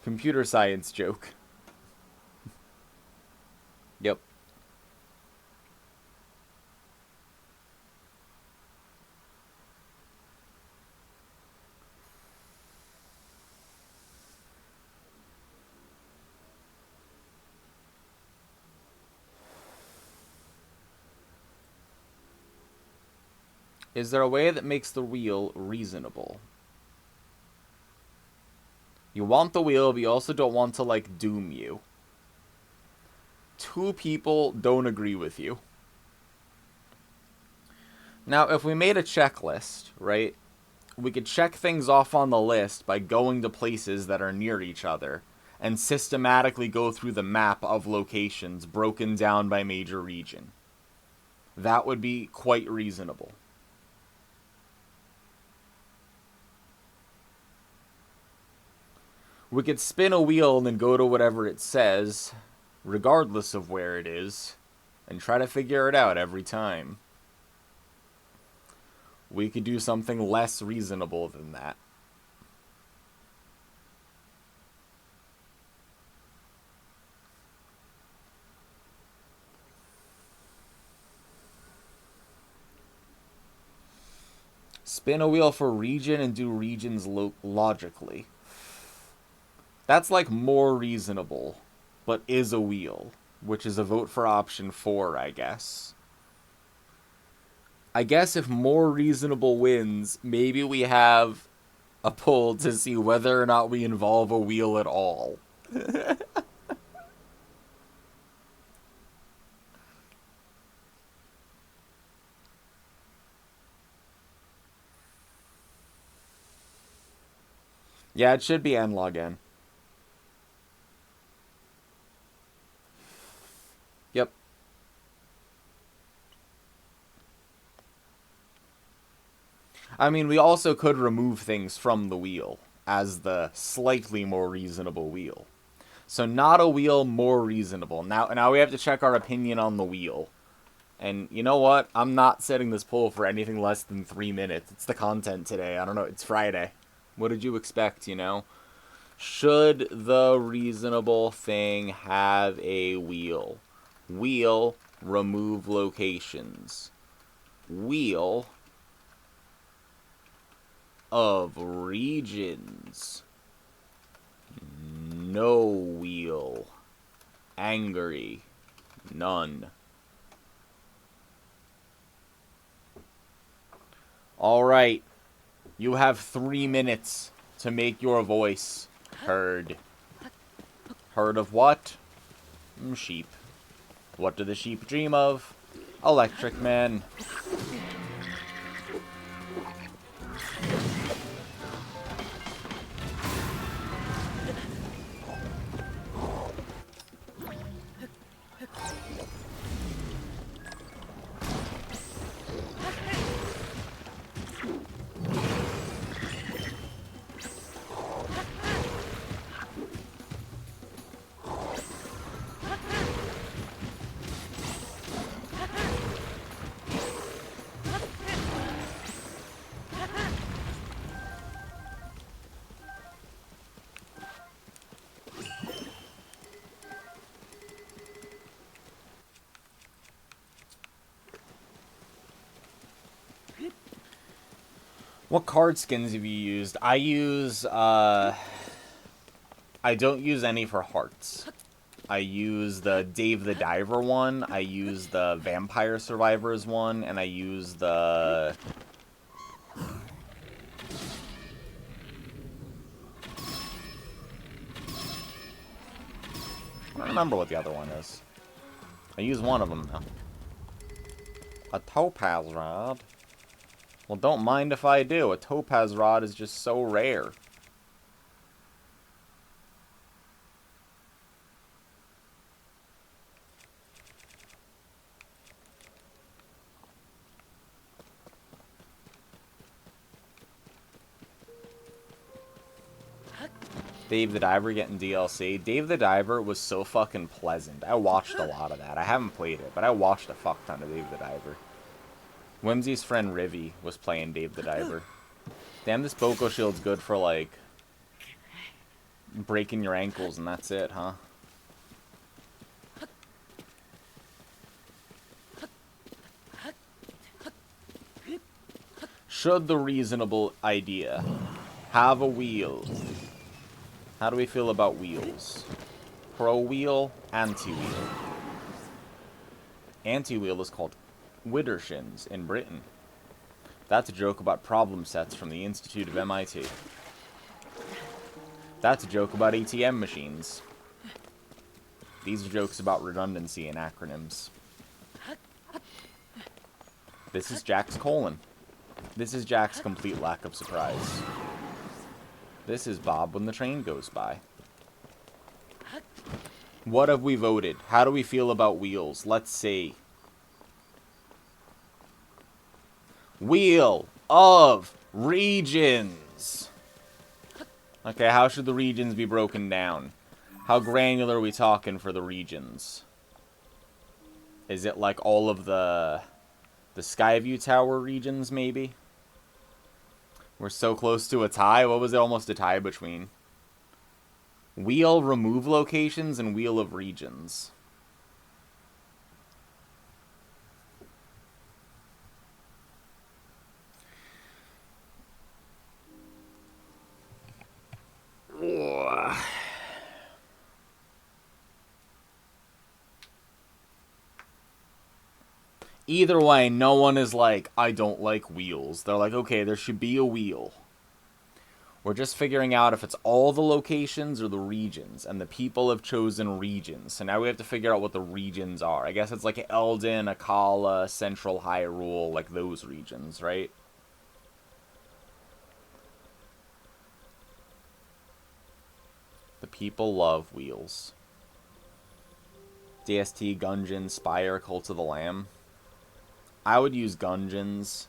Computer science joke. Yep. Is there a way that makes the wheel reasonable? You want the wheel, but you also don't want to, like, doom you. 2 people don't agree with you. Now, if we made a checklist, right, we could check things off on the list by going to places that are near each other and systematically go through the map of locations broken down by major region. That would be quite reasonable. We could spin a wheel and then go to whatever it says, regardless of where it is, and try to figure it out every time. We could do something less reasonable than that. Spin a wheel for region and do regions logically. That's like more reasonable, but is a wheel, which is a vote for option 4, I guess. I guess if more reasonable wins, maybe we have a poll to see whether or not we involve a wheel at all. Yeah, it should be n log n. Yep. I mean, we also could remove things from the wheel as the slightly more reasonable wheel. So not a wheel, more reasonable. Now we have to check our opinion on the wheel. And you know what? I'm not setting this poll for anything less than 3 minutes. It's the content today. I don't know. It's Friday. What did you expect, you know? Should the reasonable thing have a wheel? Wheel, remove locations. Wheel of regions. No wheel. Angry. None. Alright. You have 3 minutes to make your voice heard. Heard of what? Sheep. What do the sheep dream of? Electric Man. What card skins have you used? I don't use any for hearts. I use the Dave the Diver one, I use the Vampire Survivors one, and I use the... I don't remember what the other one is. I use one of them now. A Topaz Rod? Well, don't mind if I do. A Topaz Rod is just so rare. Dave the Diver getting DLC. Dave the Diver was so fucking pleasant. I watched a lot of that. I haven't played it, but I watched a fuck ton of Dave the Diver. Whimsy's friend Rivy was playing Dave the Diver. Damn, this Boko Shield's good for, like, breaking your ankles and that's it, huh? Should the reasonable idea have a wheel? How do we feel about wheels? Pro wheel, anti-wheel. Anti-wheel is called Widdershins in Britain. That's a joke about problem sets from the Institute of MIT. That's a joke about ATM machines. These are jokes about redundancy and acronyms. This is Jack's colon. This is Jack's complete lack of surprise. This is Bob when the train goes by. What have we voted? How do we feel about wheels? Let's see. Wheel of Regions. Okay, how should the regions be broken down? How granular are we talking for the regions? Is it like all of the Skyview Tower regions, maybe? We're so close to a tie. What was it almost a tie between? Wheel remove locations and Wheel of Regions. Ugh. Either way, no one is like, I don't like wheels. They're like, okay, there should be a wheel. We're just figuring out if it's all the locations or the regions, and the people have chosen regions. So now we have to figure out what the regions are. I guess it's like Eldon, Akala, Central Hyrule, like those regions, right? The people love wheels. DST, Gungeon, Spire, Cult of the Lamb. I would use Gungeons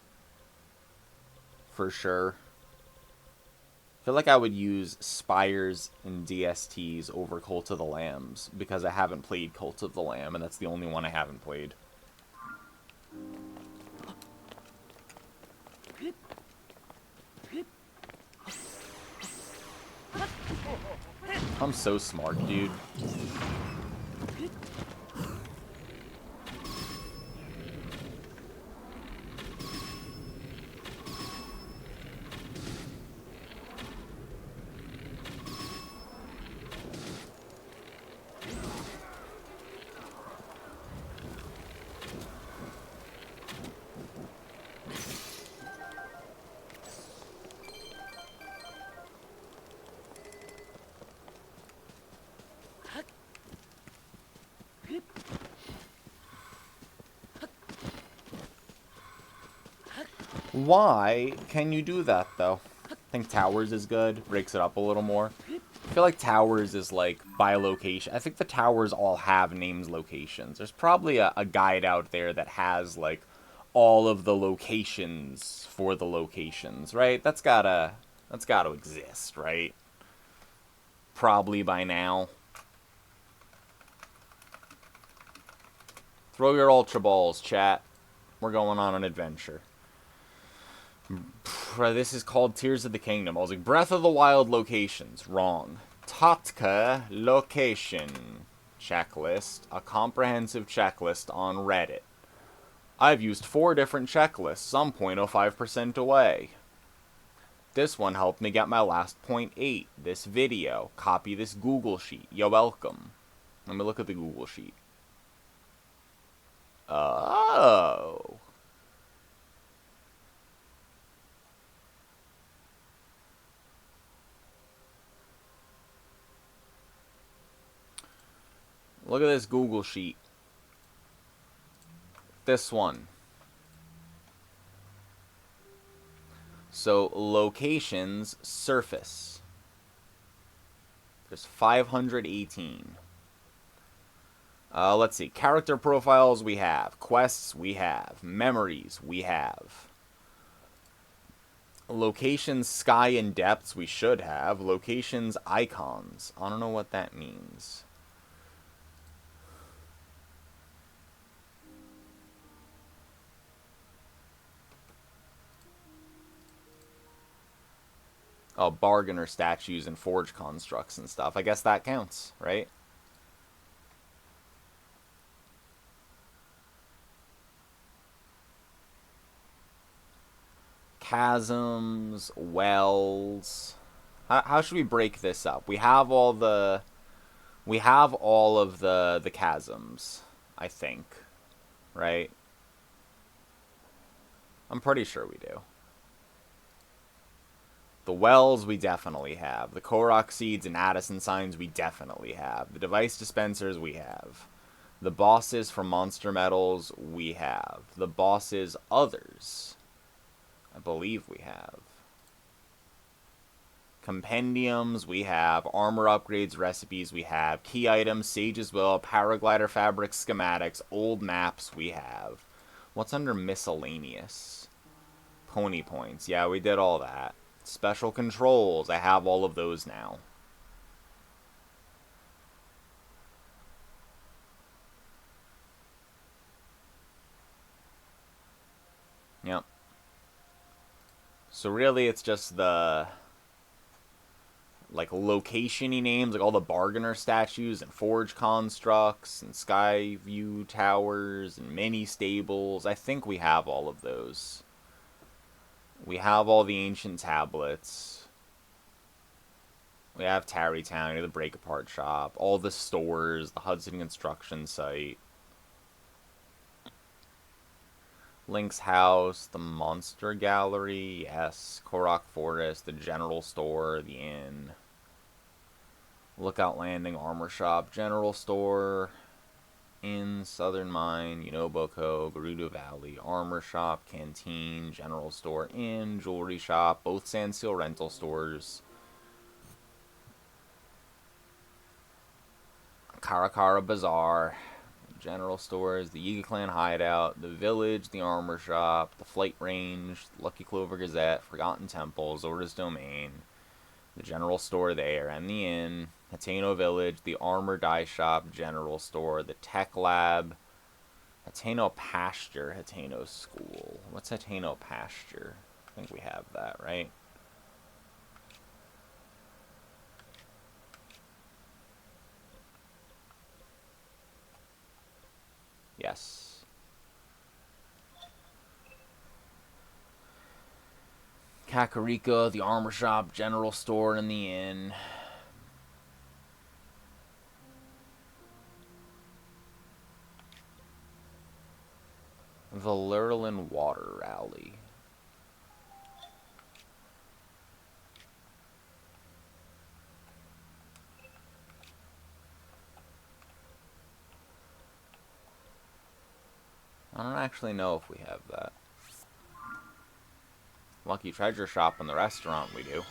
for sure. I feel like I would use Spires and DSTs over Cult of the Lambs because I haven't played Cult of the Lamb, and that's the only one I haven't played. I'm so smart, dude. Why can you do that, though? I think Towers is good. Breaks it up a little more. I feel like Towers is, like, by location. I think the Towers all have names locations. There's probably a guide out there that has, like, all of the locations for the locations, right? That's gotta exist, right? Probably by now. Throw your Ultra Balls, chat. We're going on an adventure. This is called Tears of the Kingdom. I was like, Breath of the Wild locations. Wrong. Totka location checklist. A comprehensive checklist on Reddit. I've used 4 different checklists. I'm 0.05% away. This one helped me get my last 0.8. This video. Copy this Google Sheet. You're welcome. Let me look at the Google Sheet. Oh. Look at this Google Sheet. This one. So, locations, surface. There's 518. Let's see. Character profiles we have. Quests we have. Memories we have. Locations, sky, and depths we should have. Locations, icons. I don't know what that means. Oh, bargainer statues and forge constructs and stuff. I guess that counts, right? Chasms, wells. How should we break this up? We have all of the chasms, I think, right? I'm pretty sure we do. The wells we definitely have. The Korok seeds and Addison signs we definitely have. The device dispensers we have. The bosses for monster metals we have. The bosses others, I believe we have. Compendiums we have. Armor upgrades, recipes we have. Key items, Sage's Will, Paraglider fabric schematics, old maps we have. What's under miscellaneous? Pony points. Yeah, we did all that. Special controls. I have all of those now. Yep. So really it's just the like location-y names, like all the bargainer statues and forge constructs and sky view towers and mini stables. I think we have all of those. We have all the ancient tablets. We have Tarrytown, the Break Apart Shop, all the stores, the Hudson construction site, Link's house, the Monster Gallery, yes, Korok Forest, the General Store, the Inn, Lookout Landing, Armor Shop, General Store, Inn, Southern Mine, Unoboko, Gerudo Valley, Armor Shop, Canteen, General Store, Inn, Jewelry Shop, both Sandseal rental stores, Karakara Bazaar, General Stores, the Yiga Clan Hideout, the Village, the Armor Shop, the Flight Range, Lucky Clover Gazette, Forgotten Temple, Zora's Domain, the General Store there, and the Inn, Hateno Village, the Armor Dye Shop, General Store, the Tech Lab, Hateno Pasture, Hateno School. What's Hateno Pasture? I think we have that, right? Yes. Kakariko, the Armor Shop, General Store, and the Inn. Valerlin Water Rally. I don't actually know if we have that. Lucky Treasure Shop and the restaurant we do.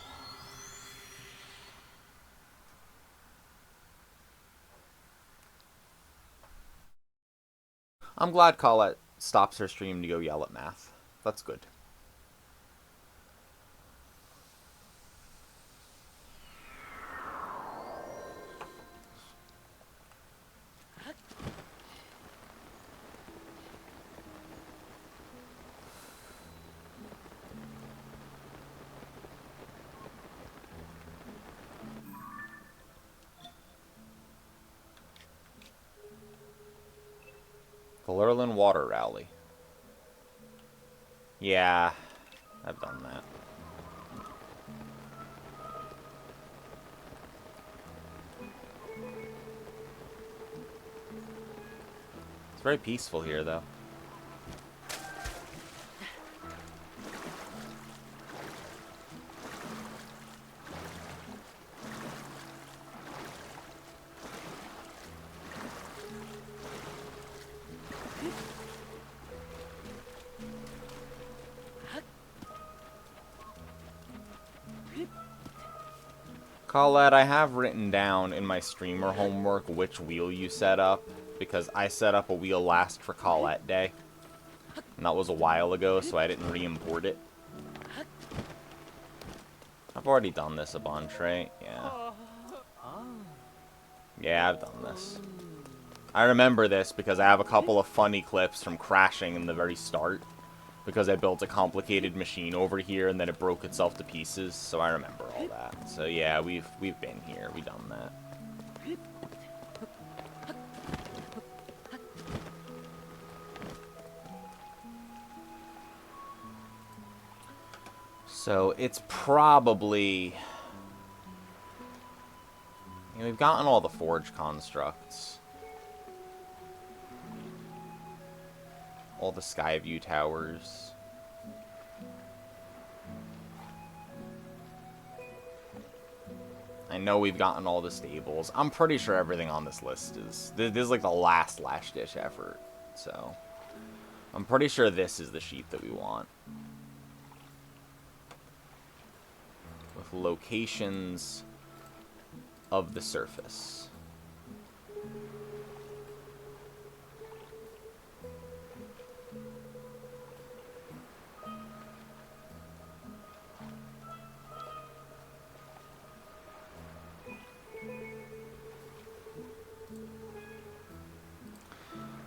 I'm glad Colette stops her stream to go yell at math. That's good. Valerlin Water Rally. Yeah, I've done that. It's very peaceful here, though. Colette, I have written down in my streamer homework which wheel you set up, because I set up a wheel last for Colette Day. And that was a while ago, so I didn't re-import it. I've already done this a bunch, right? Yeah. Yeah, I've done this. I remember this because I have a couple of funny clips from crashing in the very start. Because I built a complicated machine over here and then it broke itself to pieces, so I remember all that. So yeah, we've been here, we've done that. So it's probably... we've gotten all the forge constructs. All the Skyview towers. I know we've gotten all the stables. I'm pretty sure everything on this list is... This is like the last ditch effort. So, I'm pretty sure this is the sheep that we want. With locations of the surface.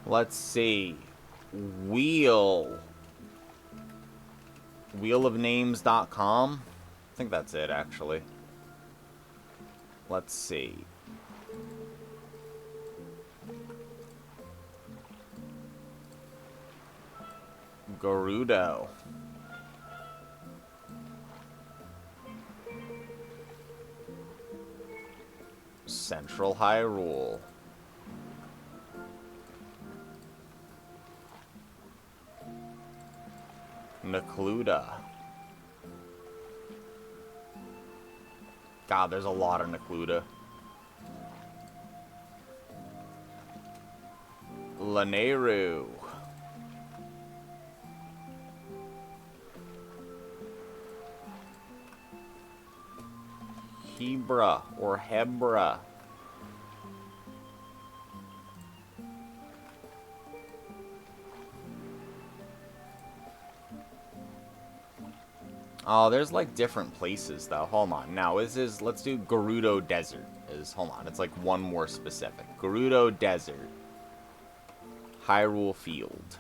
Let's see. Wheelofnames.com. I think that's it, actually. Let's see. Gerudo. Central Hyrule. Necluda. God, there's a lot of Necluda. Lanayru. Hebra or Hebra. Oh, there's like different places though. Hold on. Now, let's do Gerudo Desert. Hold on, it's like one more specific. Gerudo Desert. Hyrule Field.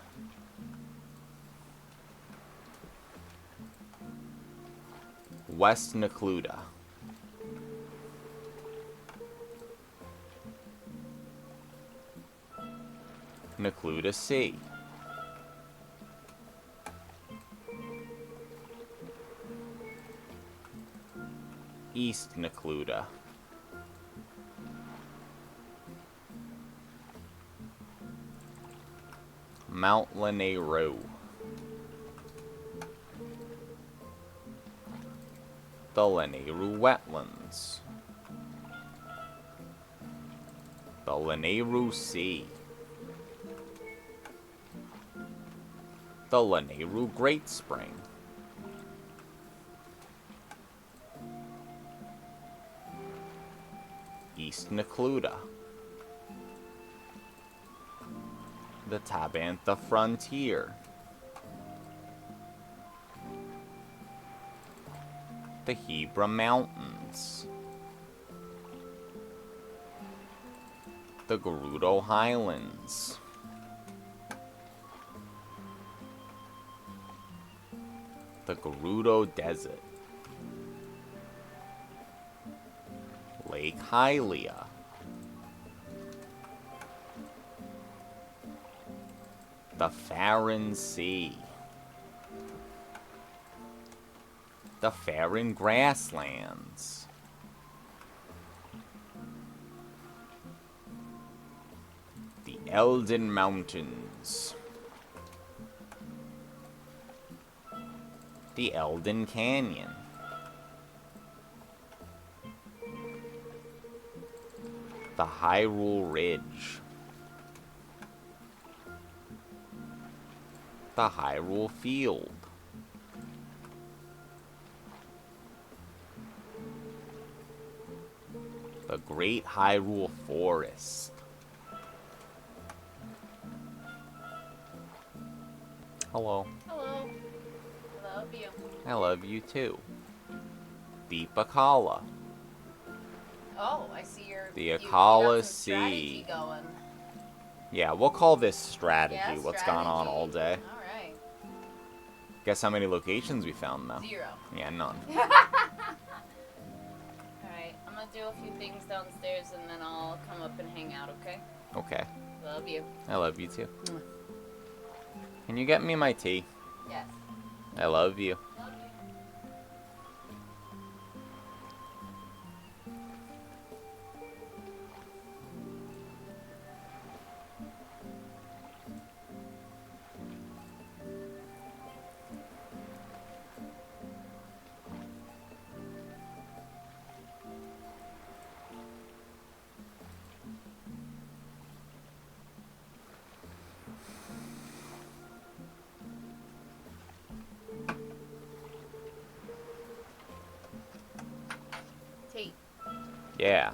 West Necluda. Necluda Sea. East Necluda. Mount Lanayru. The Lanayru Wetlands. The Lanayru Sea. The Lanayru Great Spring. East Necluda. The Tabantha Frontier. The Hebra Mountains. The Gerudo Highlands. The Gerudo Desert. Lake Hylia. The Faron Sea. The Faron Grasslands. The Elden Mountains. The Elden Canyon. The Hyrule Ridge. The Hyrule Field. The Great Hyrule Forest. Hello. Hello. I love you. I love you too. The Akala. Oh, I see The you got Akala some strategy Sea. going. Yeah, we'll call this strategy. Yeah, What's gone on all day? Alright. Guess how many locations we found now? 0. Yeah, none. Alright, I'm gonna do a few things downstairs and then I'll come up and hang out, okay? Okay. Love you. I love you too. Mwah. Can you get me my tea? Yes. I love you. Love you. Yeah.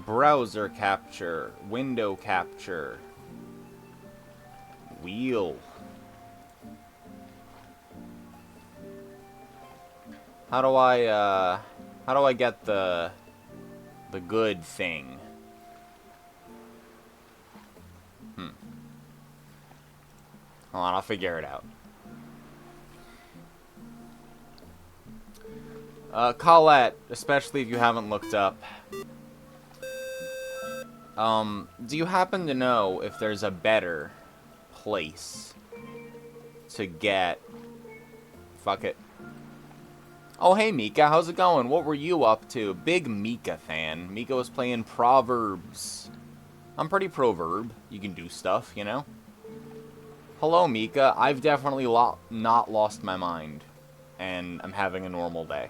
Browser capture, window capture, wheel. How do I get the good thing? Hold on, I'll figure it out. Colette, especially if you haven't looked up. Do you happen to know if there's a better place to get... Fuck it. Oh, hey, Mika, how's it going? What were you up to? Big Mika fan. Mika was playing Proverbs. I'm pretty proverb. You can do stuff, you know? Hello, Mika. I've definitely not lost my mind. And I'm having a normal day.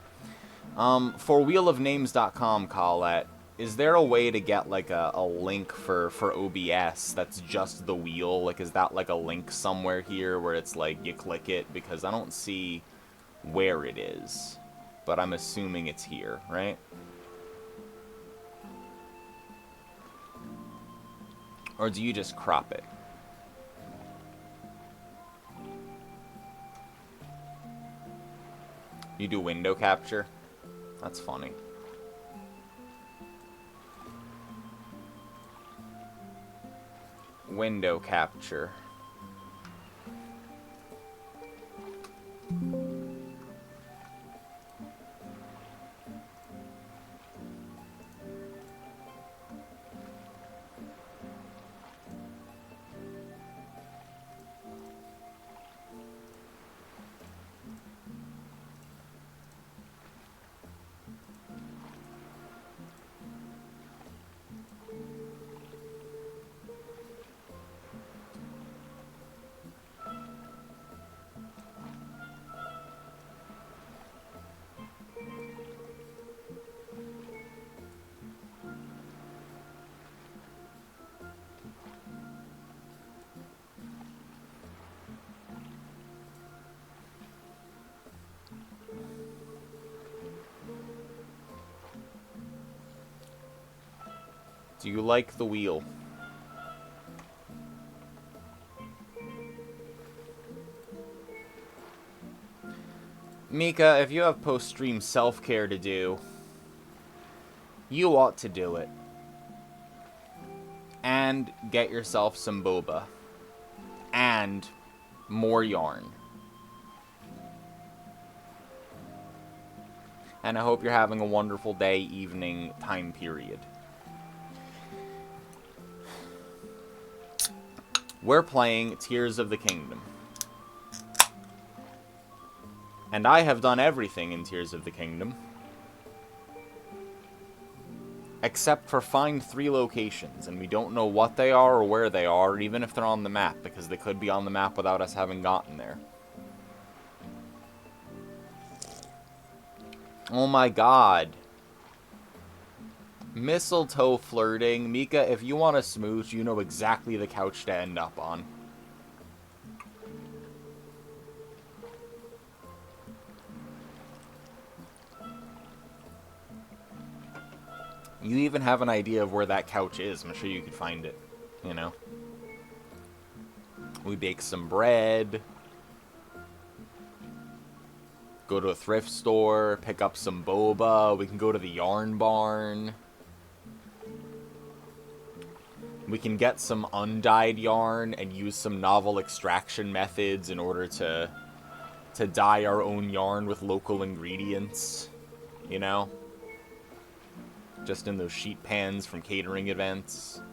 For wheelofnames.com, Colette, is there a way to get, like, a link for OBS that's just the wheel? Like, is that, like, a link somewhere here where it's, like, you click it? Because I don't see where it is. But I'm assuming it's here, right? Or do you just crop it? You do window capture? That's funny. Window capture. Do you like the wheel? Mika, if you have post-stream self-care to do, you ought to do it. And get yourself some boba. And more yarn. And I hope you're having a wonderful day, evening, time period. We're playing Tears of the Kingdom. And I have done everything in Tears of the Kingdom. Except for find 3 locations, and we don't know what they are or where they are, or even if they're on the map, because they could be on the map without us having gotten there. Oh my god. Mistletoe flirting. Mika, if you want to smooch, you know exactly the couch to end up on. You even have an idea of where that couch is. I'm sure you could find it, you know. We bake some bread. go to a thrift store, pick up some boba. We can go to the yarn barn. We can get some undyed yarn and use some novel extraction methods in order to dye our own yarn with local ingredients, you know? Just in those sheet pans from catering events.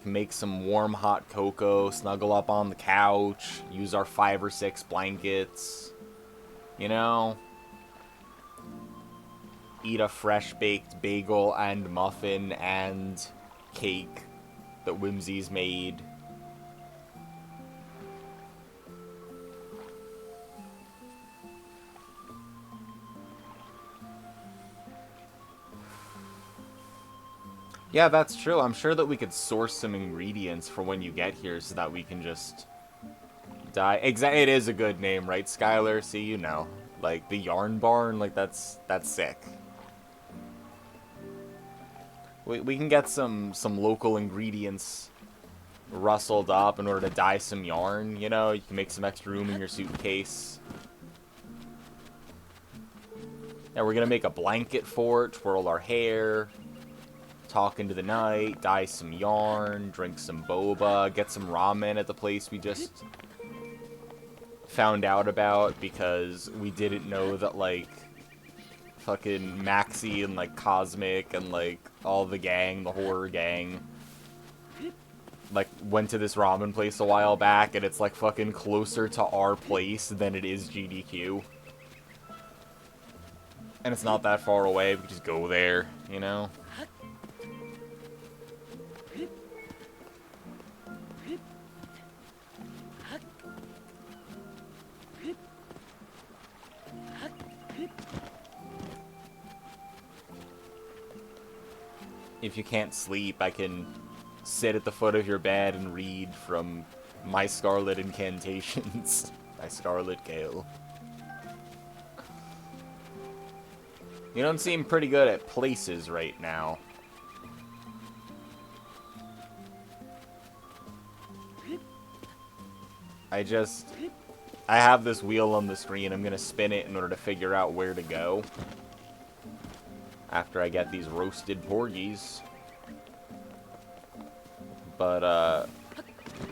Make some warm hot cocoa, snuggle up on the couch, use our 5 or 6 blankets, you know? Eat a fresh baked bagel and muffin and cake that Whimsy's made. Yeah, that's true. I'm sure that we could source some ingredients for when you get here so that we can just die. It is a good name, right, Skylar? See, you know. Like, the yarn barn, like, that's sick. We can get some local ingredients rustled up in order to dye some yarn, you know? You can make some extra room in your suitcase. Yeah, we're gonna make a blanket for it, twirl our hair, talk into the night, dye some yarn, drink some boba, get some ramen at the place we just found out about because we didn't know that, like, fucking Maxie and, like, Cosmic and, like, all the gang, the horror gang, like, went to this ramen place a while back, and it's, like, fucking closer to our place than it is GDQ. And it's not that far away, we can just go there, you know? If you can't sleep, I can sit at the foot of your bed and read from My Scarlet Incantations by Scarlet Gale. You don't seem pretty good at places right now. I have this wheel on the screen. I'm gonna spin it in order to figure out where to go. After I get these roasted porgies. But,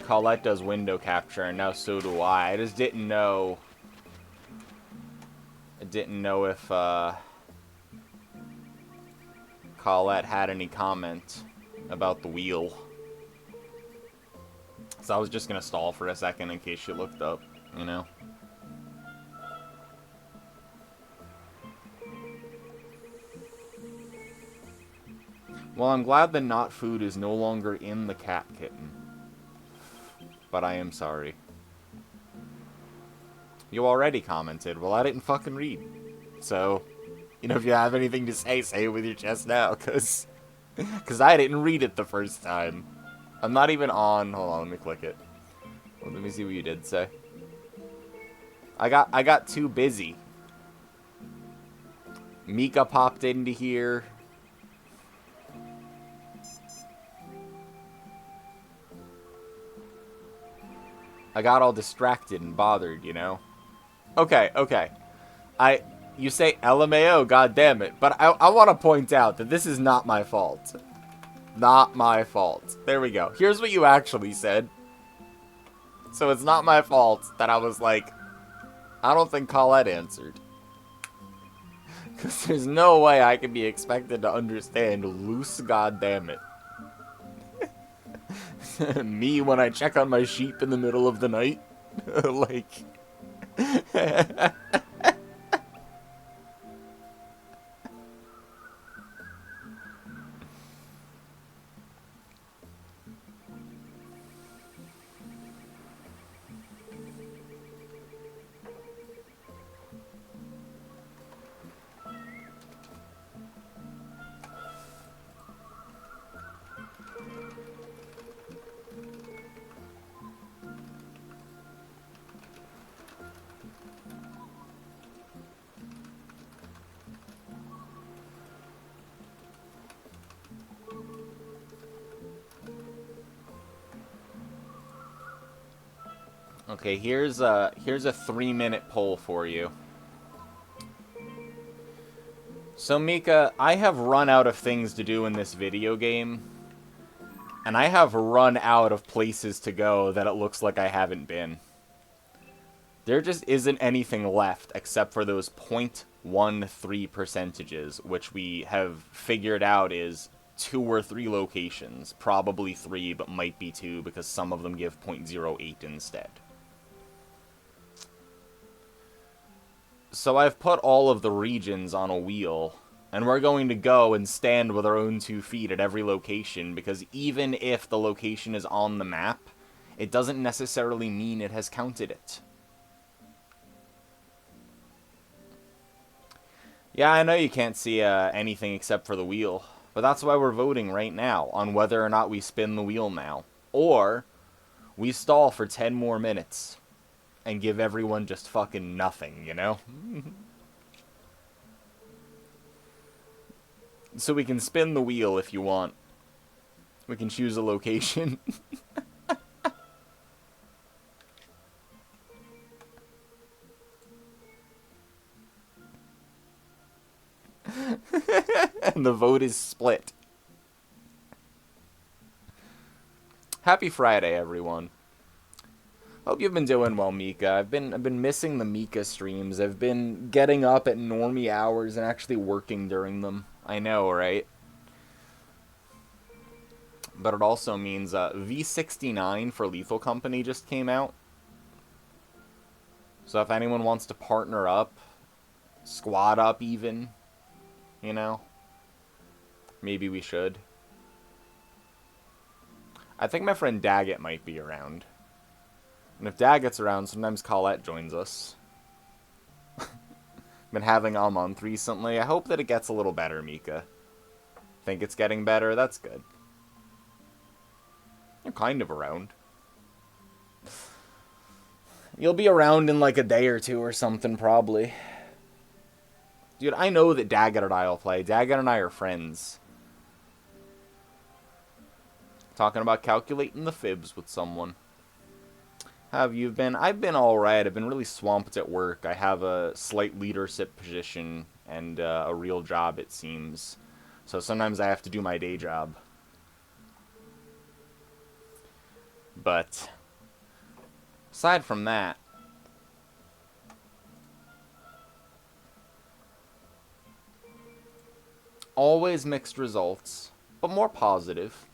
Colette does window capture, and now so do I. I just didn't know... I didn't know if, Colette had any comment about the wheel. So I was just gonna stall for a second in case she looked up, you know? Well, I'm glad the not food is no longer in the cat kitten. But I am sorry. You already commented. Well, I didn't fucking read. So, you know, if you have anything to say, say it with your chest now, because I didn't read it the first time. I'm not even on. Hold on, let me click it. Well, let me see what you did say. I got too busy. Mika popped into here. I got all distracted and bothered, you know? Okay, okay. You say LMAO, goddammit. But I want to point out that this is not my fault. Not my fault. There we go. Here's what you actually said. So it's not my fault that I was like, I don't think Colette answered. Because there's no way I can be expected to understand loose goddammit. Me when I check on my sheep in the middle of the night. Like... Okay, here's a 3-minute poll for you. So, Mika, I have run out of things to do in this video game. And I have run out of places to go that it looks like I haven't been. There just isn't anything left except for those 0.13 percentages, which we have figured out is 2 or 3 locations. Probably 3, but might be 2 because some of them give 0.08 instead. So I've put all of the regions on a wheel, and we're going to go and stand with our own 2 feet at every location, because even if the location is on the map, it doesn't necessarily mean it has counted it. Yeah, I know you can't see anything except for the wheel, but that's why we're voting right now on whether or not we spin the wheel now, or we stall for 10 more minutes and give everyone just fucking nothing, you know? So we can spin the wheel if you want. We can choose a location. And the vote is split. Happy Friday, everyone. Hope you've been doing well, Mika. I've been missing the Mika streams. I've been getting up at normie hours and actually working during them. I know, right? But it also means V69 for Lethal Company just came out. So if anyone wants to partner up, squad up even, you know, maybe we should. I think my friend Daggett might be around. And if Daggett's around, sometimes Colette joins us. Been having a month recently. I hope that it gets a little better, Mika. Think it's getting better? That's good. You're kind of around. You'll be around in like a day or 2 or something, probably. Dude, I know that Daggett and I will play. Daggett and I are friends. Talking about calculating the fibs with someone. How have you been? I've been alright. I've been really swamped at work. I have a slight leadership position and a real job, it seems. So sometimes I have to do my day job. But aside from that, always mixed results, but more positive.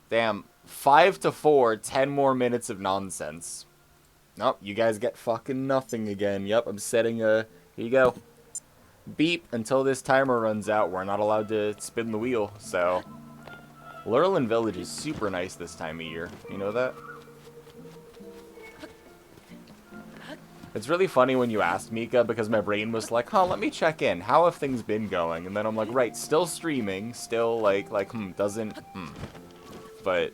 Damn, 5-4, 10 more minutes of nonsense. Nope, you guys get fucking nothing again. Yep, I'm setting a... Here you go. Beep, until this timer runs out. We're not allowed to spin the wheel, so... Lurlin Village is super nice this time of year. You know that? It's really funny when you asked, Mika, because my brain was like, huh, let me check in. How have things been going? And then I'm like, right, still streaming. Still, doesn't... But...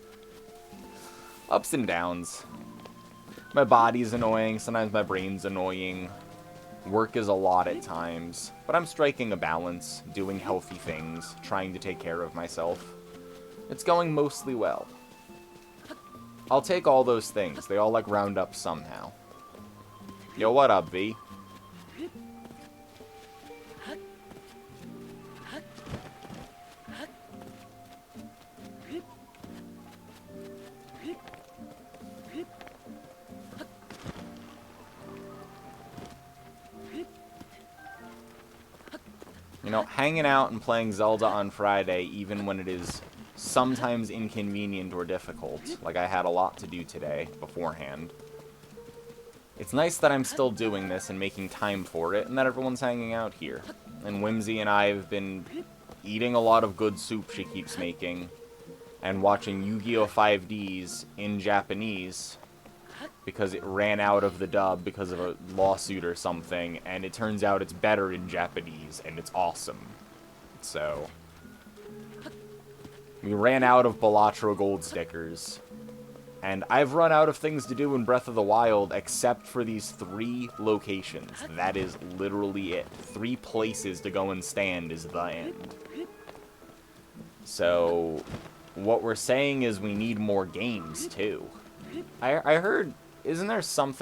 ups and downs. My body's annoying. Sometimes my brain's annoying. Work is a lot at times. But I'm striking a balance, doing healthy things, trying to take care of myself. It's going mostly well. I'll take all those things. They all, round up somehow. Yo, what up, V? You know, hanging out and playing Zelda on Friday, even when it is sometimes inconvenient or difficult, like I had a lot to do today beforehand. It's nice that I'm still doing this and making time for it, and that everyone's hanging out here. And Whimsy and I have been eating a lot of good soup she keeps making, and watching Yu-Gi-Oh! 5Ds in Japanese, because it ran out of the dub because of a lawsuit or something, and it turns out it's better in Japanese, and it's awesome. So... we ran out of Balatro Gold stickers. And I've run out of things to do in Breath of the Wild except for these 3 locations. That is literally it. 3 places to go and stand is the end. So, what we're saying is we need more games, too. I heard, isn't there some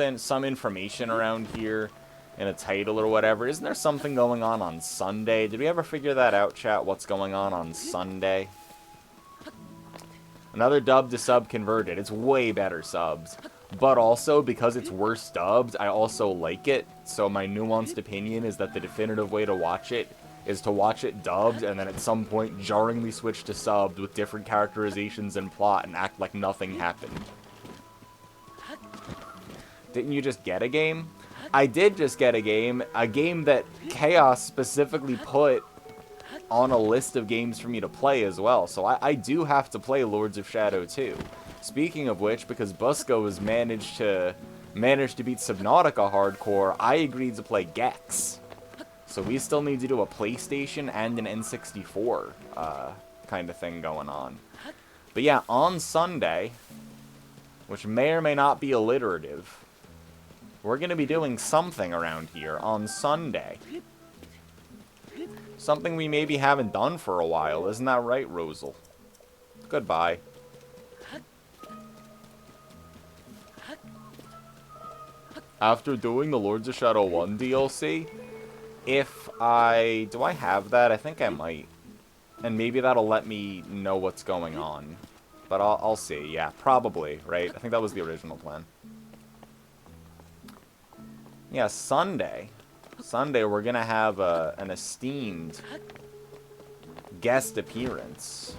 information around here in a title or whatever. Isn't there something going on Sunday? Did we ever figure that out, chat? What's going on Sunday? Another dub to sub converted. It's way better subs. But also, because it's worse dubbed, I also like it. So my nuanced opinion is that the definitive way to watch it is to watch it dubbed and then at some point jarringly switch to subbed with different characterizations and plot and act like nothing happened. Didn't you just get a game? I did just get a game that Chaos specifically put on a list of games for me to play as well. So I do have to play Lords of Shadow 2. Speaking of which, because Busco has managed to beat Subnautica hardcore, I agreed to play Gex. So we still need to do a PlayStation and an N64 kind of thing going on. But yeah, on Sunday, which may or may not be alliterative, we're going to be doing something around here on Sunday. Something we maybe haven't done for a while. Isn't that right, Rosal? Goodbye. After doing the Lords of Shadow 1 DLC, do I have that? I think I might. And maybe that'll let me know what's going on. But I'll see. Yeah, probably, right? I think that was the original plan. Yeah, Sunday. Sunday, we're going to have an esteemed guest appearance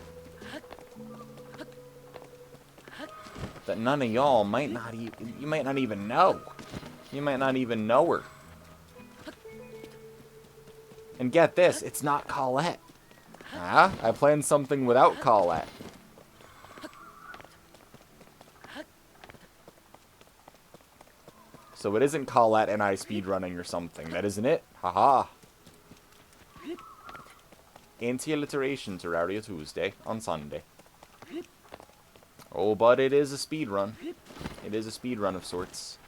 that none of y'all might not even... You might not even know. You might not even know her. And get this, it's not Colette. Huh? I planned something without Colette. So it isn't Colette and I speedrunning or something. That isn't it. Haha. Anti-alliteration Terraria Tuesday on Sunday. Oh, but it is a speedrun. It is a speedrun of sorts.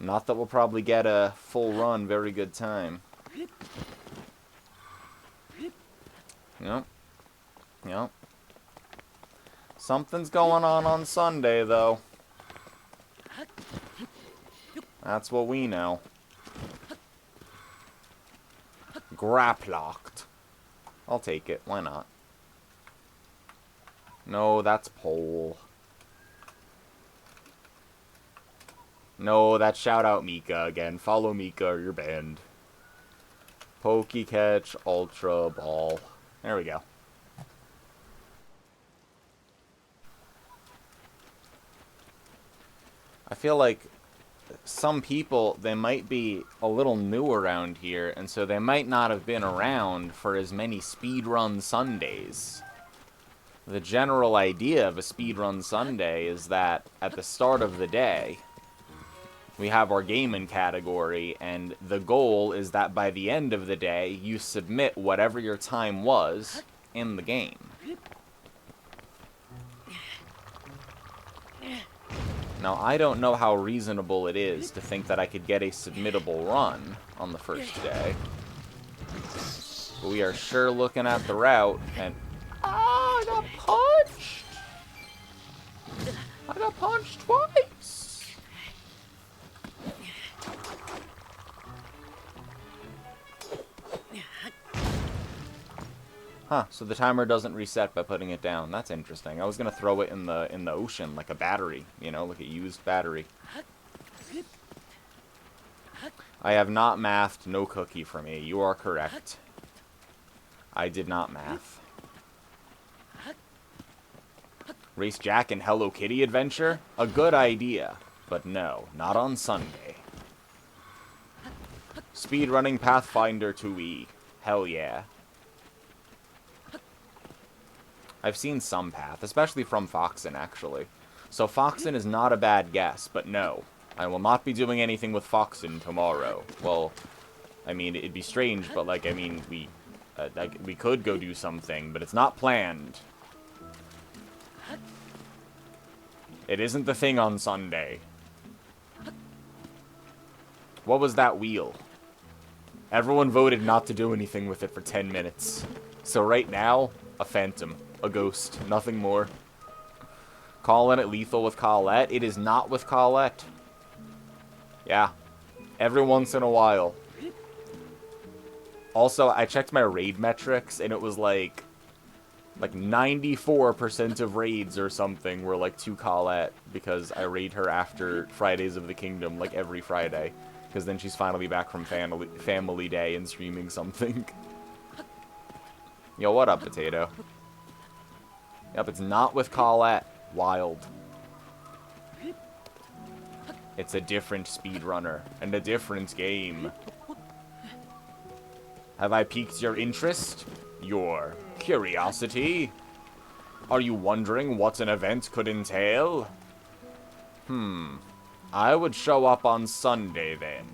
Not that we'll probably get a full run, very good time. Yep. Yep. Something's going on Sunday, though. That's what we know. Graplocked. I'll take it. Why not? No, that's pole. No, that's shout out Mika again. Follow Mika or you're banned. Pokecatch, Ultra, Ball. There we go. I feel like some people, they might be a little new around here, and so they might not have been around for as many speedrun Sundays. The general idea of a speedrun Sunday is that at the start of the day, we have our gaming category, and the goal is that by the end of the day, you submit whatever your time was in the game. Now, I don't know how reasonable it is to think that I could get a submittable run on the first day. But we are sure looking at the route, and... Ah, I got punched! I got punched twice! Huh, so the timer doesn't reset by putting it down. That's interesting. I was gonna throw it in the ocean like a battery, you know, like a used battery. I have not mathed, no cookie for me. You are correct. I did not math. Race Jack and Hello Kitty adventure? A good idea, but no, not on Sunday. Speedrunning Pathfinder 2E. Hell yeah. I've seen some Path, especially from Foxen, actually. So Foxen is not a bad guess, but no. I will not be doing anything with Foxen tomorrow. Well, I mean, it'd be strange, but, like, I mean, we could go do something, but it's not planned. It isn't the thing on Sunday. What was that wheel? Everyone voted not to do anything with it for 10 minutes. So right now, a phantom. A ghost. Nothing more. Calling it lethal with Colette. It is not with Colette. Yeah. Every once in a while. Also, I checked my raid metrics, and it was like 94% of raids or something were like to Colette, because I raid her after Fridays of the Kingdom, like every Friday. Because then she's finally back from family day and streaming something. Yo, what up, Potato? Yep, it's not with Colette. Wild. It's a different speedrunner, and a different game. Have I piqued your interest? Your curiosity? Are you wondering what an event could entail? I would show up on Sunday then.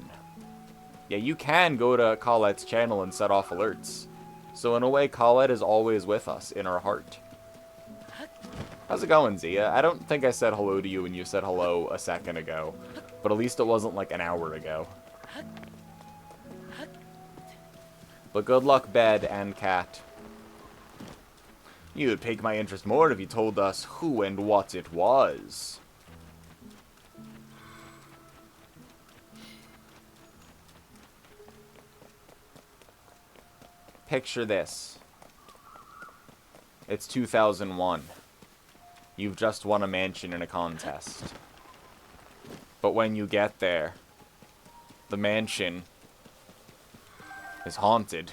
Yeah, you can go to Colette's channel and set off alerts. So in a way, Colette is always with us in our heart. How's it going, Zia? I don't think I said hello to you when you said hello a second ago. But at least it wasn't like an hour ago. But good luck, Bed and Cat. You'd pique my interest more if you told us who and what it was. Picture this. It's 2001. You've just won a mansion in a contest. But when you get there, the mansion is haunted.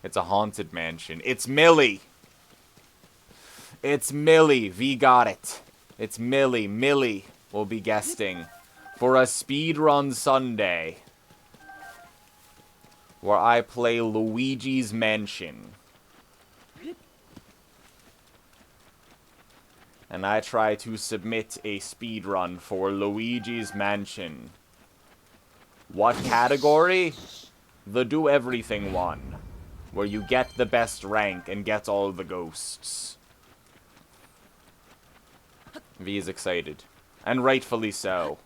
It's a haunted mansion. It's Millie! It's Millie. V got it. It's Millie. Millie will be guesting for a speedrun Sunday where I play Luigi's Mansion. And I try to submit a speedrun for Luigi's Mansion. What category? The Do Everything one, where you get the best rank and get all the ghosts. V is excited, and rightfully so.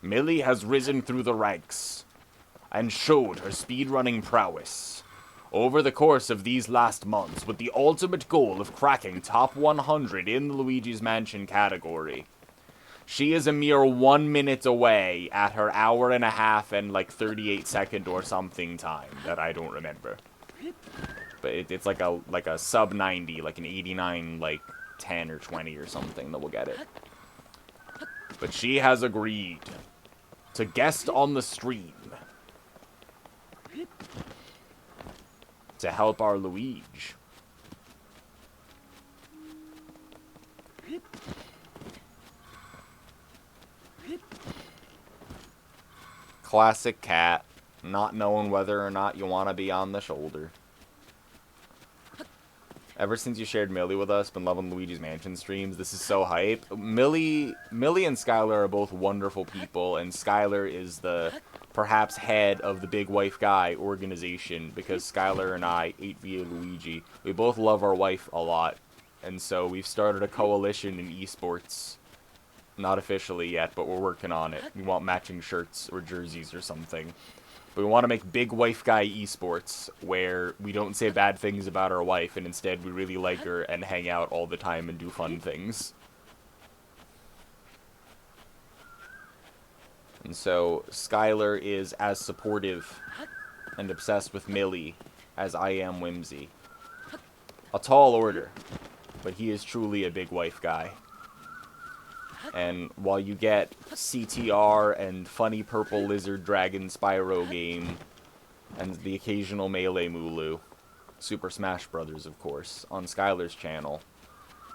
Millie has risen through the ranks and showed her speedrunning prowess over the course of these last months with the ultimate goal of cracking top 100 in the Luigi's Mansion category. She is a mere 1 minute away at her hour and a half and like 38-second or something time that I don't remember. But it's like a sub 90, like an 89, like 10 or 20 or something that will get it. But she has agreed to guest on the stream to help our Luigi. Classic cat, not knowing whether or not you want to be on the shoulder. Ever since you shared Millie with us, been loving Luigi's Mansion streams. This is so hype. Millie and Skylar are both wonderful people, and Skylar is the perhaps head of the Big Wife Guy organization, because Skylar and I, 8via Luigi, we both love our wife a lot, and so we've started a coalition in esports. Not officially yet, but we're working on it. We want matching shirts or jerseys or something. But we want to make Big Wife Guy esports, where we don't say bad things about our wife, and instead we really like her and hang out all the time and do fun things. And so Skylar is as supportive and obsessed with Millie as I am Whimsy. A tall order, but he is truly a Big Wife Guy. And while you get CTR and funny purple lizard dragon Spyro game, and the occasional Melee Mulu, Super Smash Brothers, of course, on Skylar's channel,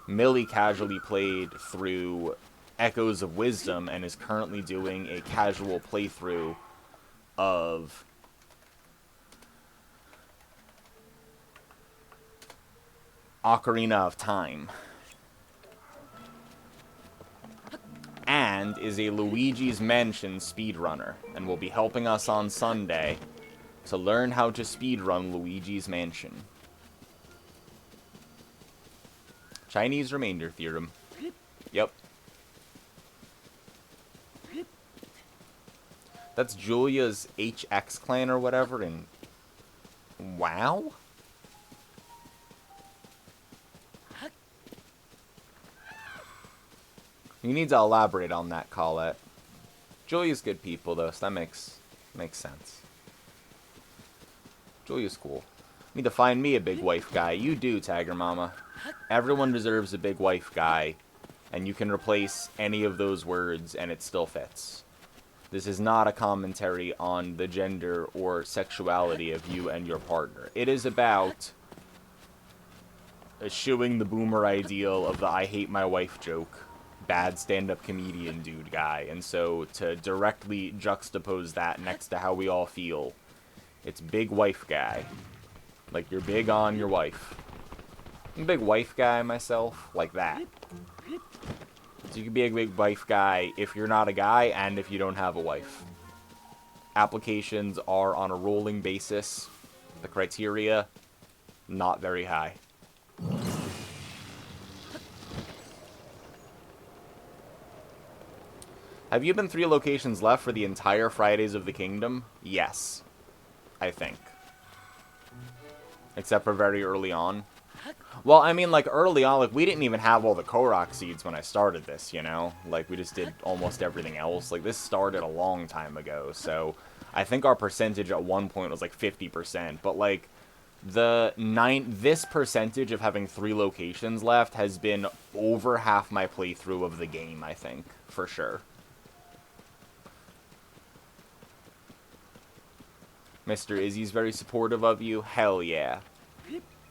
Millie casually played through Echoes of Wisdom and is currently doing a casual playthrough of Ocarina of Time. And is a Luigi's Mansion speedrunner, and will be helping us on Sunday to learn how to speedrun Luigi's Mansion. Chinese remainder theorem. Yep. That's Julia's HX clan or whatever, and WoW? You need to elaborate on that, Colette. Julia's good people, though, so that makes sense. Julia's cool. Need to find me a big wife guy. You do, Tiger Mama. Everyone deserves a big wife guy, and you can replace any of those words, and it still fits. This is not a commentary on the gender or sexuality of you and your partner. It is about eschewing the boomer ideal of the I hate my wife joke. Bad stand-up comedian dude guy. And so to directly juxtapose that next to how we all feel, it's big wife guy. Like you're big on your wife. I'm a big wife guy myself, like that. So you can be a big wife guy if you're not a guy and if you don't have a wife. Applications are on a rolling basis. The criteria, not very high. Have you been 3 locations left for the entire Fridays of the Kingdom? Yes. I think. Except for very early on. Well, I mean, like, early on, like, we didn't even have all the Korok seeds when I started this, you know? Like, we just did almost everything else. Like, this started a long time ago, so I think our percentage at one point was, like, 50%. But, like, this percentage of having 3 locations left has been over half my playthrough of the game, I think, for sure. Mr. Izzy's very supportive of you. Hell yeah.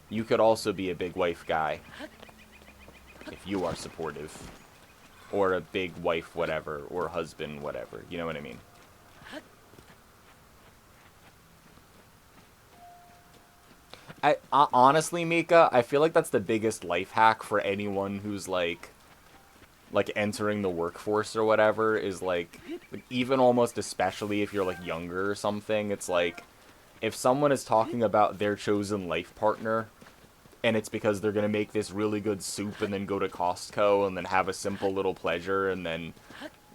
You could also be a big wife guy. If you are supportive. Or a big wife whatever. Or husband whatever. You know what I mean? Honestly, Mika, I feel like that's the biggest life hack for anyone who's like entering the workforce or whatever, is like even almost especially if you're like younger or something, it's like if someone is talking about their chosen life partner and it's because they're going to make this really good soup and then go to Costco and then have a simple little pleasure and then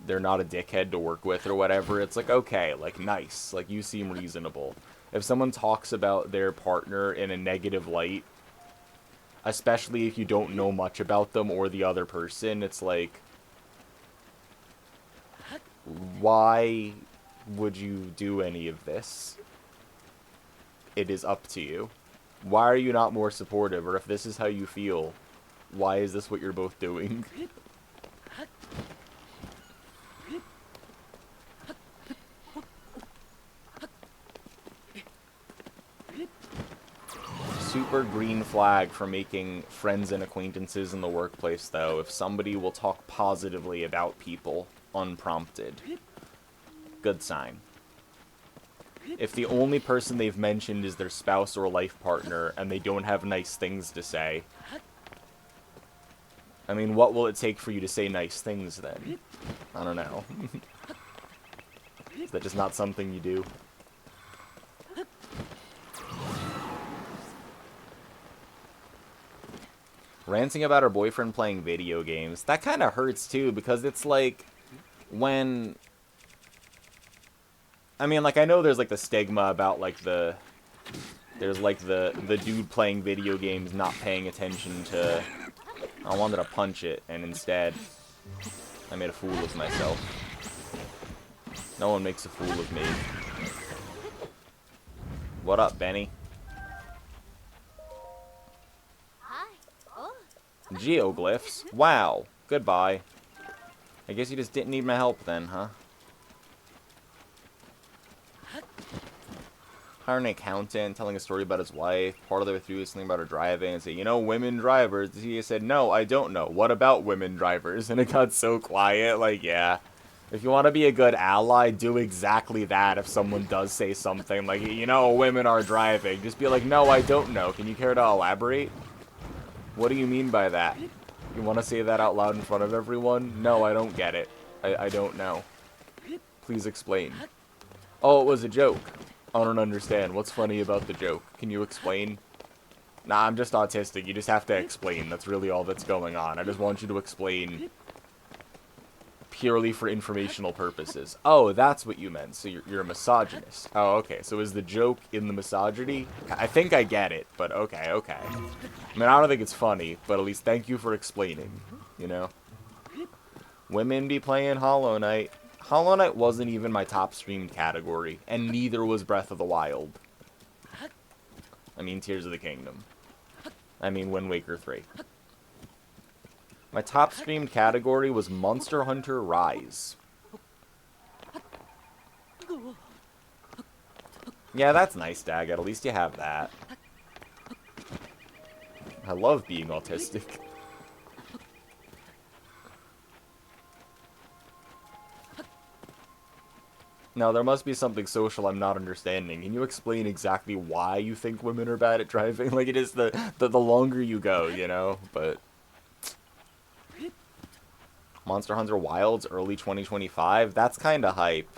they're not a dickhead to work with or whatever, it's like, okay, like, nice, like, you seem reasonable. If someone talks about their partner in a negative light, especially if you don't know much about them or the other person, it's like, why would you do any of this? It is up to you. Why are you not more supportive? Or if this is how you feel, why is this what you're both doing? Super green flag for making friends and acquaintances in the workplace, though, if somebody will talk positively about people unprompted. Good sign. If the only person they've mentioned is their spouse or life partner and they don't have nice things to say, I mean, what will it take for you to say nice things then? I don't know. Is that just not something you do? Ranting about her boyfriend playing video games. That kind of hurts, too, because it's like, when... I mean, like, I know there's, like, the stigma about, like, there's, like, the dude playing video games not paying attention to... I wanted to punch it, and instead, I made a fool of myself. No one makes a fool of me. What up, Benny? Geoglyphs? Wow. Goodbye. I guess you just didn't need my help then, huh? Hiring an accountant, telling a story about his wife, part of the way through something about her driving, and say, you know, women drivers. He said, no, I don't know. What about women drivers? And it got so quiet, like, yeah. If you want to be a good ally, do exactly that if someone does say something, like, you know, women are driving. Just be like, no, I don't know. Can you care to elaborate? What do you mean by that? You want to say that out loud in front of everyone? No, I don't get it. I don't know. Please explain. Oh, it was a joke. I don't understand. What's funny about the joke? Can you explain? Nah, I'm just autistic. You just have to explain. That's really all that's going on. I just want you to explain purely for informational purposes. Oh, that's what you meant. So you're a misogynist. Oh, okay. So is the joke in the misogyny? I think I get it, but okay, okay. I mean, I don't think it's funny, but at least thank you for explaining, you know? Women be playing Hollow Knight. Hollow Knight wasn't even my top streamed category, and neither was Breath of the Wild. I mean, Tears of the Kingdom. I mean, Wind Waker 3. My top streamed category was Monster Hunter Rise. Yeah, that's nice, Daggett. At least you have that. I love being autistic. Now, there must be something social I'm not understanding. Can you explain exactly why you think women are bad at driving? Like, it is the longer you go, you know? But Monster Hunter Wilds, early 2025? That's kind of hype.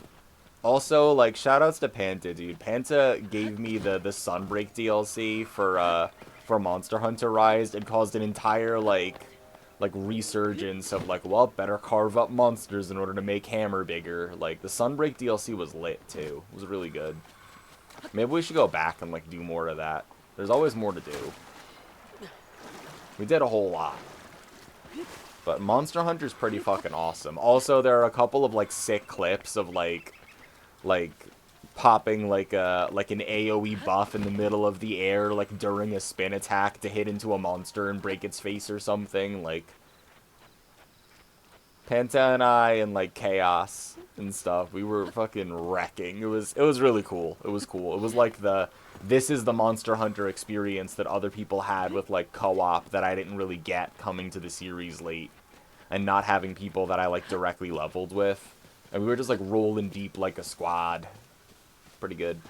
Also, like, shoutouts to Panta, dude. Panta gave me the Sunbreak DLC for Monster Hunter Rise and caused an entire, like resurgence of, like, well, better carve up monsters in order to make Hammer bigger. Like, the Sunbreak DLC was lit, too. It was really good. Maybe we should go back and, like, do more of that. There's always more to do. We did a whole lot. But Monster Hunter's pretty fucking awesome. Also, there are a couple of, like, sick clips of, like popping like an AoE buff in the middle of the air, like during a spin attack to hit into a monster and break its face or something. Like, Panta and I and like Chaos and stuff, we were fucking wrecking. It was really cool. It was cool. It was like this is the Monster Hunter experience that other people had with like co-op that I didn't really get coming to the series late, and not having people that I like directly leveled with. And we were just, like, rolling deep like a squad. Pretty good.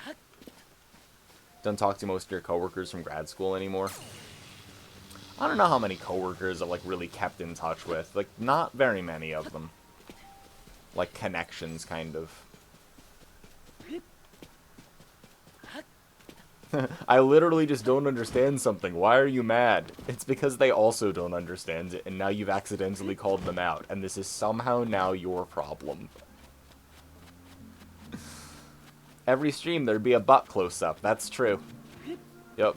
Don't talk to most of your coworkers from grad school anymore. I don't know how many coworkers I've, like, really kept in touch with. Like, not very many of them. Like, connections, kind of. I literally just don't understand something. Why are you mad? It's because they also don't understand it, and now you've accidentally called them out, and this is somehow now your problem. Every stream, there'd be a butt close-up. That's true. Yep.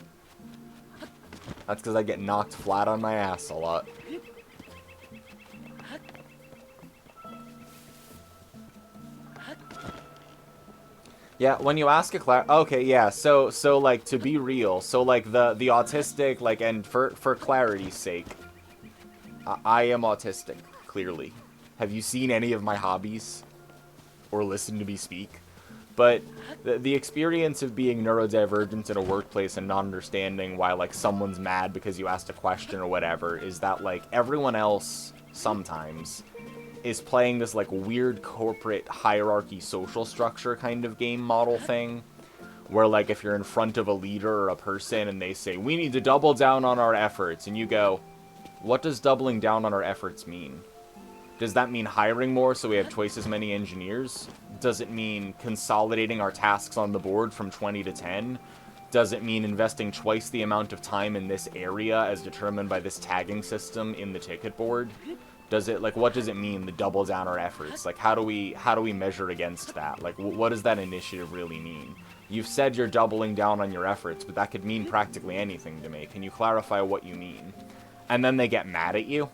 That's because I get knocked flat on my ass a lot. Yeah, when you ask a okay, yeah, so like, to be real, so like the autistic, like, and for clarity's sake, I am autistic, clearly. Have you seen any of my hobbies? Or listened to me speak? But the experience of being neurodivergent in a workplace and not understanding why, like, someone's mad because you asked a question or whatever is that, like, everyone else, sometimes, is playing this, like, weird corporate hierarchy social structure kind of game model thing, where, like, if you're in front of a leader or a person and they say, we need to double down on our efforts, and you go, what does doubling down on our efforts mean? Does that mean hiring more so we have twice as many engineers? Does it mean consolidating our tasks on the board from 20 to 10? Does it mean investing twice the amount of time in this area as determined by this tagging system in the ticket board? Does it, like, what does it mean to double down our efforts? Like, how do we measure against that? Like, what does that initiative really mean? You've said you're doubling down on your efforts, but that could mean practically anything to me. Can you clarify what you mean? And then they get mad at you.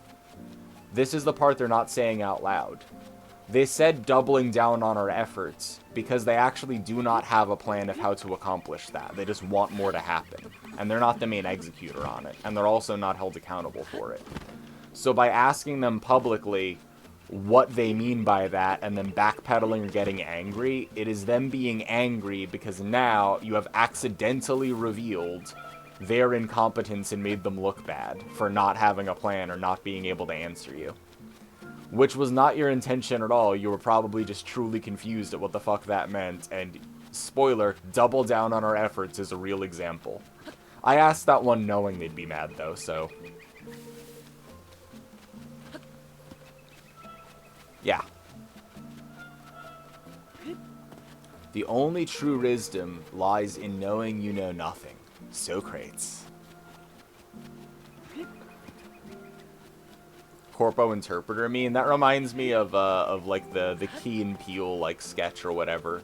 This is the part they're not saying out loud. They said doubling down on our efforts because they actually do not have a plan of how to accomplish that. They just want more to happen. And they're not the main executor on it. And they're also not held accountable for it. So by asking them publicly what they mean by that and then backpedaling or getting angry, it is them being angry because now you have accidentally revealed their incompetence and made them look bad for not having a plan or not being able to answer you. Which was not your intention at all. You were probably just truly confused at what the fuck that meant. And, spoiler, double down on our efforts is a real example. I asked that one knowing they'd be mad, though, so... yeah. The only true wisdom lies in knowing you know nothing. Socrates. Corpo interpreter. I mean, that reminds me of like the Key and Peele like sketch or whatever.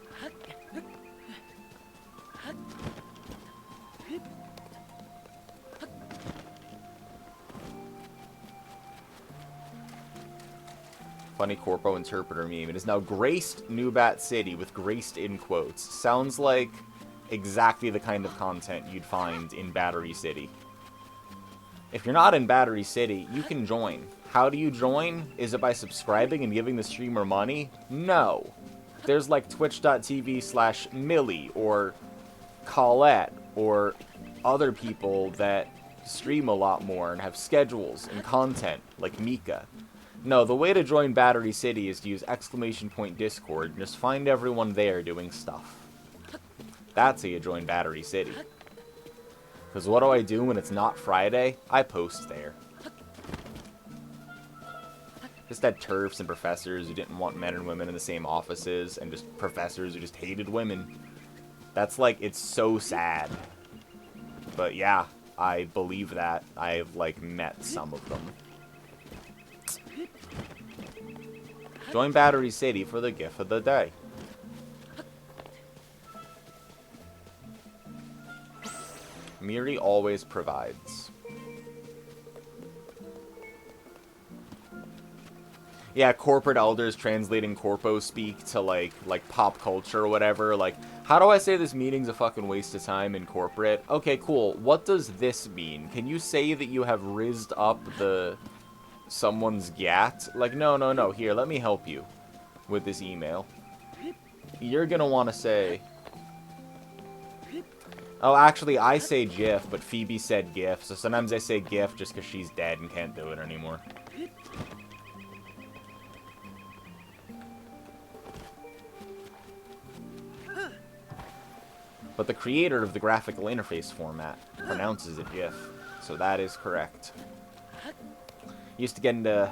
Funny corpo interpreter meme. It is now graced New Bat City with graced in quotes. Sounds like exactly the kind of content you'd find in Battery City. If you're not in Battery City, you can join. How do you join? Is it by subscribing and giving the streamer money? No. There's like twitch.tv/Millie or Colette or other people that stream a lot more and have schedules and content, like Mika. No, the way to join Battery City is to use !Discord and just find everyone there doing stuff. That's how you join Battery City. Because what do I do when it's not Friday? I post there. Just had TERFs and professors who didn't want men and women in the same offices, and just professors who just hated women. That's like, it's so sad. But yeah, I believe that. I've, like, met some of them. Join Battery City for the gift of the day. Miri always provides. Yeah, corporate elders translating corpo speak to, like pop culture or whatever. Like, how do I say this meeting's a fucking waste of time in corporate? Okay, cool. What does this mean? Can you say that you have rizzed up someone's gat? Like, no. Here, let me help you with this email. You're gonna want to say... Oh, actually, I say GIF, but Phoebe said GIF, so sometimes I say GIF just because she's dead and can't do it anymore. But the creator of the graphical interface format pronounces it GIF, so that is correct. Used to get into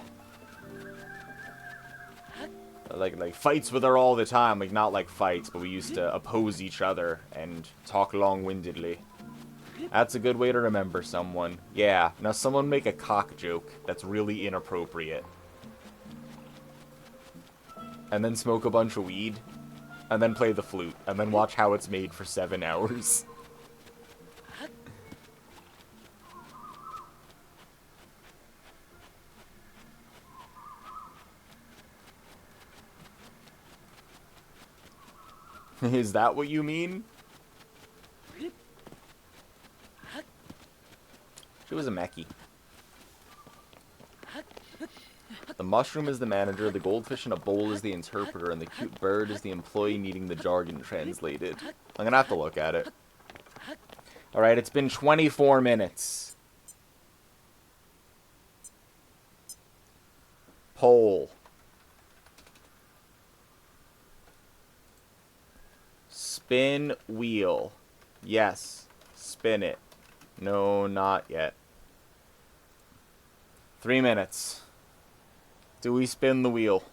like fights with her all the time, like not like fights, but we used to oppose each other and talk long-windedly. That's a good way to remember someone. Yeah, now someone make a cock joke that's really inappropriate. And then smoke a bunch of weed, and then play the flute, and then watch how it's made for 7 hours. Is that what you mean? She was a mechie. The mushroom is the manager, the goldfish in a bowl is the interpreter, and the cute bird is the employee needing the jargon translated. I'm gonna have to look at it. Alright, it's been 24 minutes. Poll. Spin wheel. Yes. Spin it. No, not yet. 3 minutes. Do we spin the wheel?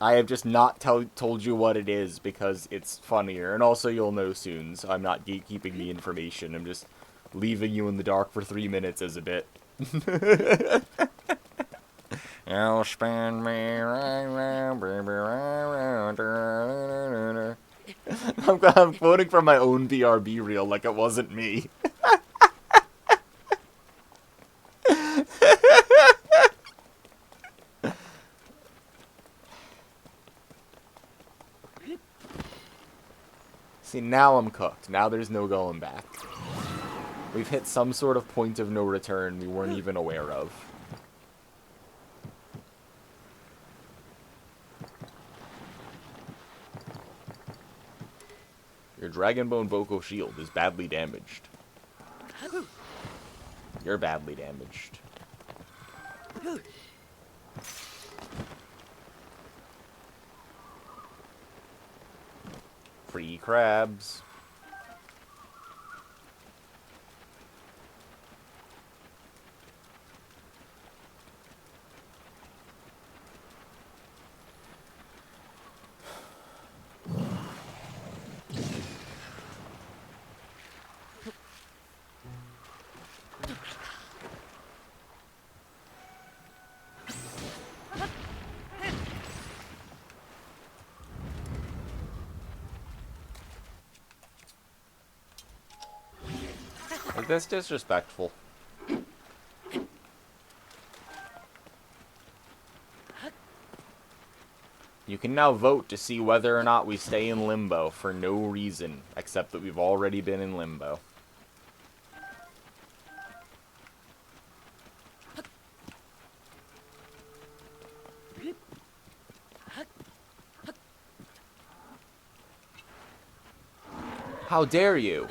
I have just not told you what it is because it's funnier. And also you'll know soon, so I'm not gatekeeping the information. I'm just leaving you in the dark for 3 minutes as a bit. You'll spin me right round, baby, right round. I'm quoting from my own BRB reel like it wasn't me. See, now I'm cooked. Now there's no going back. We've hit some sort of point of no return we weren't even aware of. Your Dragonbone Boko shield is badly damaged. You're badly damaged. Free crabs. Like, that's disrespectful. can now vote to see whether or not we stay in limbo for no reason, except that we've already been in limbo. How dare you?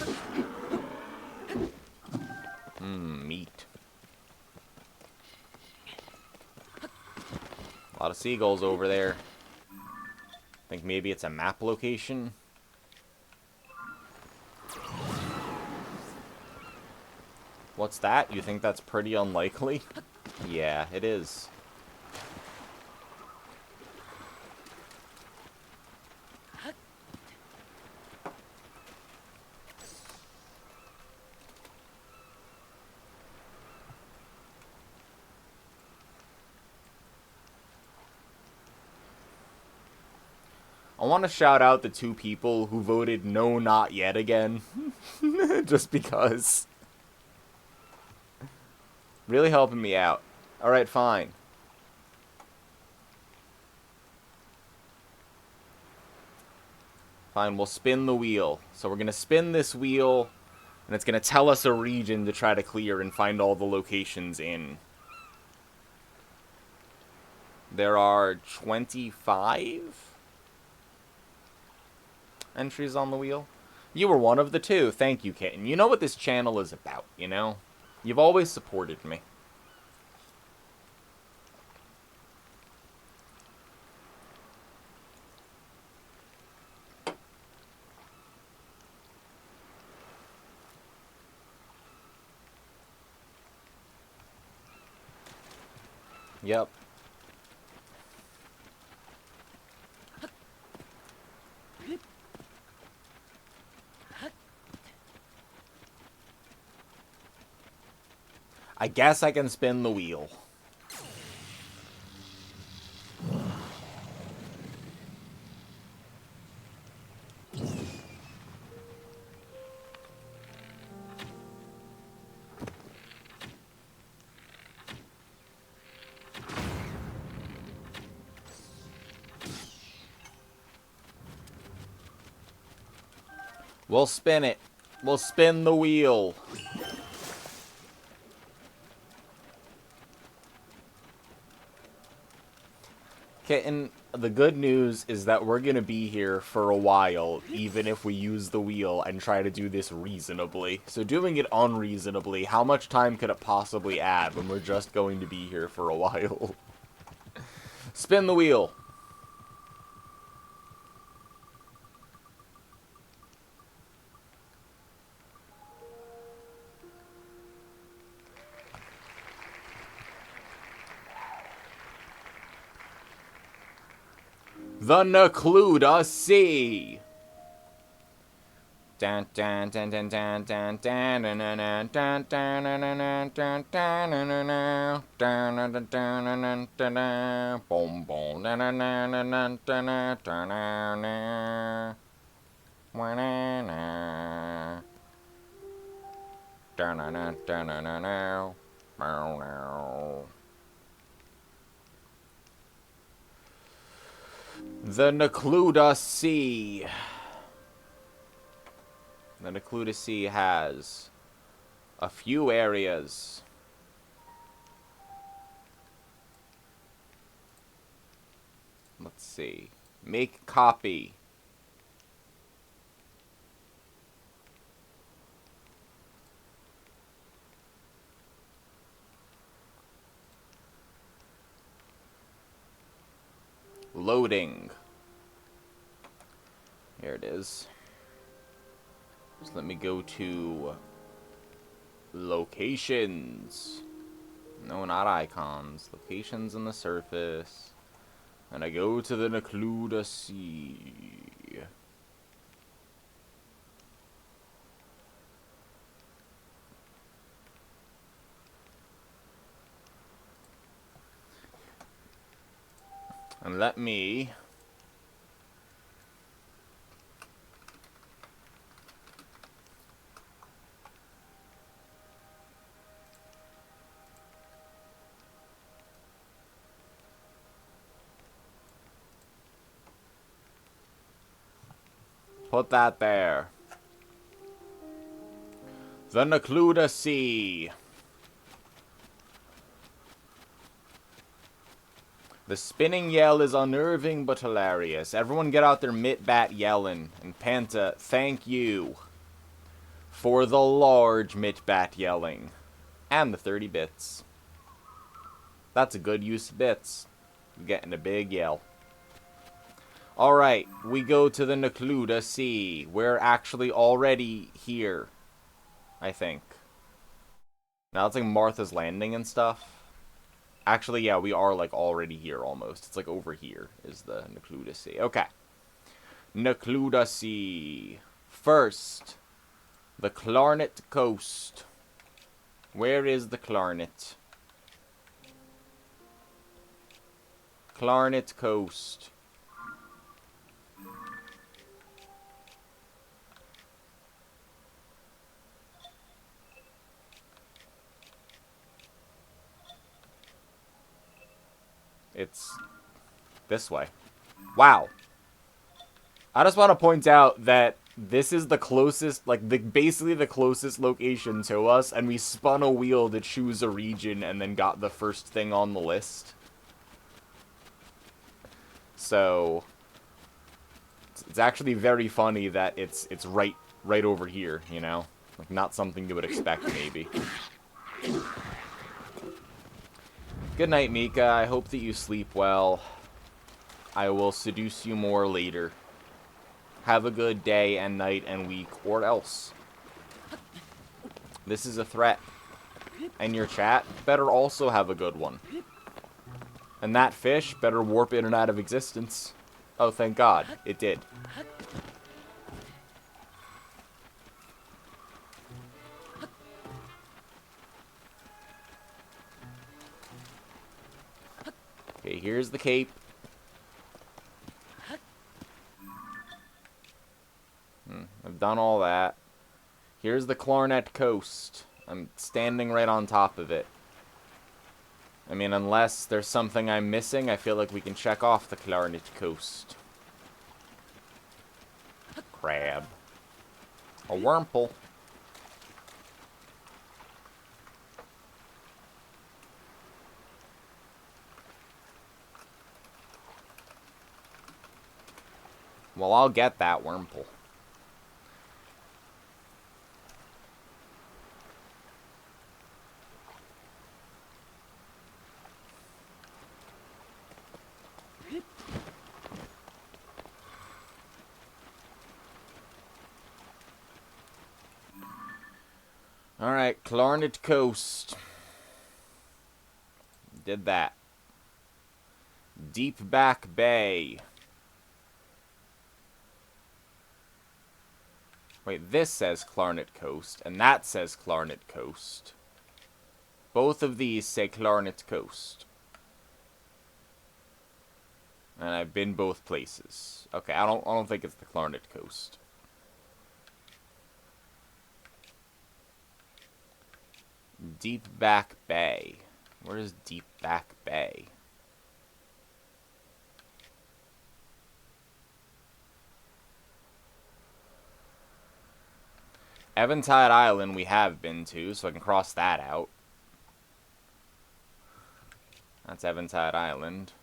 Meat. A lot of seagulls over there. Think maybe it's a map location? What's that? You think that's pretty unlikely? Yeah, it is. I want to shout out the 2 people who voted no, not yet again. Just because. Really helping me out. Alright, fine. Fine, we'll spin the wheel. So we're going to spin this wheel, and it's going to tell us a region to try to clear and find all the locations in. There are 25 entries on the wheel. You were one of the 2. Thank you, Kitten. You know what this channel is about, you know? You've always supported me. Yep. I guess I can spin the wheel. We'll spin it. We'll spin the wheel. Kitten, the good news is that we're going to be here for a while, even if we use the wheel and try to do this reasonably. So doing it unreasonably, how much time could it possibly add when we're just going to be here for a while? Spin the wheel. The Necluda Sea. Dun dun dun dun dun dun dun dun dun dun dun dun dun dun dun boom boom dun dun dun dun dun dun dun dun. The Necluda Sea. The Necluda Sea has a few areas. Let's see. Make copy. Loading. Here it is. Just let me go to locations. No, not icons. Locations on the surface. And I go to the Necluda Sea. And let me Put that there. The Necluda Sea. The spinning yell is unnerving but hilarious. Everyone get out their mit-bat yelling. And Panta, thank you for the large mit-bat yelling. And the 30 bits. That's a good use of bits. You're getting a big yell. Alright, we go to the Necluda Sea. We're actually already here, I think. Now it's like Martha's Landing and stuff. Actually, yeah, we are like already here almost. It's like over here is the Necluda Sea. Okay. Necluda Sea. First, the Clarnet Coast. Where is the Clarnet? Clarnet Coast. It's this way. Wow. I just want to point out that this is the closest, like, basically the closest location to us, and we spun a wheel to choose a region and then got the first thing on the list. So, it's actually very funny that it's right over here, you know? Like, not something you would expect, maybe. Good night, Mika. I hope that you sleep well. I will seduce you more later. Have a good day and night and week, or else. This is a threat. And your chat better also have a good one. And that fish better warp in and out of existence. Oh, thank God. It did. Okay, here's the cape. I've done all that. Here's the Clarnet Coast. I'm standing right on top of it. I mean, unless there's something I'm missing, I feel like we can check off the Clarnet Coast. Crab. A wormple. Well, I'll get that wormple. Alright, Clarnet Coast. Did that. Deep Back Bay. Wait, this says Clarnet Coast, and that says Clarnet Coast. Both of these say Clarnet Coast. And I've been both places. Okay, I don't think it's the Clarnet Coast. Deep Back Bay. Where is Deep Back Bay? Eventide Island we have been to, so I can cross that out. That's Eventide Island.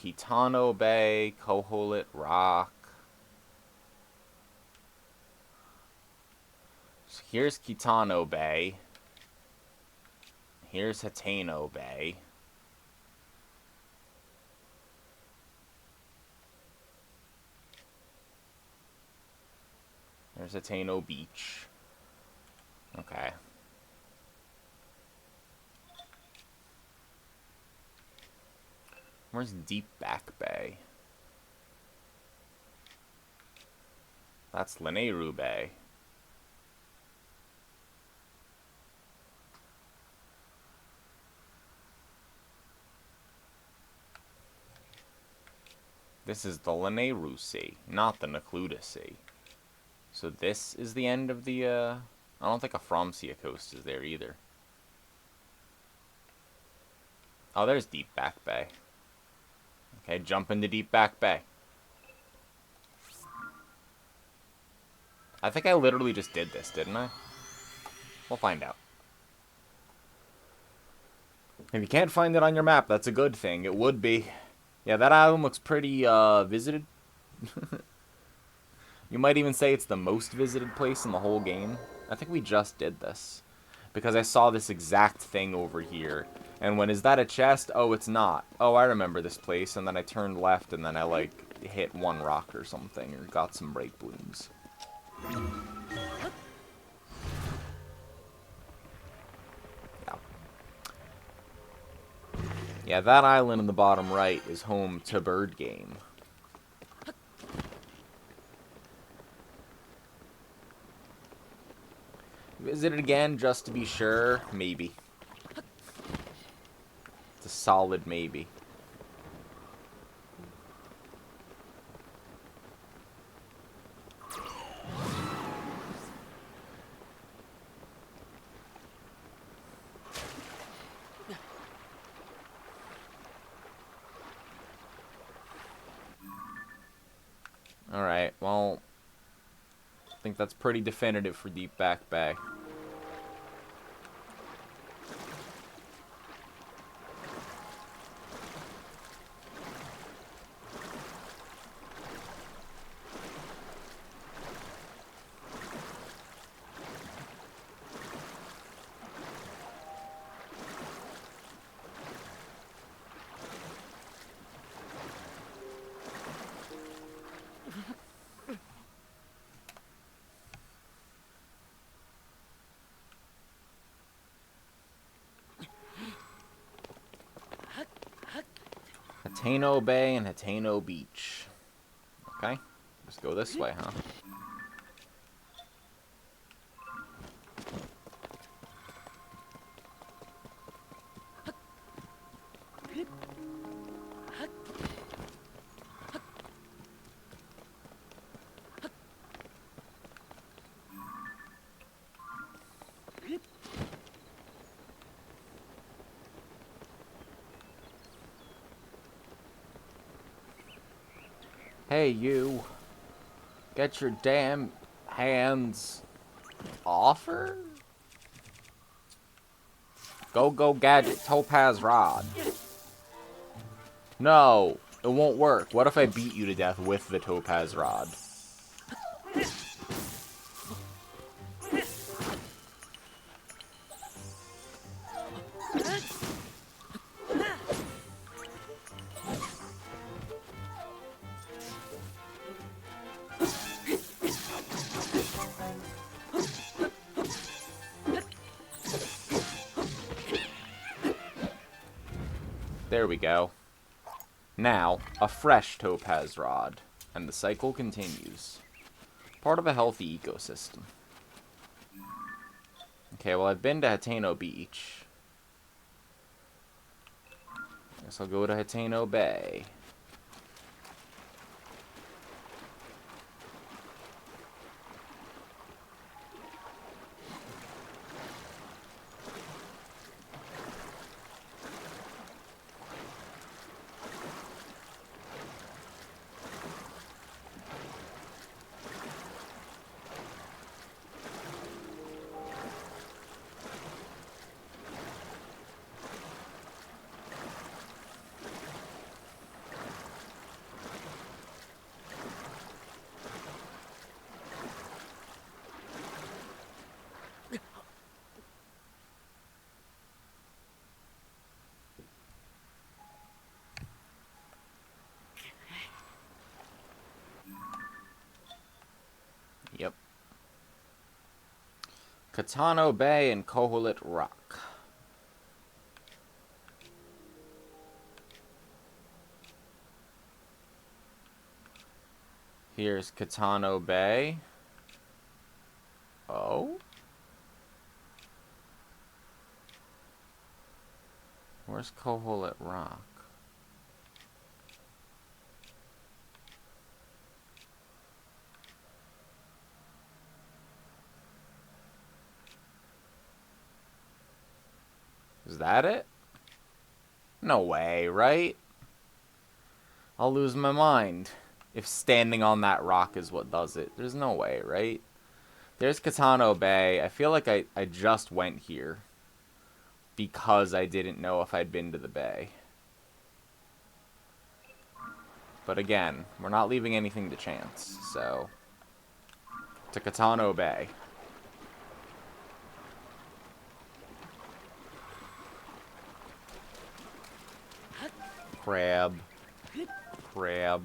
Kitano Bay, Koholit Rock. So here's Kitano Bay. Here's Hateno Bay. There's Hateno Beach. Okay. Where's Deep Back Bay? That's Lanayru Bay. This is the Lanayru Sea, not the Nakluda Sea. So this is the end of the, I don't think a Fromsia coast is there either. Oh, there's Deep Back Bay. Okay, jump into Deep Back Bay. I think I literally just did this, didn't I? We'll find out. If you can't find it on your map, that's a good thing. It would be. Yeah, that island looks pretty, visited. You might even say it's the most visited place in the whole game. I think we just did this. Because I saw this exact thing over here. And when, is that a chest? Oh, it's not. Oh, I remember this place. And then I turned left and then I, like, hit one rock or something. Or got some break blooms. Yeah. Yeah, that island in the bottom right is home to Bird Game. Visit it again just to be sure? Maybe. It's a solid maybe. Alright, well, I think that's pretty definitive for Deep Back Bay. Hateno Bay and Hateno Beach. Okay, just go this way, huh? Hey, you. Get your damn hands off her? Go gadget topaz rod. No, it won't work. What if I beat you to death with the topaz rod? There we go. Now, a fresh topaz rod, and the cycle continues. Part of a healthy ecosystem. Okay, well, I've been to Hateno Beach. Guess I'll go to Hateno Bay. Yep. Katano Bay and Koholit Rock. Here's Katano Bay. Oh? Where's Koholit Rock? that it? No way, right? I'll lose my mind if standing on that rock is what does it. There's no way, right? There's Katano Bay. I feel like I just went here because I didn't know if I'd been to the bay. But again, we're not leaving anything to chance, so... To Katano Bay. Crab. Crab.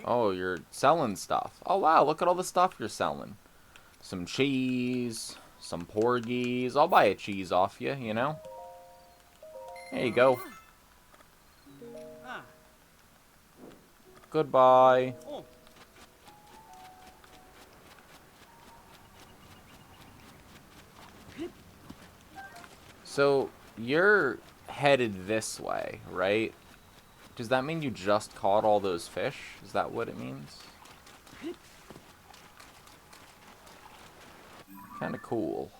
Oh, you're selling stuff. Oh, wow, look at all the stuff you're selling. Some cheese, some porgies. I'll buy a cheese off you, you know? There you go. Goodbye. So, you're headed this way, right? Does that mean you just caught all those fish? Is that what it means? Kinda cool.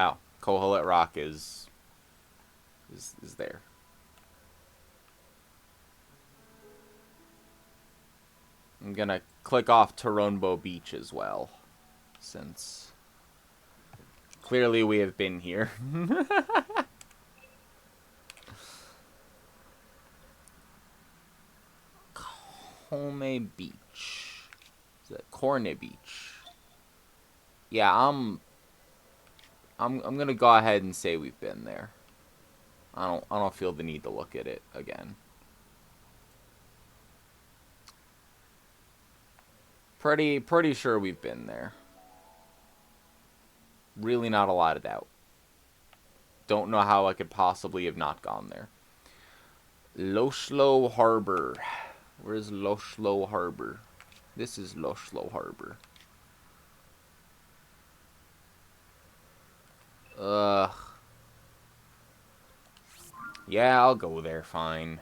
Oh, Kohelet Rock is there. I'm gonna click off Toronbo Beach as well, since clearly we have been here. Home Beach. Is that Corne Beach? Yeah, I'm gonna go ahead and say we've been there. I don't feel the need to look at it again. Pretty sure we've been there. Really not a lot of doubt. Don't know how I could possibly have not gone there. Lochlo Harbor. Where's Lochlo Harbor? This is Lochlo Harbor. Ugh. Yeah, I'll go there, fine.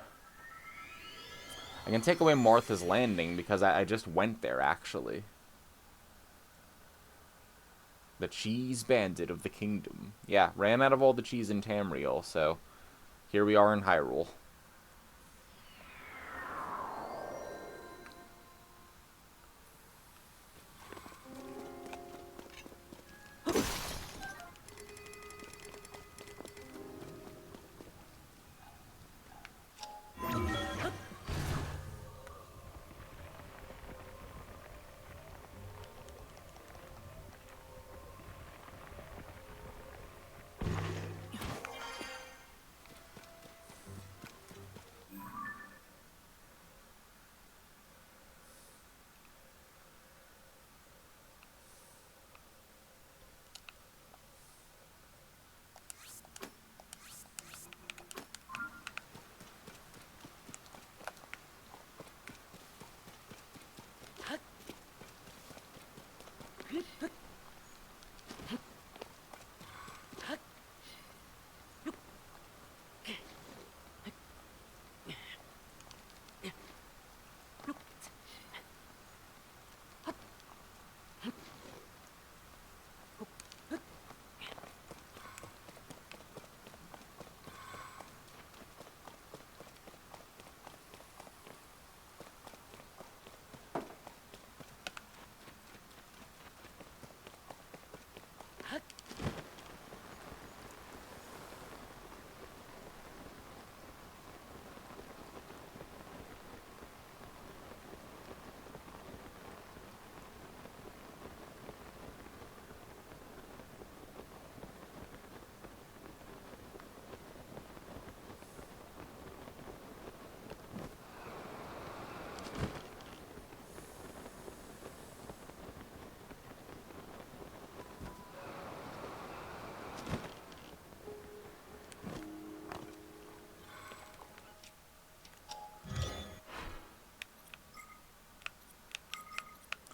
I can take away Martha's Landing because I just went there, actually. The Cheese Bandit of the Kingdom. Yeah, ran out of all the cheese in Tamriel, so here we are in Hyrule.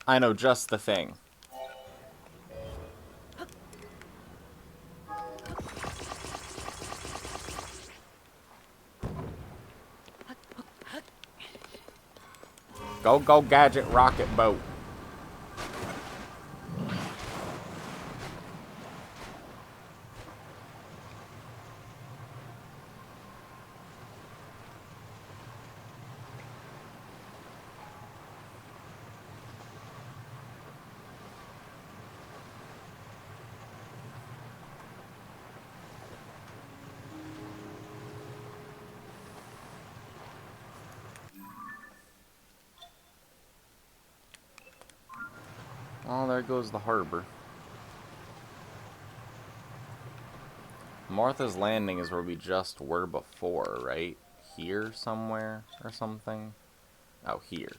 I know just the thing. Go, go, gadget, rocket boat. Oh, there goes the harbor. Martha's Landing is where we just were before, right? Here somewhere or something? Oh, here.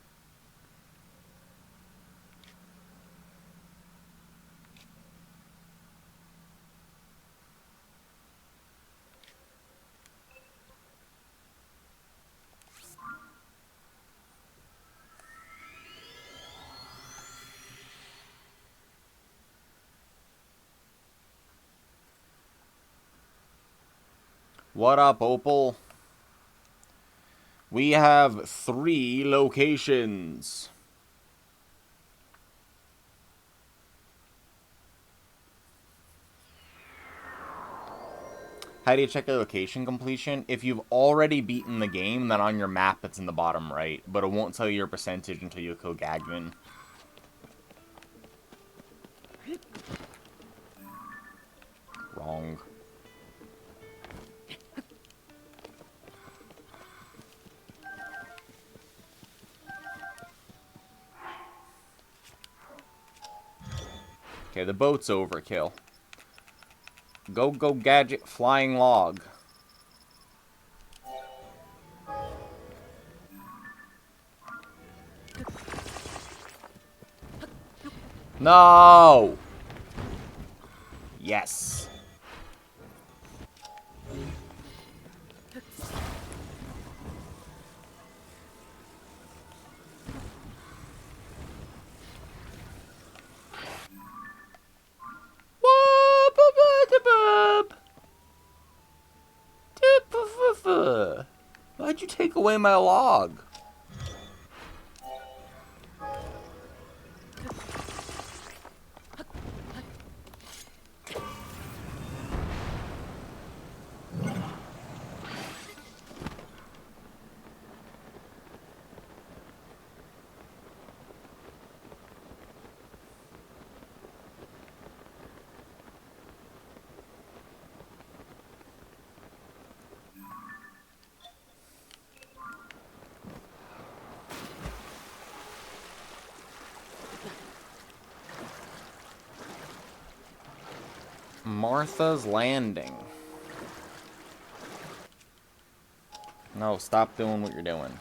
What up, Opal? We have 3 locations. How do you check a location completion? If you've already beaten the game, then on your map it's in the bottom right, but it won't tell you your percentage until you kill Gagman. Wrong. Okay, the boat's overkill. Go, go, gadget, flying log. No! Yes. Why'd you take away my log? Martha's Landing. No, stop doing what you're doing.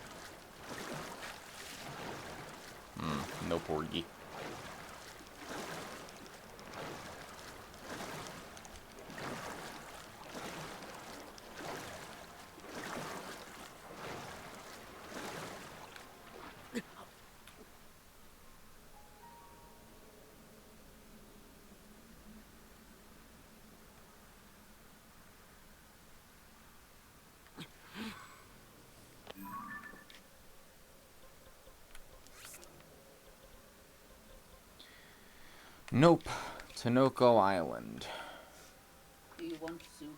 No porgy. Nope. Tinoco Island. Do you want soup?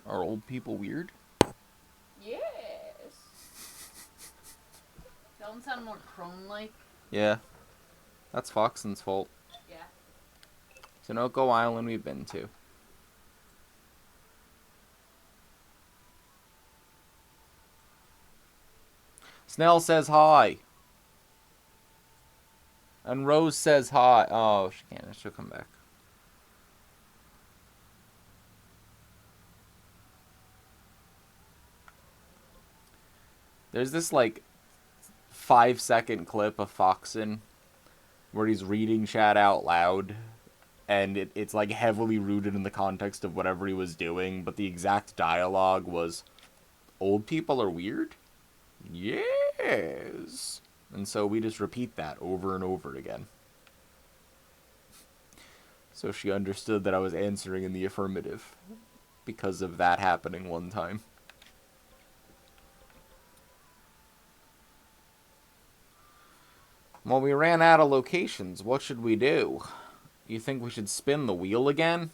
Are old people weird? Yes. Don't sound more crone-like. Yeah. That's Foxen's fault. Yeah. Tinoco Island we've been to. Snell says hi. And Rose says hi. Oh, she can't. She'll come back. There's this, like, 5-second clip of Foxen where he's reading chat out loud. And it's, like, heavily rooted in the context of whatever he was doing. But the exact dialogue was, old people are weird? Yeah. yes. And so we just repeat that over and over again. So she understood that I was answering in the affirmative because of that happening one time. Well, we ran out of locations. What should we do? You think we should spin the wheel again?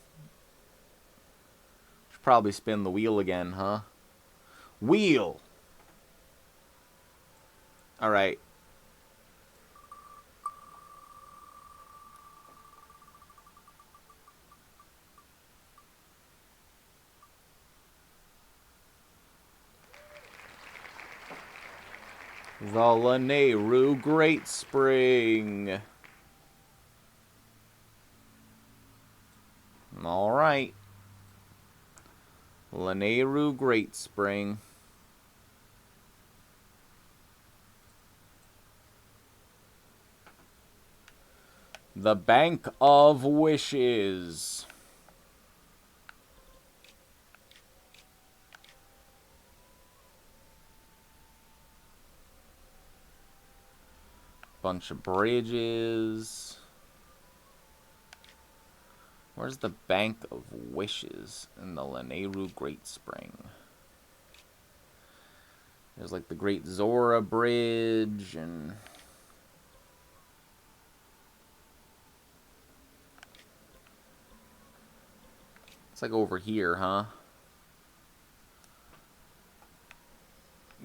Should probably spin the wheel again, huh? Wheel! Alright. The Lanayru Great Spring. Alright. Lanayru Great Spring. The Bank of Wishes. Bunch of bridges. Where's the Bank of Wishes in the Lanayru Great Spring? There's like the Great Zora Bridge and... It's like over here, huh?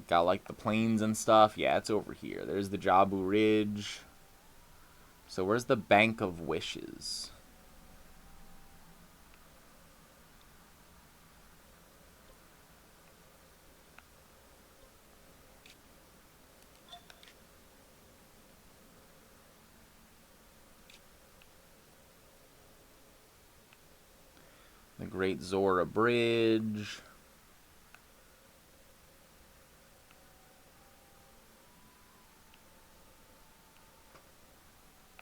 Got like the plains and stuff. Yeah, it's over here. There's the Jabu Ridge. So where's the Bank of Wishes? The Great Zora Bridge.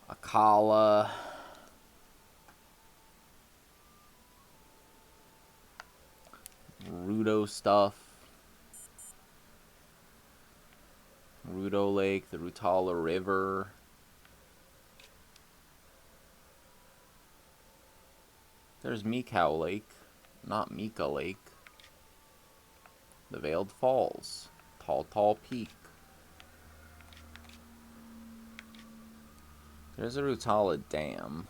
Akala. Rudo stuff. Rudo Lake, the Rutala River. There's Mikau Lake, not Mika Lake. The Veiled Falls. Tall Peak. There's the Rutala Dam.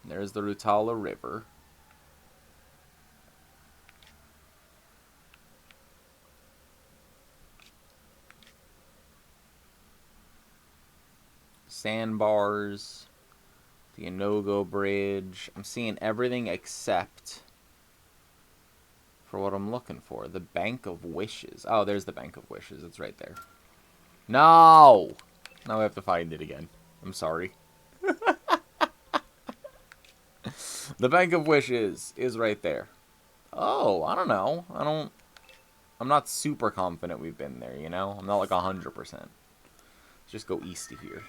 There's the Rutala River. Sandbars. The Inogo Bridge. I'm seeing everything except for what I'm looking for. The Bank of Wishes. Oh, there's the Bank of Wishes. It's right there. No! Now I have to find it again. I'm sorry. The Bank of Wishes is right there. Oh, I don't know. I'm not super confident we've been there, you know? I'm not like 100%. Let's just go east of here.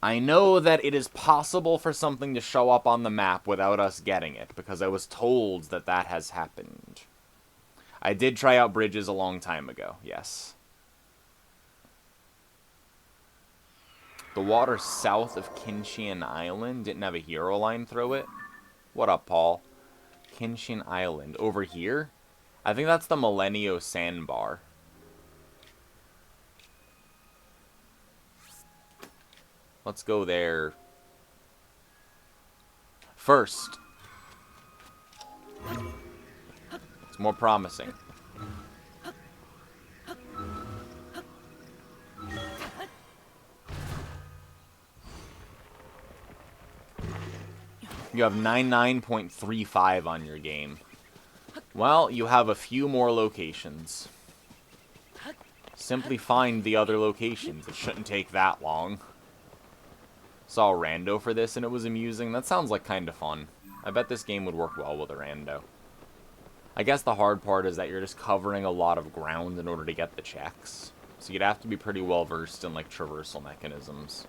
I know that it is possible for something to show up on the map without us getting it, because I was told that that has happened. I did try out bridges a long time ago, yes. The water south of Kinshian Island didn't have a hero line through it. What up, Paul? Kinshian Island. Over here? I think that's the Millennium Sandbar. Let's go there first. It's more promising. You have 99.35 on your game. Well, you have a few more locations. Simply find the other locations. It shouldn't take that long. Saw a rando for this and it was amusing. That sounds like kind of fun. I bet this game would work well with a rando. I guess the hard part is that you're just covering a lot of ground in order to get the checks. So you'd have to be pretty well versed in like traversal mechanisms.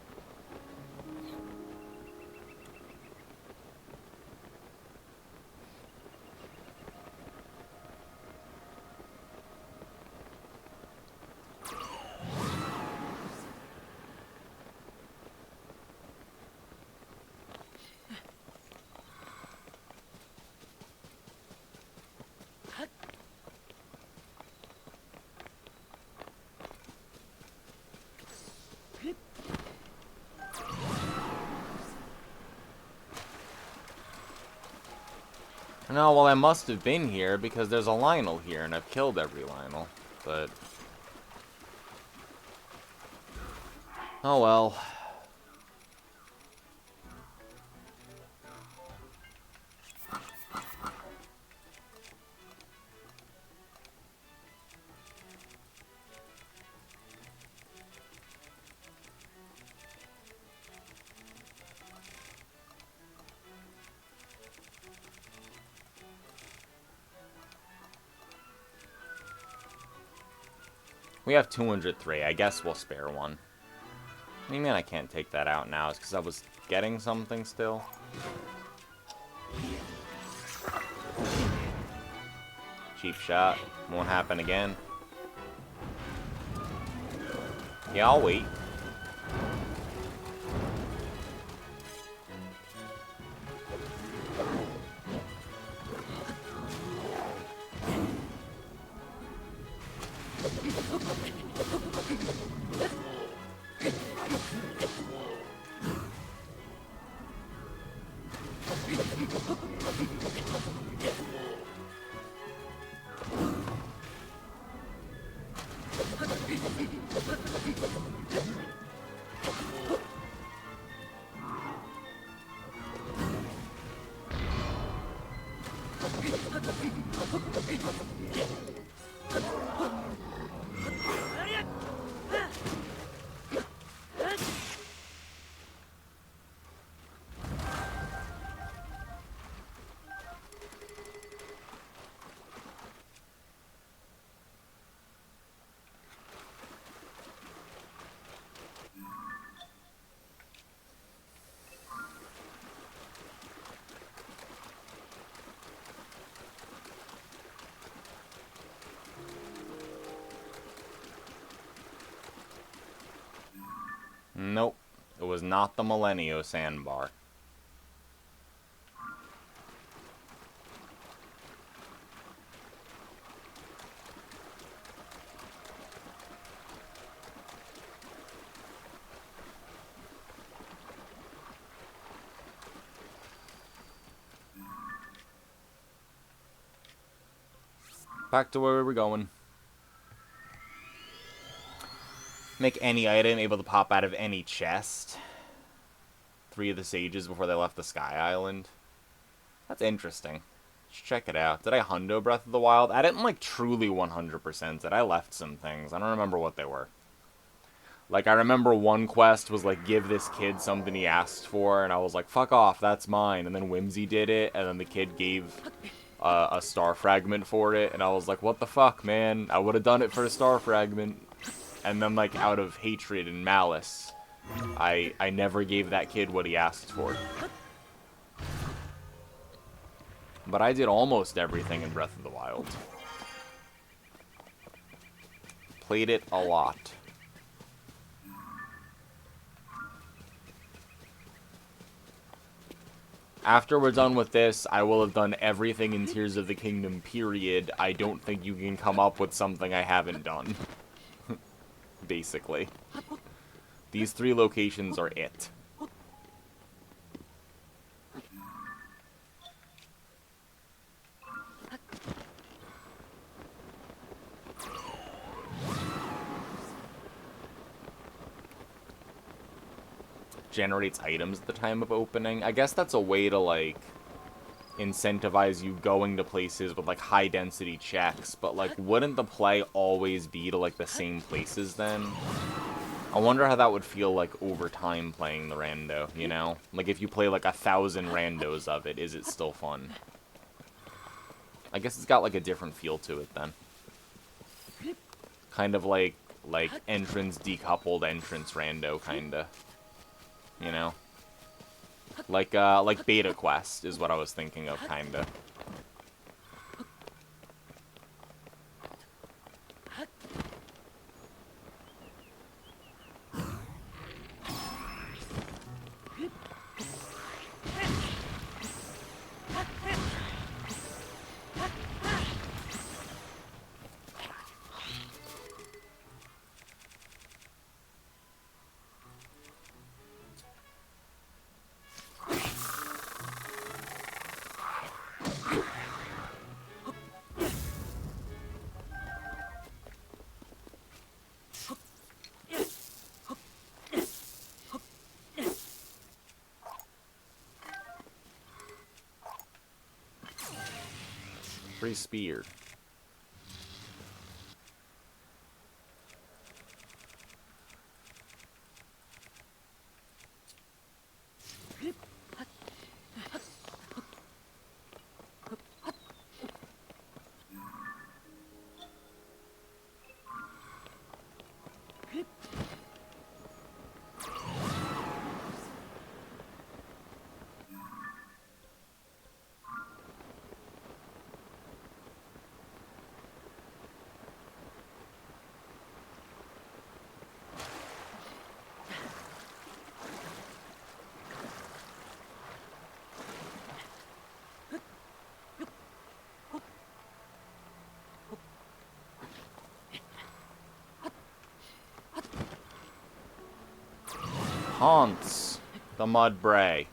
No, well, I must have been here because there's a Lionel here, and I've killed every Lionel. But... oh well. We have 203. I guess we'll spare one. I mean, I can't take that out now. It's because I was getting something still. Cheap shot. Won't happen again. Yeah, I'll wait. Nope. It was not the Millennium sandbar. Back to where we were going. Make any item able to pop out of any chest. 3 of the sages before they left the Sky Island. That's interesting. Let's check it out. Did I hundo Breath of the Wild? I didn't, like, truly 100% it. I left some things. I don't remember what they were. Like, I remember one quest was, like, give this kid something he asked for, and I was like, fuck off, that's mine. And then Whimsy did it, and then the kid gave a star fragment for it, and I was like, what the fuck, man? I would have done it for a star fragment. And then, like, out of hatred and malice, I never gave that kid what he asked for. But I did almost everything in Breath of the Wild. Played it a lot. After we're done with this, I will have done everything in Tears of the Kingdom, period. I don't think you can come up with something I haven't done. Basically. These 3 locations are it. Generates items at the time of opening. I guess that's a way to, like, incentivize you going to places with, like, high density checks, but, like, wouldn't the play always be to, like, the same places then? I wonder how that would feel like over time playing the rando, you know? Like, if you play, like, 1,000 randos of it, is it still fun? I guess it's got, like, a different feel to it then. Kind of like entrance decoupled entrance rando, kinda. You know? Like Beta Quest is what I was thinking of, kinda. Free spear. Haunts. The Mud Bray.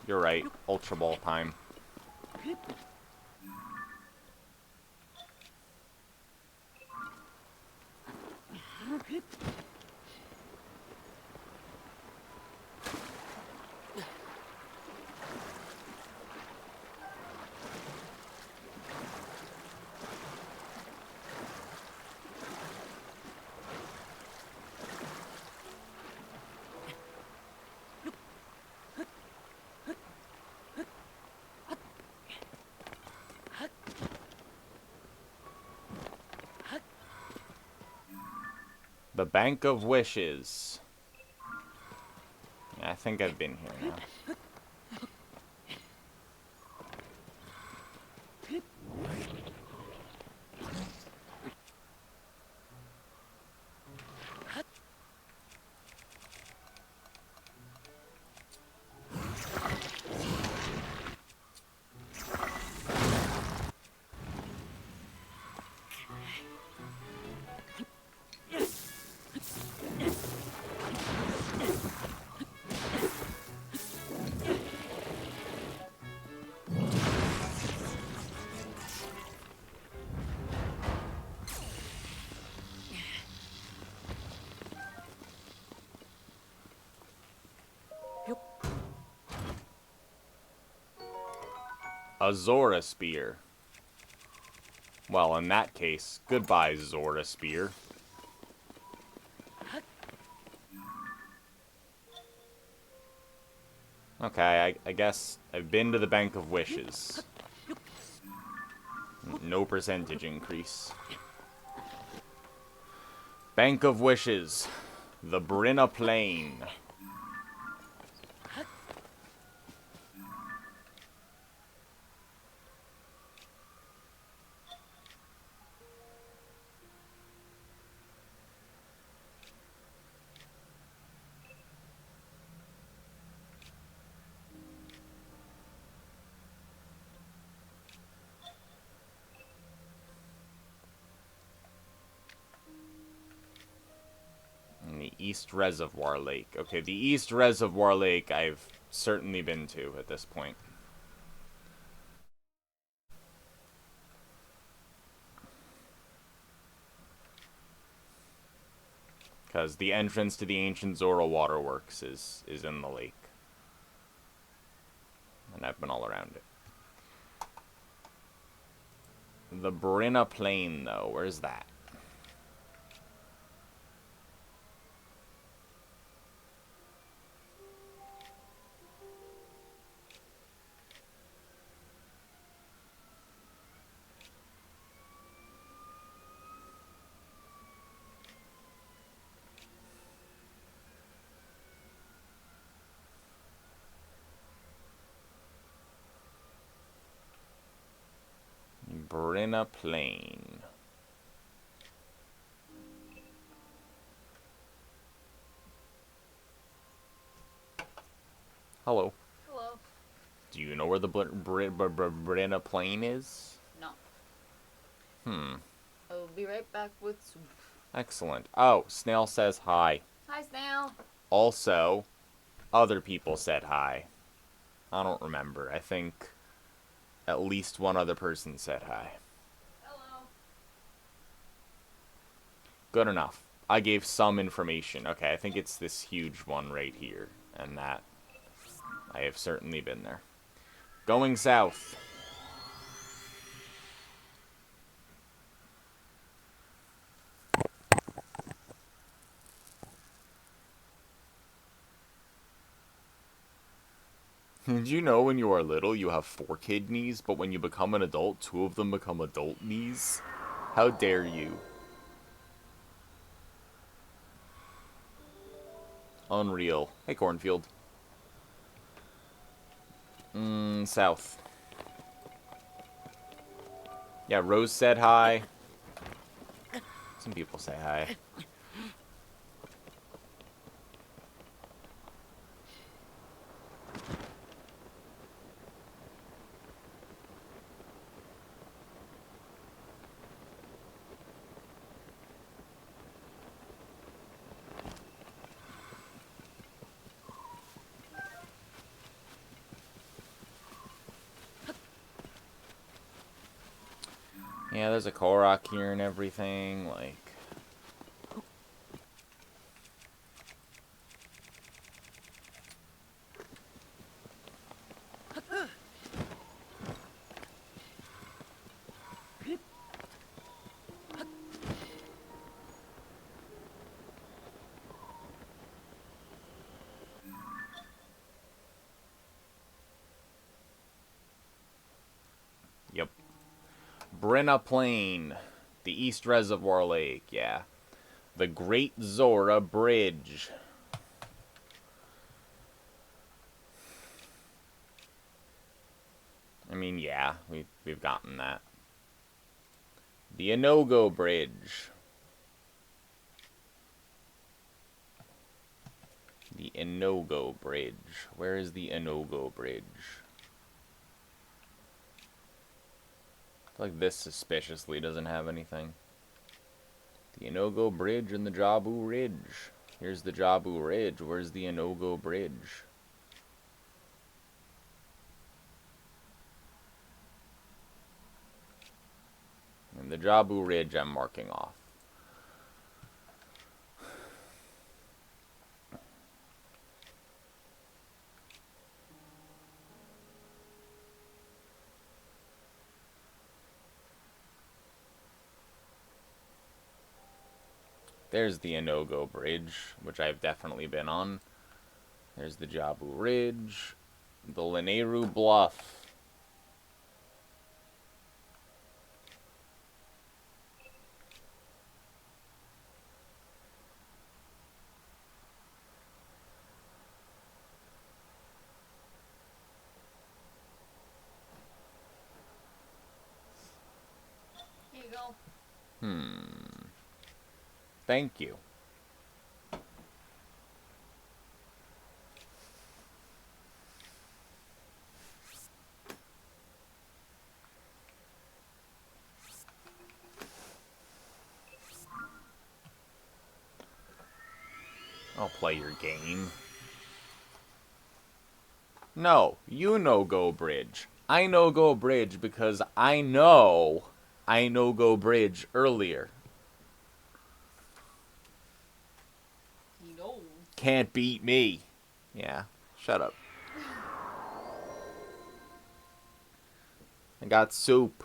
You're right. Ultra Ball time. The Bank of Wishes. Yeah, I think I've been here now. A Zora Spear. Well, in that case, goodbye, Zora Spear. Okay, I guess I've been to the Bank of Wishes. No percentage increase. Bank of Wishes. The Brinna Plain. And the East Reservoir Lake. Okay, the East Reservoir Lake I've certainly been to at this point. Because the entrance to the ancient Zora Waterworks is in the lake. And I've been all around it. The Brinna Plain, though, where's that? Brinna Plain. Hello. Hello. Do you know where the Brinna Plain is? No. Hmm. I will be right back with soup. Excellent. Oh, Snail says hi. Hi, Snail. Also, other people said hi. I don't remember. I think at least one other person said hi. Hello. Good enough. I gave some information. Okay, I think it's this huge one right here. And that, I have certainly been there. Going south. Did you know when you are little you have 4 kidneys, but when you become an adult, 2 of them become adult knees? How dare you? Unreal. Hey, cornfield. South. Yeah, Rose said hi. Some people say hi. Yeah, there's a Korok here and everything, like... Yep. Brenna Plain. The East Reservoir Lake, yeah. The Great Zora Bridge. I mean, yeah, we've gotten that. The Inogo Bridge. The Inogo Bridge. Where is the Inogo Bridge? I feel like this suspiciously doesn't have anything. The Inogo Bridge and the Jabu Ridge. Here's the Jabu Ridge. Where's the Inogo Bridge? And the Jabu Ridge I'm marking off. There's the Inogo Bridge, which I've definitely been on. There's the Jabu Ridge. The Lineru Bluff. Here you go. Thank you. I'll play your game. No, you know Go Bridge. I know Go Bridge because I know Go Bridge earlier. You know. Can't beat me. Yeah, shut up. I got soup.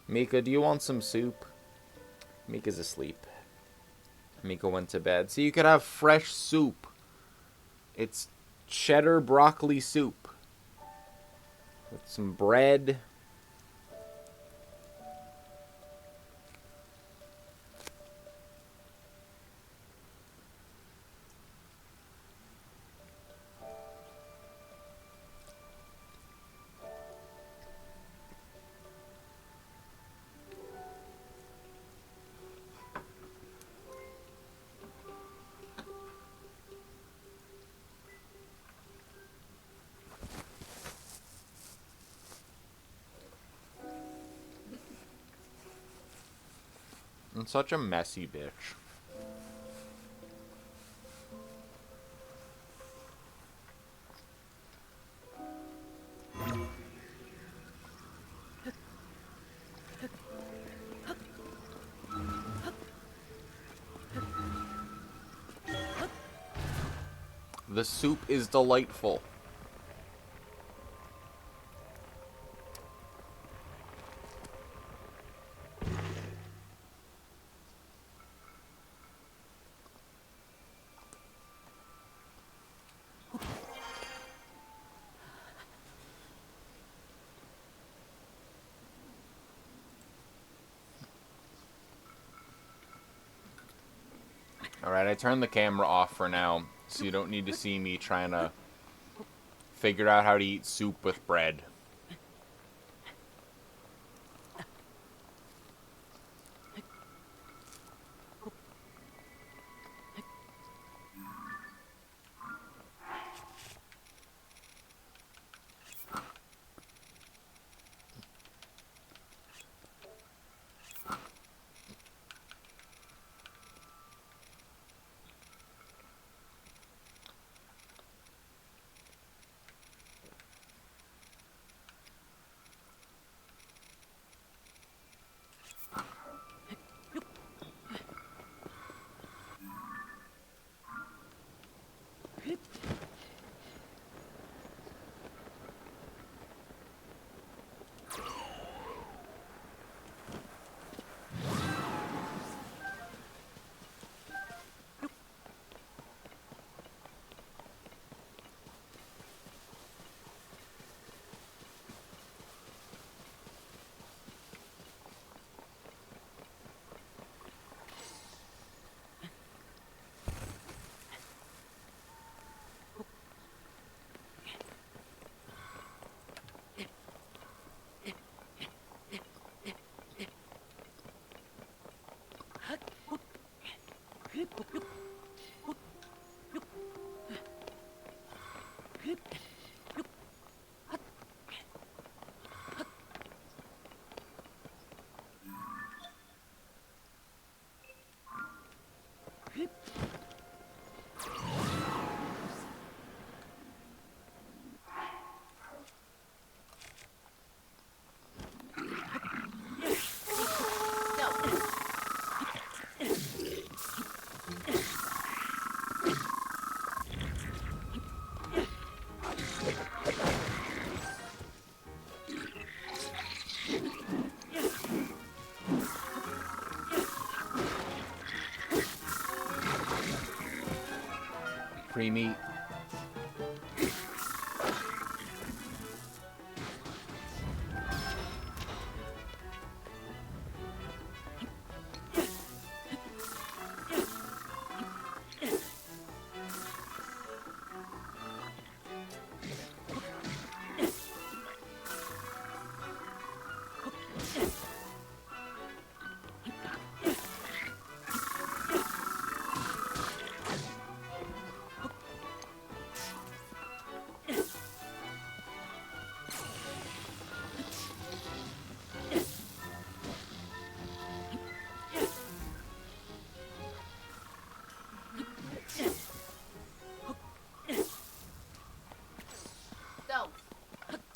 Mika, do you want some soup? Mika's asleep. Mika went to bed. So you could have fresh soup. It's cheddar broccoli soup. With some bread. I'm such a messy bitch. The soup is delightful. Alright, I turned the camera off for now, so you don't need to see me trying to figure out how to eat soup with bread. Pre-meat.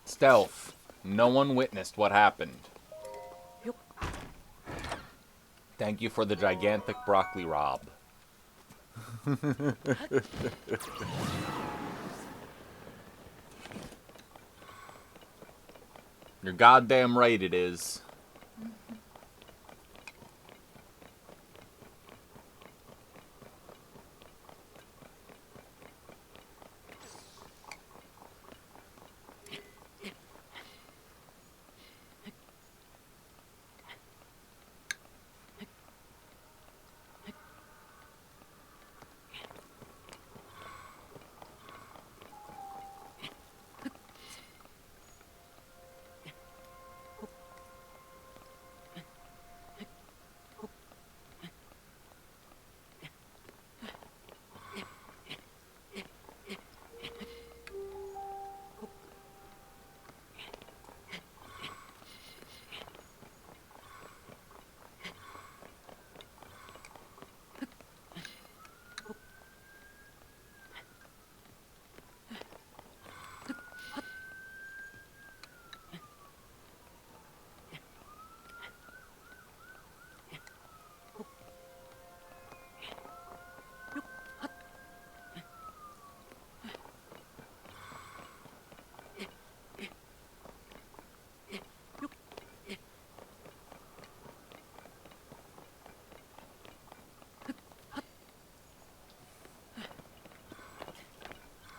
Stealth. No one witnessed what happened. Thank you for the gigantic broccoli, Rob. You're goddamn right it is.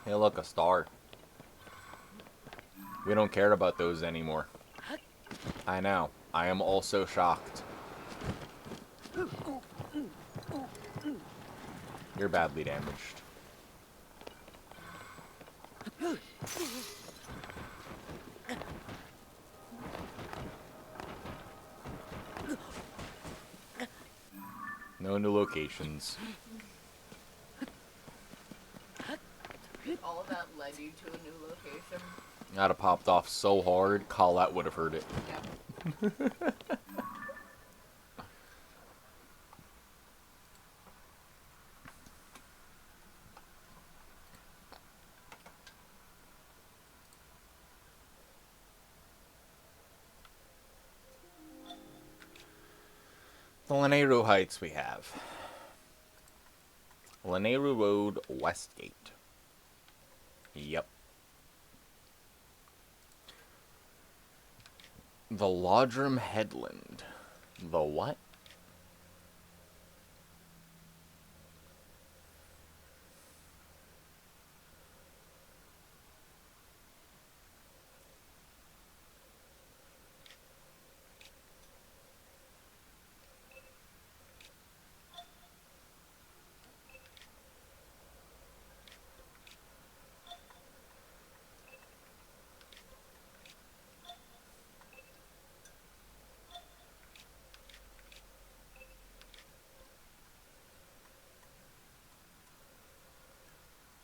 Hey, look, a star. We don't care about those anymore. I know. I am also shocked. You're badly damaged. No new locations. All of that led you to a new location. I'd have popped off so hard, Colette would have heard it. Yep. The Lanayru Heights we have. Lanayru Road, Westgate. Yep. The Laudrum Headland. The what?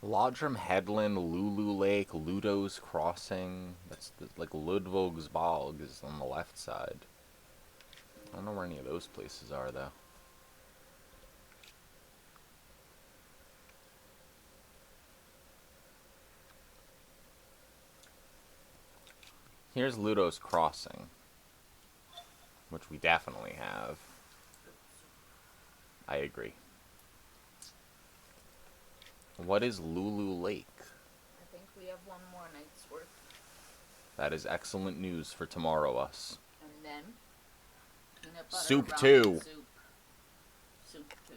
Laudrum Headland, Lulu Lake, Ludo's Crossing. That's like Ludvig's Bog is on the left side. I don't know where any of those places are, though. Here's Ludo's Crossing, which we definitely have. I agree. What is Lulu Lake? I think we have one more night's work. That is excellent news for tomorrow, us. And then peanut butter Soup ramen 2. Soup. Soup 2.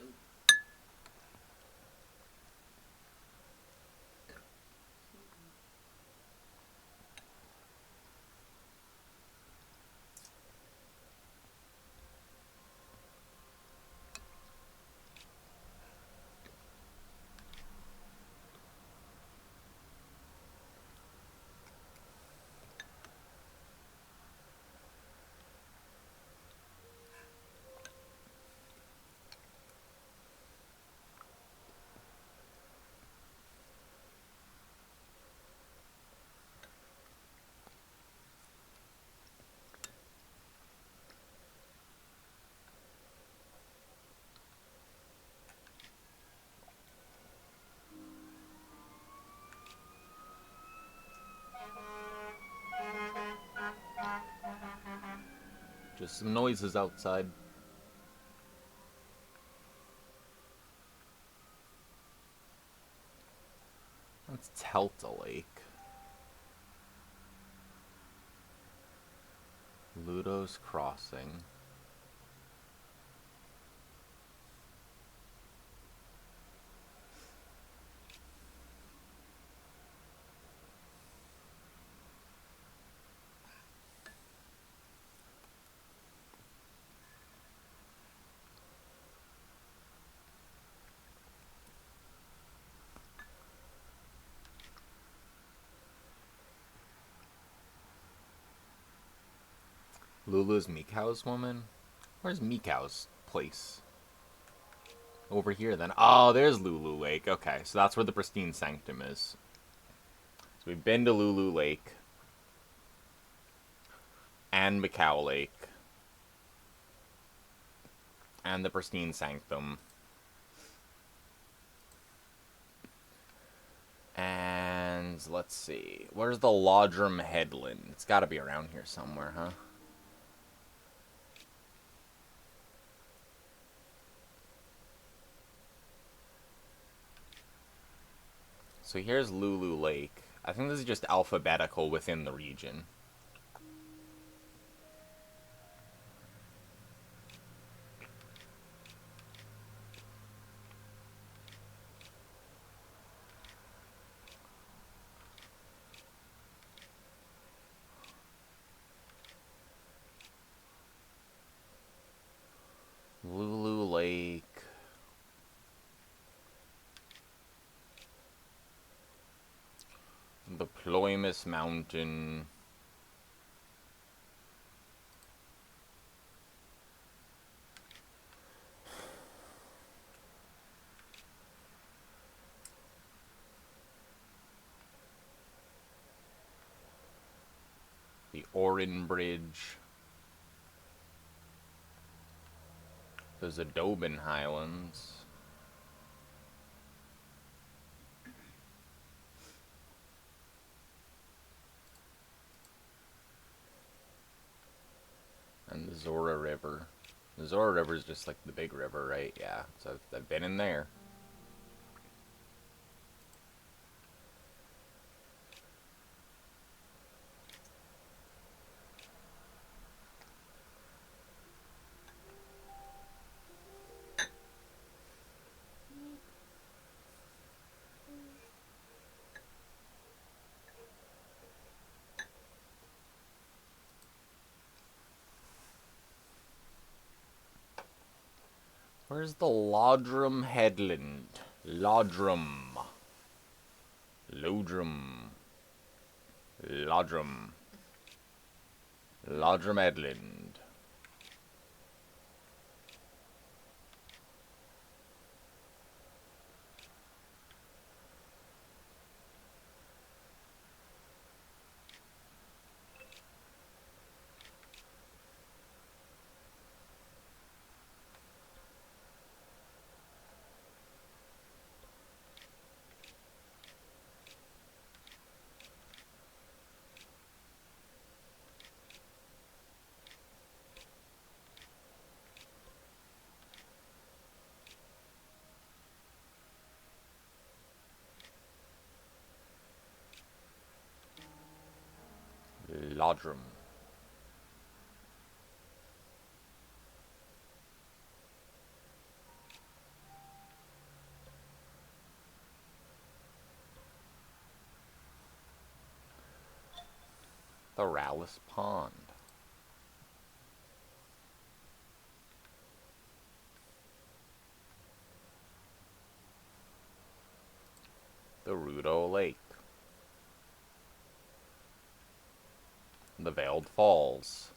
Just some noises outside. That's Telta Lake. Ludo's Crossing. Lulu's Mikau's woman? Where's Mikau's place? Over here, then. Oh, there's Lulu Lake. Okay, so that's where the Pristine Sanctum is. So we've been to Lulu Lake. And Mikau Lake. And the Pristine Sanctum. And let's see. Where's the Laudrum Headland? It's gotta be around here somewhere, huh? So here's Lulu Lake. I think this is just alphabetical within the region. Lulu Lake. Ploymus Mountain. The Orin Bridge. The Zadobin Highlands. And the Zora River. The Zora River is just like the big river, right? Yeah, so I've been in there. Where's the Lodrum Headland? Lodrum. Lodrum. Lodrum. Lodrum Headland. Lodrum. The Rallis Pond. The Rudo Lake. The Veiled Falls.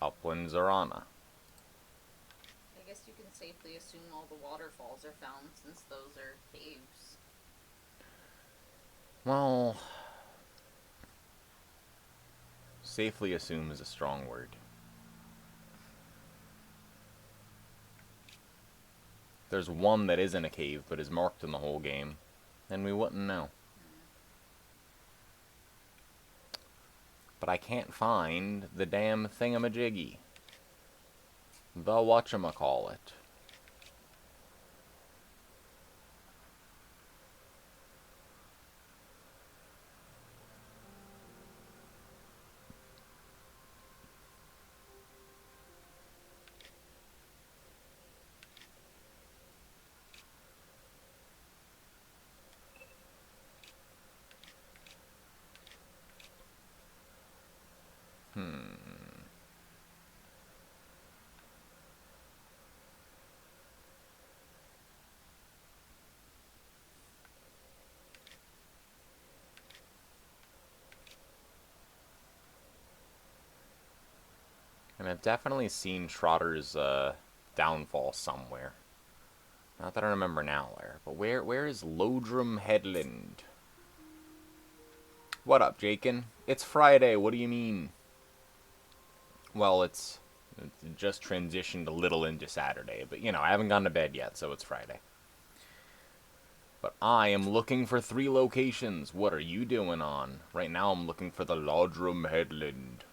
Upland Zorana. I guess you can safely assume all the waterfalls are found since those are caves. Well, safely assume is a strong word. There's one that isn't a cave but is marked in the whole game, and we wouldn't know. But I can't find the damn thingamajiggy. The whatchamacallit. And I've definitely seen Trotter's downfall somewhere. Not that I remember now where, but where is Lodrum Headland? What up, Jakin? It's Friday, what do you mean? Well, it's just transitioned a little into Saturday, but you know, I haven't gone to bed yet, so it's Friday. But I am looking for 3 locations. What are you doing on? Right now I'm looking for the Lodrum Headland.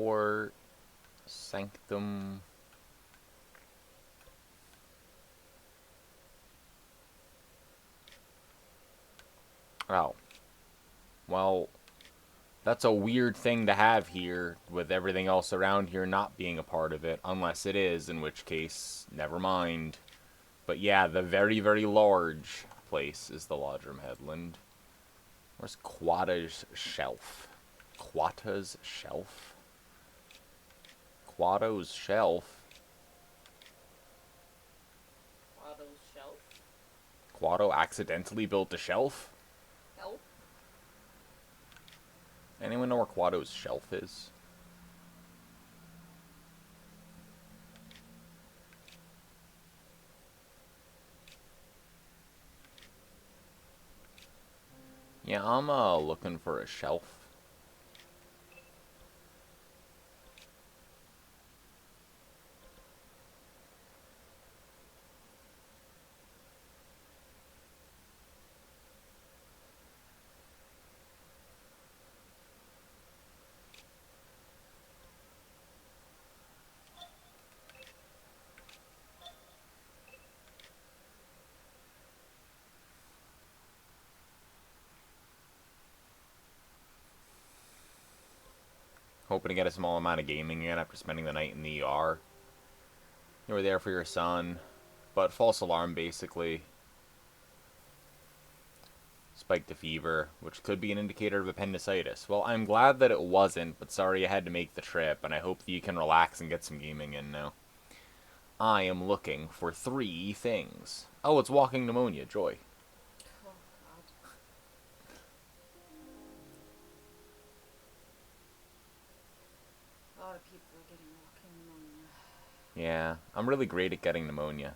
for Sanctum. Oh. Well, that's a weird thing to have here, with everything else around here not being a part of it, unless it is, in which case, never mind. But yeah, the very, very large place is the Lodrum Headland. Where's Quada's Shelf? Quada's Shelf? Quado's Shelf? Otto's shelf. Quado accidentally built a shelf? Help. Anyone know where Quado's Shelf is? Yeah, I'm looking for a shelf. Hoping to get a small amount of gaming in after spending the night in the ER. You were there for your son, but false alarm basically. Spiked a fever, which could be an indicator of appendicitis. Well, I'm glad that it wasn't, but sorry you had to make the trip, and I hope that you can relax and get some gaming in now. I am looking for 3 things. Oh, it's walking pneumonia. Joy. Oh, God. A lot of people are getting walking pneumonia. Yeah, I'm really great at getting pneumonia.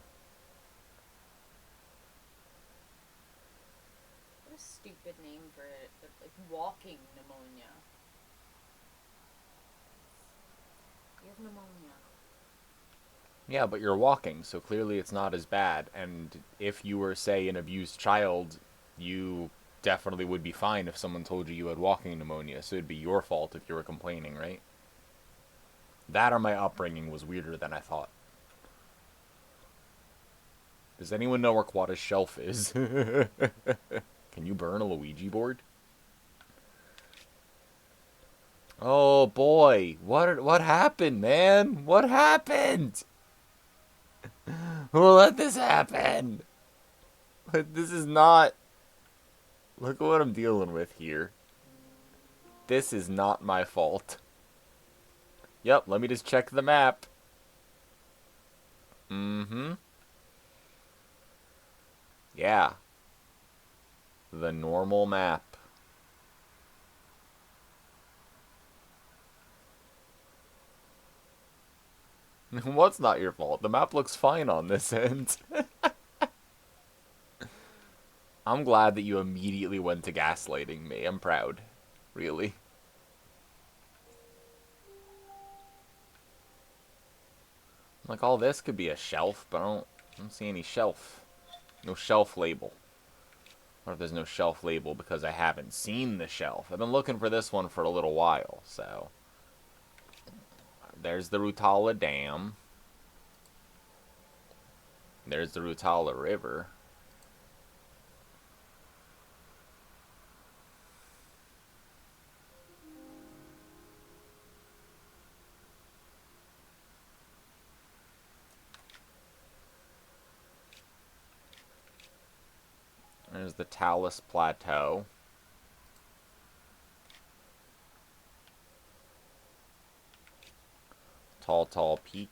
What a stupid name for it. Like, walking pneumonia. You have pneumonia. Yeah, but you're walking, so clearly it's not as bad. And if you were, say, an abused child, you definitely would be fine if someone told you you had walking pneumonia. So it'd be your fault if you were complaining, right? That or my upbringing was weirder than I thought. Does anyone know where Quada's Shelf is? Can you burn a Luigi board? Oh boy, what happened, man? What happened? Who let this happen? This is not... Look at what I'm dealing with here. This is not my fault. Yep, let me just check the map. Mm-hmm. Yeah. The normal map. What's not your fault? The map looks fine on this end. I'm glad that you immediately went to gaslighting me. I'm proud. Really. Like, all this could be a shelf, but I don't see any shelf. No shelf label. Or if there's no shelf label because I haven't seen the shelf. I've been looking for this one for a little while, so... There's the Rutala Dam. There's the Rutala River. There's the Talus Plateau. Tall Peak.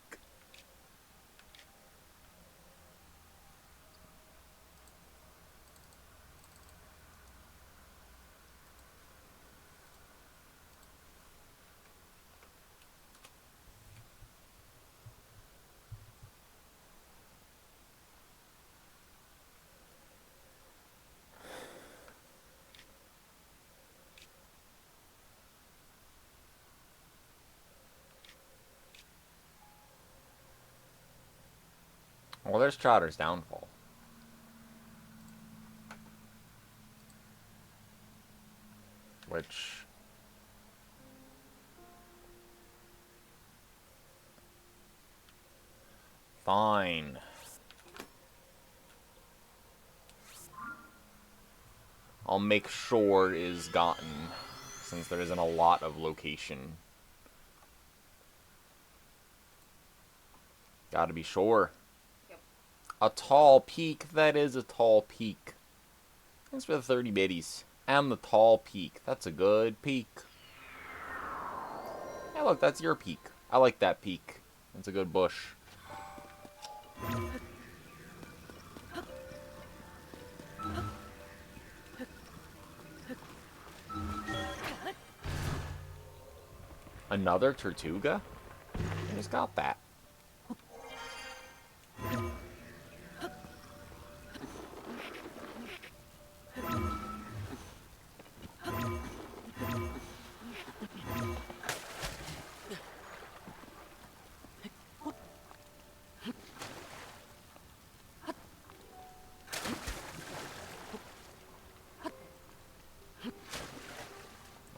Well, there's Chowder's Downfall. Which... Fine. I'll make sure is gotten, since there isn't a lot of location. Gotta be sure. Yep. A tall peak, that is a tall peak. Thanks for the 30 biddies. And the tall peak. That's a good peak. Yeah, look, that's your peak. I like that peak. It's a good bush. Another Tortuga? Who's got that?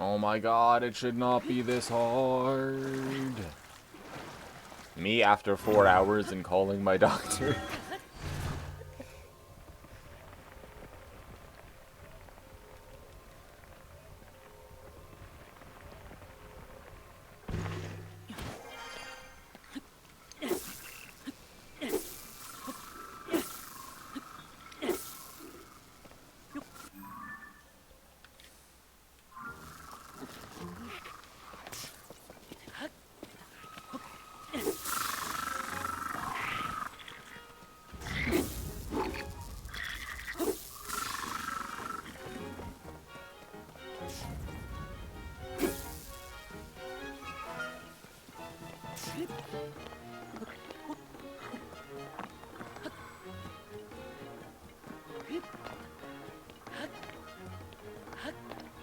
Oh my god, it should not be this hard. Me after 4 hours and calling my doctor.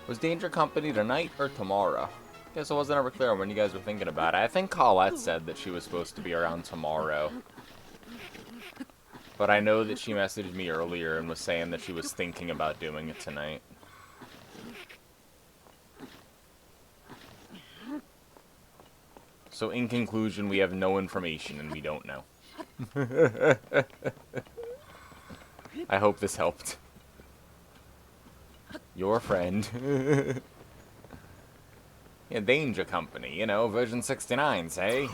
Was Danger Company tonight or tomorrow? Guess I wasn't ever clear on when you guys were thinking about it. I think Colette said that she was supposed to be around tomorrow. But I know that she messaged me earlier and was saying that she was thinking about doing it tonight. So in conclusion, we have no information and we don't know. I hope this helped. Your friend. Yeah, Danger Company, you know, version 69, say.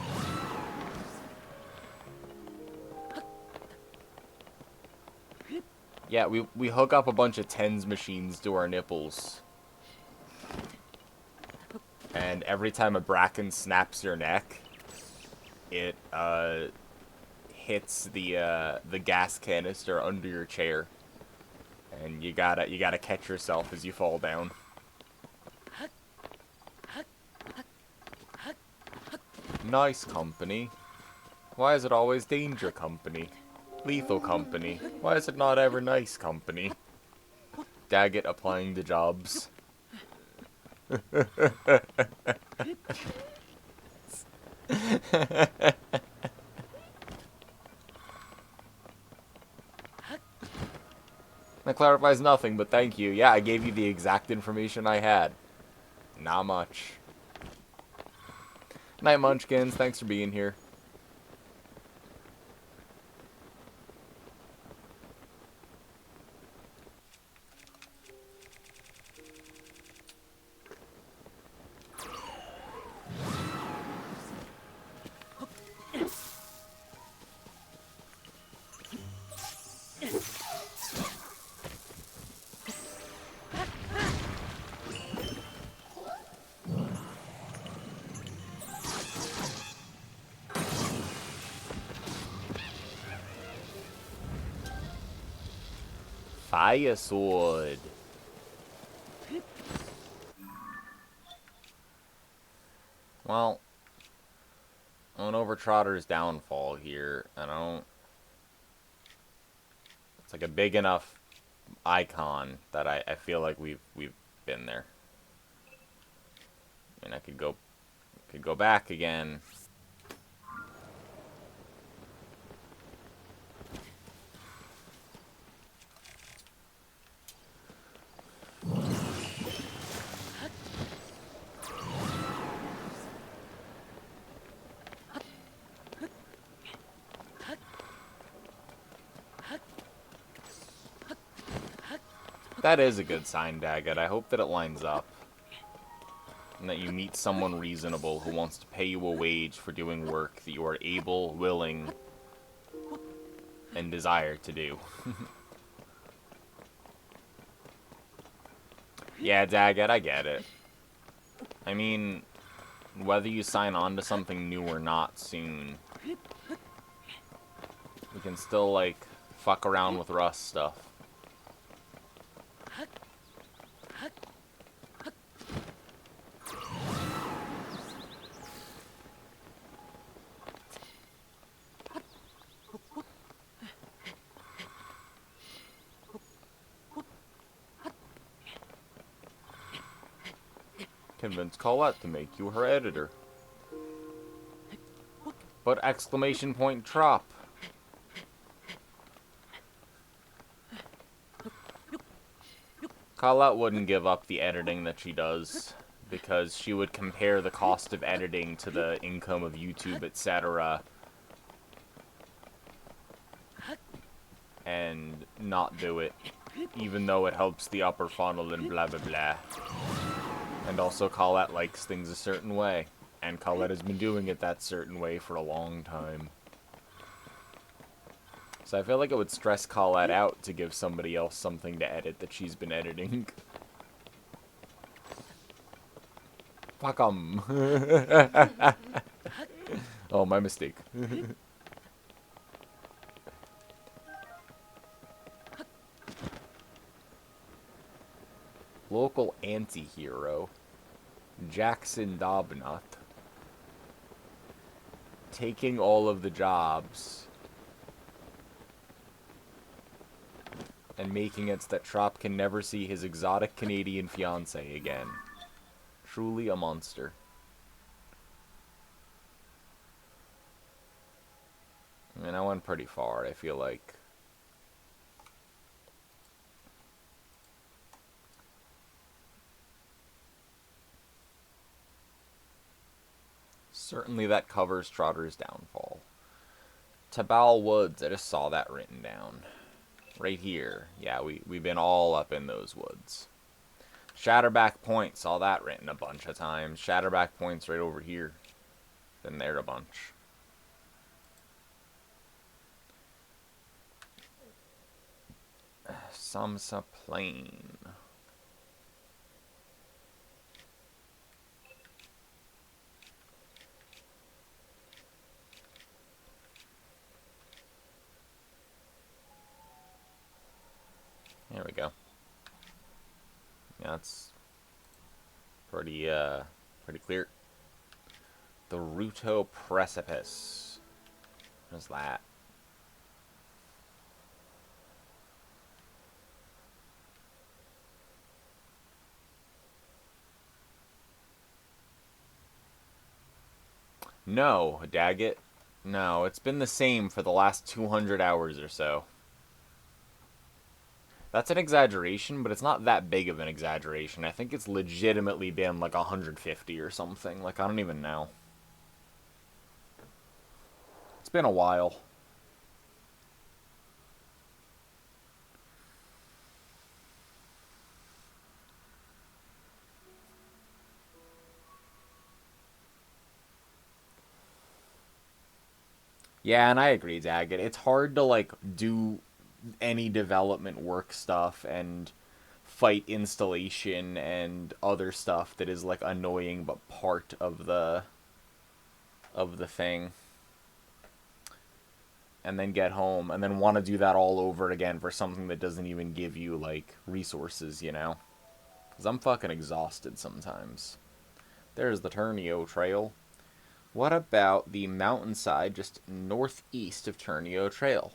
Yeah, we hook up a bunch of TENS machines to our nipples. And every time a bracken snaps your neck, it hits the gas canister under your chair. And you gotta catch yourself as you fall down. Nice company. Why is it always Danger Company? Lethal Company. Why is it not ever Nice Company? Daggett applying the jobs. That clarifies nothing, but thank you. Yeah, I gave you the exact information I had. Not much. Night, Munchkins. Thanks for being here. Fire sword. Well, on Overtrotter's downfall here, I don't... It's like a big enough icon that I feel like we've been there. And I could go back again. That is a good sign, Daggett. I hope that it lines up. And that you meet someone reasonable who wants to pay you a wage for doing work that you are able, willing, and desire to do. Yeah, Daggett, I get it. I mean, whether you sign on to something new or not soon, we can still, like, fuck around with Rust stuff. Convince Colette to make you her editor. But exclamation point drop. Colette wouldn't give up the editing that she does, because she would compare the cost of editing to the income of YouTube, etc., and not do it, even though it helps the upper funnel and blah blah blah. And also Colette likes things a certain way, and Colette has been doing it that certain way for a long time. So I feel like it would stress Colette out to give somebody else something to edit that she's been editing. Fuck 'em. Oh, my mistake. Local anti-hero, Jackson Dobnut, taking all of the jobs and making it so that Trop can never see his exotic Canadian fiancée again. Truly a monster. I mean, I went pretty far, I feel like. Certainly that covers Trotter's downfall. Tabal Woods, I just saw that written down. Right here. Yeah, we've been all up in those woods. Shatterback Point, saw that written a bunch of times. Shatterback Point's right over here. Been there a bunch. Samsa Plain. There we go. Yeah, that's pretty clear. The Ruto Precipice. What is that? No, Daggett. No, it's been the same for the last 200 hours or so. That's an exaggeration, but it's not that big of an exaggeration. I think it's legitimately been like 150 or something. Like, I don't even know. It's been a while. Yeah, and I agree, Daggett. It's hard to, like, do any development work stuff and fight installation and other stuff that is, like, annoying but part of the thing. And then get home and then want to do that all over again for something that doesn't even give you, like, resources, you know? Because I'm fucking exhausted sometimes. There's the Turnio Trail. What about the mountainside just northeast of Turnio Trail?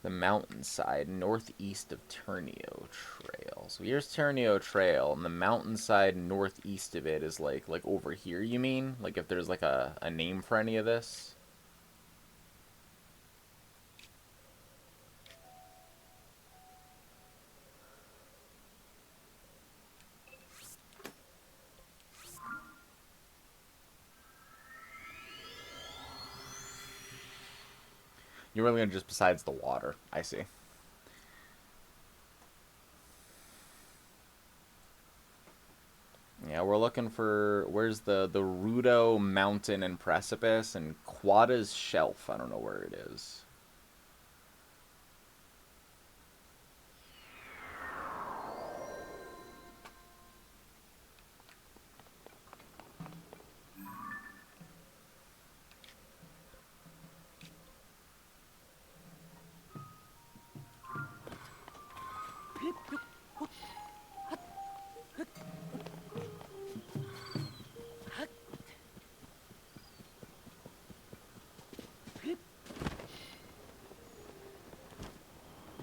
The mountainside northeast of Turnio Trail. So here's Turnio Trail, and the mountainside northeast of it is like over here, you mean? Like if there's like a name for any of this? You're really gonna just besides the water. I see. we're looking for, where's the Rudo Mountain and Precipice and Quada's Shelf. I don't know where it is.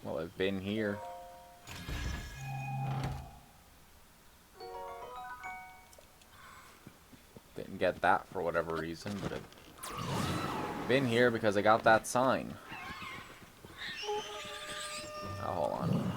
Well, I've been here. Didn't get that for whatever reason, but I've been here because I got that sign. Oh, hold on.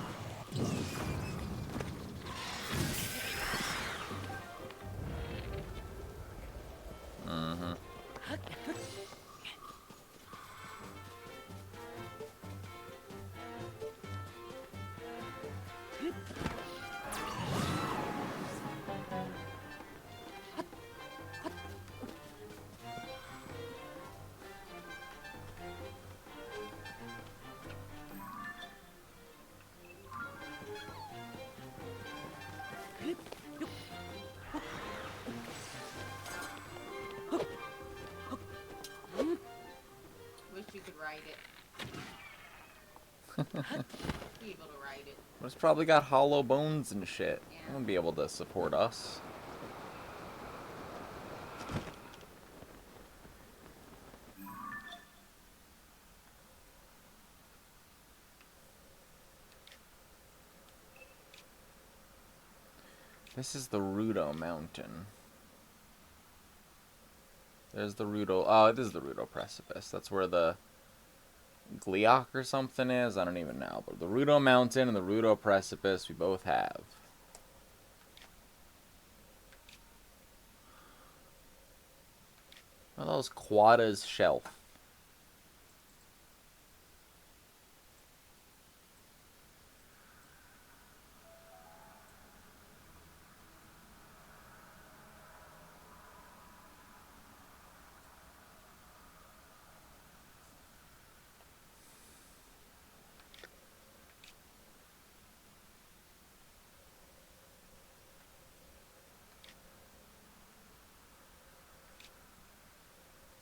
Wish you could ride it. Be able to ride it. But it's probably got hollow bones and shit. Yeah. It won't be able to support us. This is the Rudo Mountain. There's the Rudo... Oh, this is the Rudo Precipice. That's where the Gliok or something is. I don't even know. But the Rudo Mountain and the Rudo Precipice we both have. What are those? Quada's Shelf.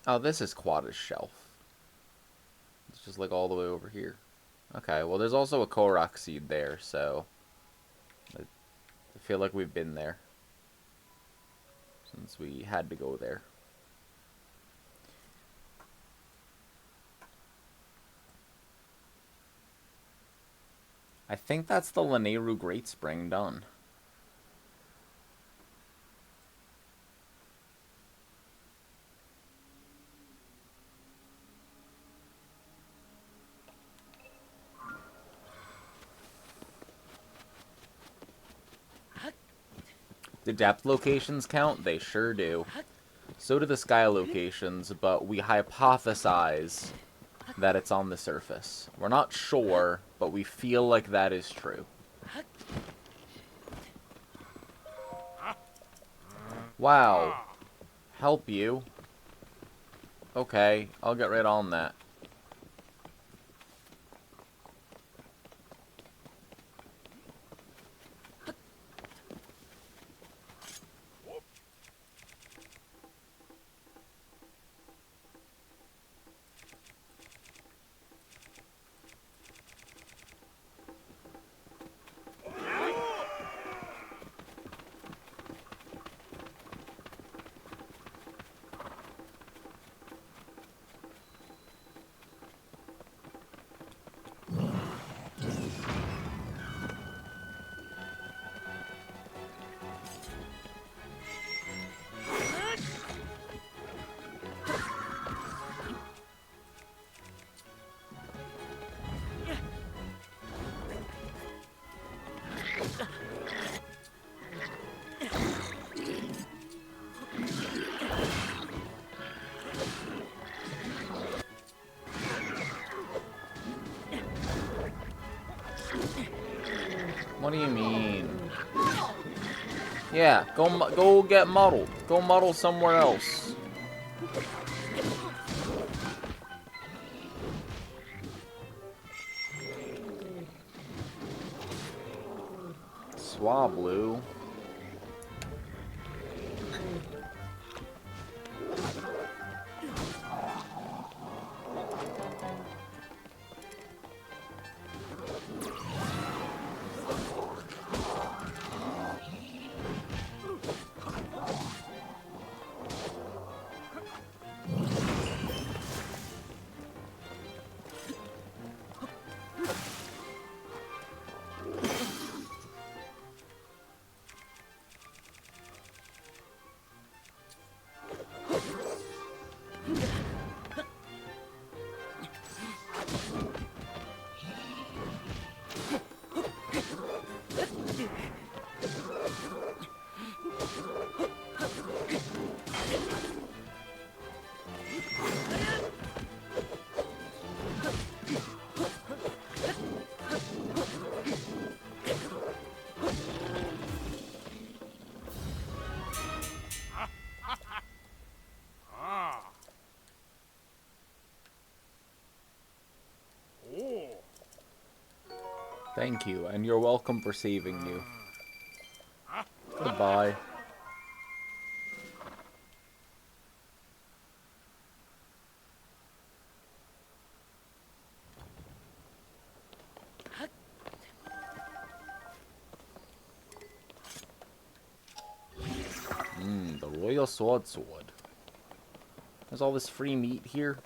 Oh, this is Quada's Shelf. It's just like all the way over here. Okay, well there's also a Korok seed there, so I feel like we've been there. Since we had to go there. I think that's the Lanayru Great Spring done. The depth locations count? They sure do. So do the sky locations, but we hypothesize that it's on the surface. We're not sure, but we feel like that is true. Wow. Help you. Okay, I'll get right on that. What do you mean? Yeah, go get muddled. Go muddle somewhere else. Swablu. Thank you, and you're welcome for saving you. Goodbye. The Royal Sword. There's all this free meat here.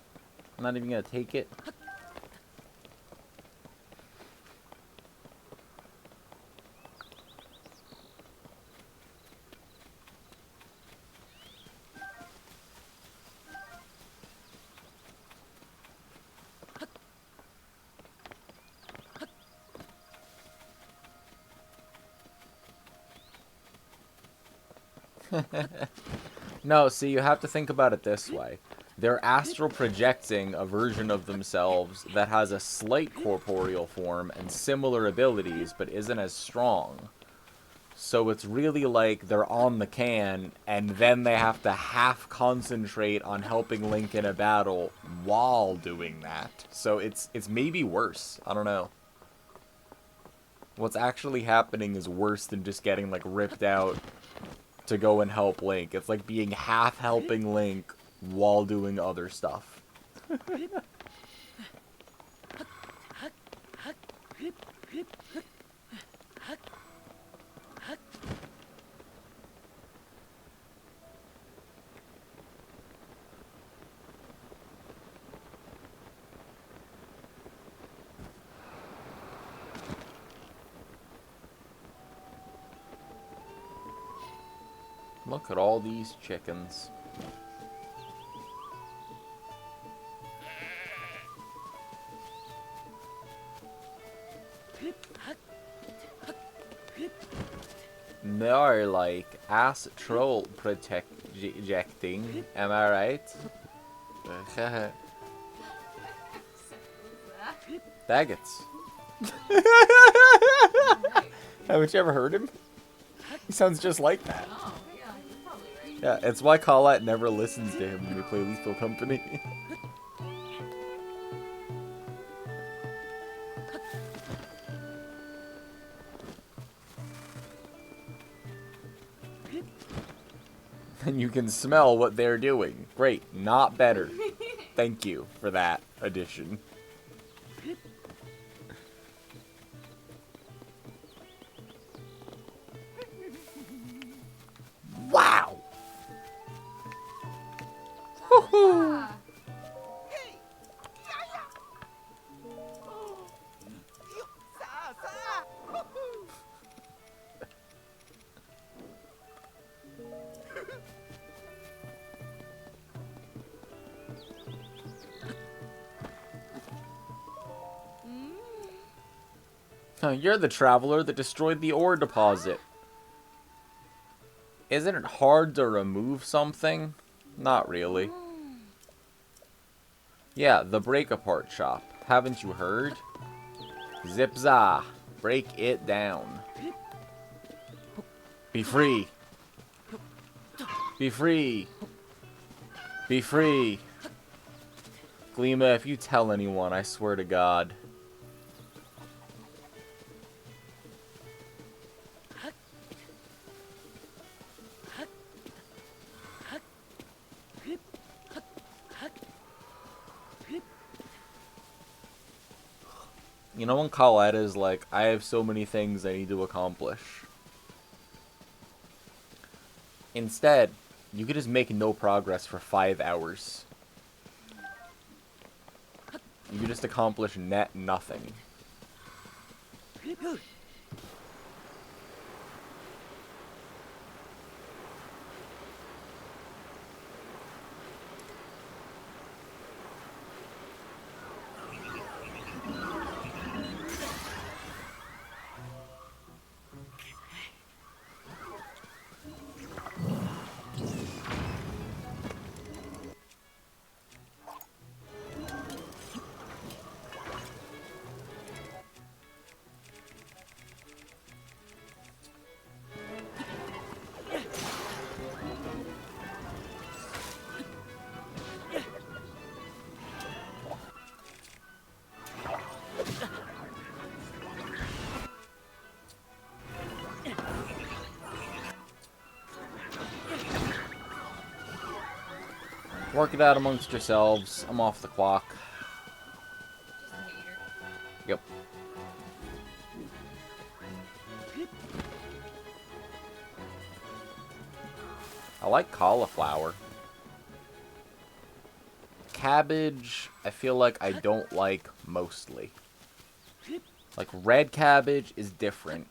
I'm not even gonna take it. No, see, you have to think about it this way. They're astral projecting a version of themselves that has a slight corporeal form and similar abilities, but isn't as strong. So it's really like they're on the can, and then they have to half concentrate on helping Link in a battle while doing that. So it's maybe worse. I don't know. What's actually happening is worse than just getting, like, ripped out to go and help Link. It's like being half helping Link while doing other stuff. Look at all these chickens. More like ass troll projecting, am I right? Faggots. Haven't you ever heard him? He sounds just like that. Oh, yeah, you're probably right. Yeah, it's why Colette never listens to him when we play Lethal Company. And you can smell what they're doing. Great, not better. Thank you for that addition. Wow! Ah, You're the traveler that destroyed the ore deposit. Isn't it hard to remove something? Not really. Yeah, the break-apart shop. Haven't you heard? Zip-za. Break it down. Be free. Be free. Be free. Gleema, if you tell anyone, I swear to God. You know when Colette is like, I have so many things I need to accomplish. Instead, you could just make no progress for 5 hours. You could just accomplish net nothing. Work it out amongst yourselves. I'm off the clock. Just a hater. Yep. I like cauliflower. Cabbage, I feel like I don't like mostly. Like, red cabbage is different.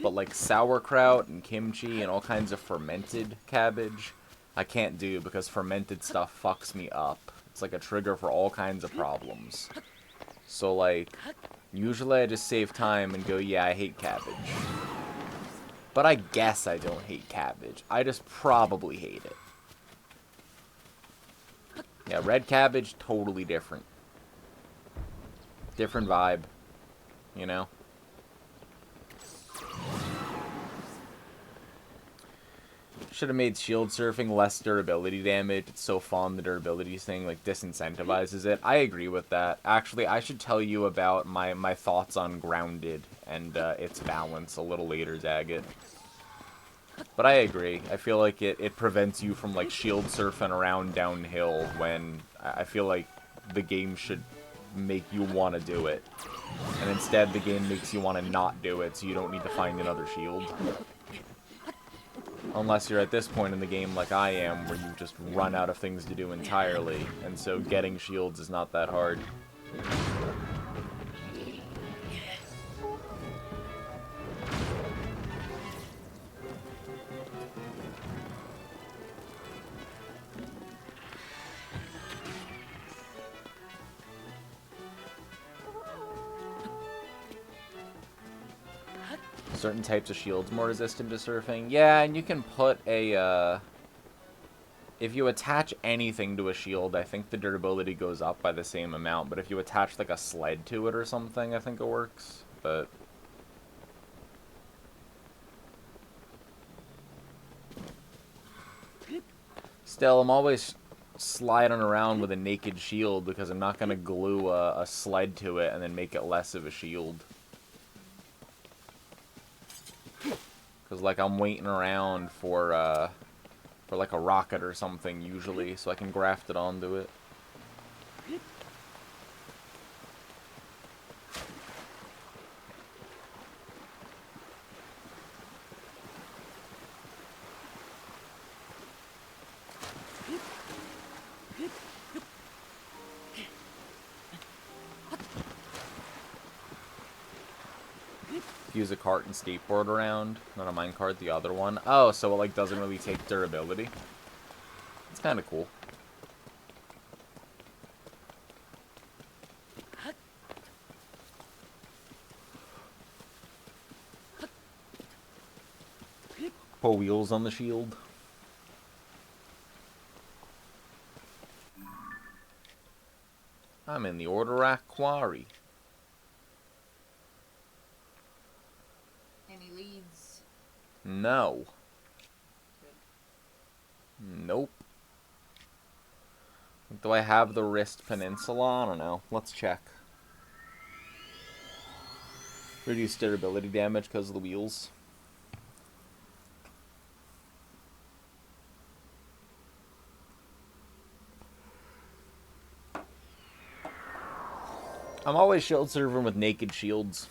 But like sauerkraut and kimchi and all kinds of fermented cabbage, I can't do because fermented stuff fucks me up. It's like a trigger for all kinds of problems. So like, usually I just save time and go, yeah, I hate cabbage. But I guess I don't hate cabbage. I just probably hate it. Yeah, red cabbage, totally different. Different vibe, you know? Should have made shield surfing less durability damage. It's so fun, the durability thing, like, disincentivizes it. I agree with that. Actually, I should tell you about my thoughts on grounded and its balance a little later, Zagat. But I agree. I feel like it prevents you from, like, shield surfing around downhill when I feel like the game should make you want to do it. And instead, the game makes you want to not do it, so you don't need to find another shield. Unless you're at this point in the game like I am, where you've just run out of things to do entirely, and so getting shields is not that hard. Certain types of shields more resistant to surfing. Yeah, and you can put a, if you attach anything to a shield, I think the durability goes up by the same amount. But if you attach, like, a sled to it or something, I think it works. But still, I'm always sliding around with a naked shield because I'm not going to glue a sled to it and then make it less of a shield. Because, like, I'm waiting around for like, a rocket or something, usually, so I can graft it onto it. Use a cart and skateboard around. Not a minecart, the other one. Oh, so it, like, doesn't really take durability. It's kind of cool. Put wheels on the shield. I'm in the Orderac Quarry. Any leads? No. Good. Nope. Do I have the Wrist Peninsula? I don't know. Let's check. Reduce durability damage because of the wheels. I'm always shield serving with naked shields.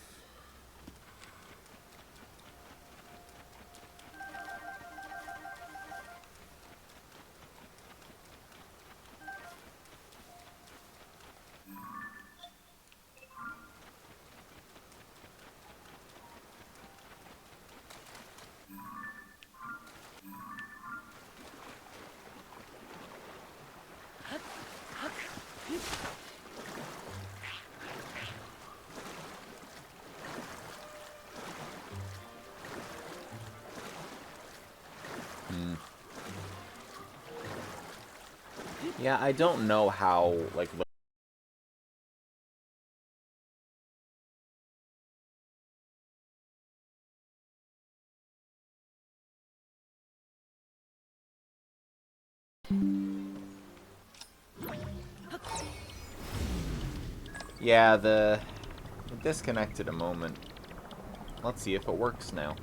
Yeah, I don't know how, like... Yeah, it disconnected a moment. Let's see if it works now.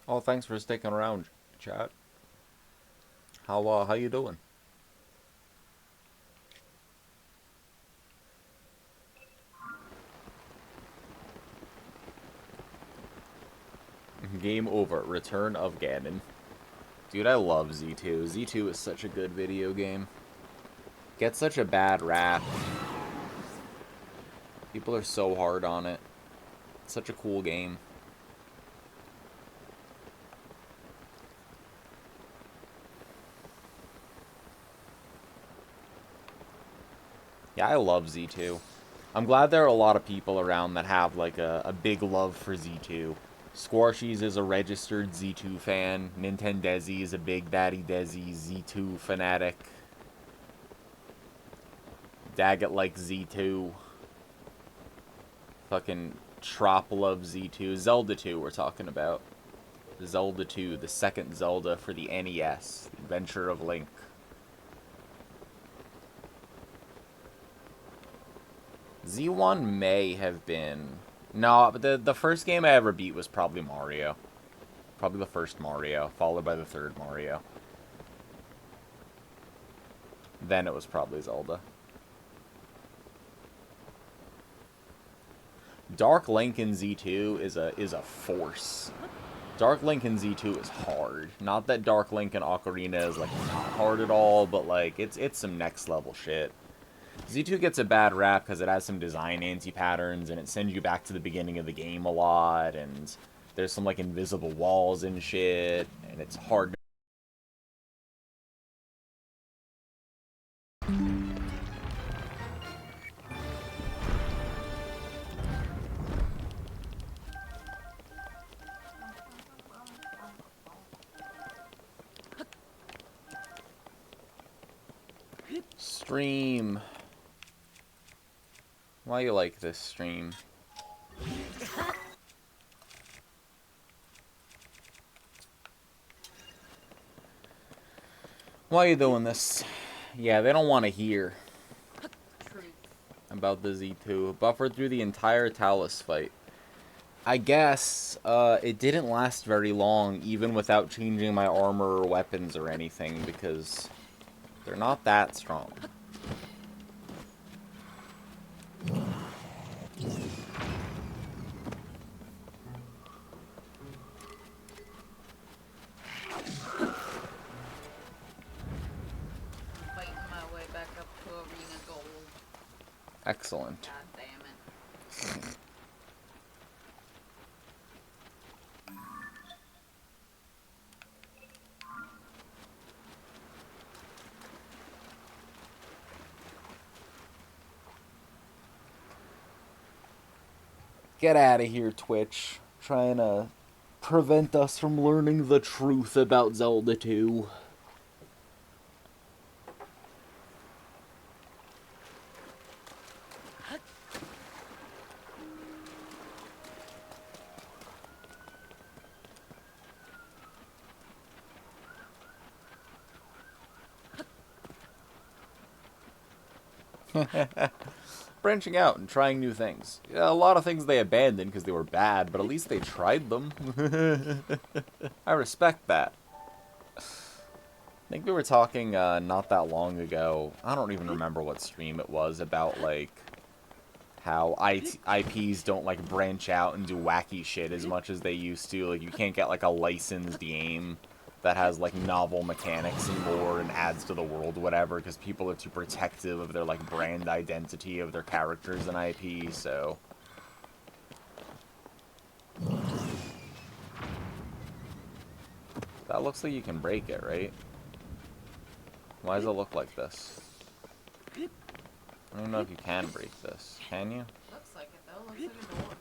Oh, thanks for sticking around, chat. How you doing? Game over. Return of Ganon. Dude, I love Z2. Z2 is such a good video game. Gets such a bad rap. People are so hard on it. It's such a cool game. Yeah, I love Z2. I'm glad there are a lot of people around that have, like, a big love for Z2. Squarshies is a registered Z2 fan. Nintendezi is a big Daddy Desi Z2 fanatic. Daggett likes Z2. Fucking Trop loves Z2. Zelda 2 we're talking about. Zelda 2, the second Zelda for the NES. The Adventure of Link. Z1 may have been... No, but the first game I ever beat was probably Mario. Probably the first Mario, followed by the third Mario. Then it was probably Zelda. Dark Link in Z2 is a force. Dark Link in Z2 is hard. Not that Dark Link in Ocarina is, like, not hard at all, but, like, it's some next level shit. Z2 gets a bad rap because it has some design anti-patterns, and it sends you back to the beginning of the game a lot, and there's some, like, invisible walls and shit, and it's hard to... Stream. Why you like this stream? Why are you doing this? Yeah, they don't want to hear about the Z2. Buffered through the entire Talus fight. I guess it didn't last very long, even without changing my armor or weapons or anything, because they're not that strong. Fighting my way back up to arena gold. Excellent. God damn it. Get out of here, Twitch. Trying to prevent us from learning the truth about Zelda 2. Branching out and trying new things. Yeah, a lot of things they abandoned because they were bad, but at least they tried them. I respect that. I think we were talking not that long ago, I don't even remember what stream it was, about like how IPs don't like branch out and do wacky shit as much as they used to. Like you can't get like a licensed game that has like novel mechanics and lore and adds to the world, whatever, because people are too protective of their like brand identity of their characters and IP. So that looks like you can break it, right? Why does it look like this? I don't even know if you can break this. Can you? Looks like it though. Looks like a door.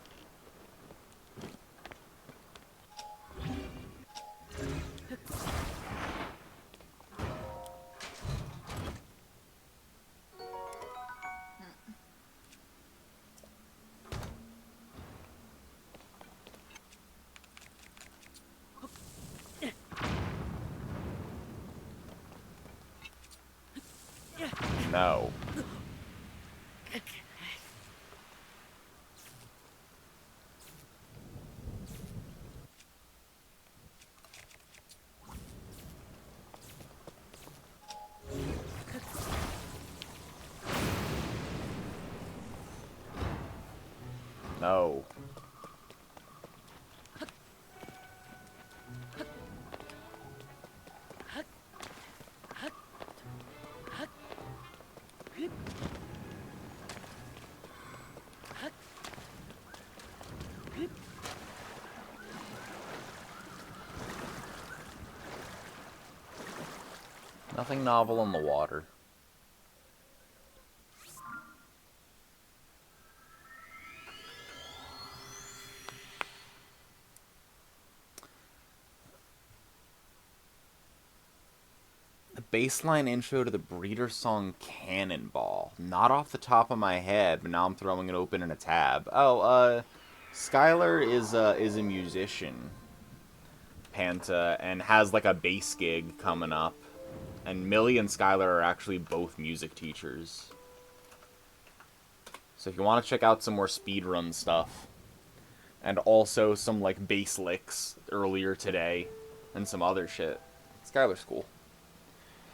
No. No. Nothing novel in the water. The baseline intro to the Breeder song Cannonball. Not off the top of my head, but now I'm throwing it open in a tab. Oh, Skylar is a musician, Panta, and has like a bass gig coming up. And Millie and Skylar are actually both music teachers. So if you want to check out some more speedrun stuff, and also some like bass licks earlier today, and some other shit, Skylar's cool.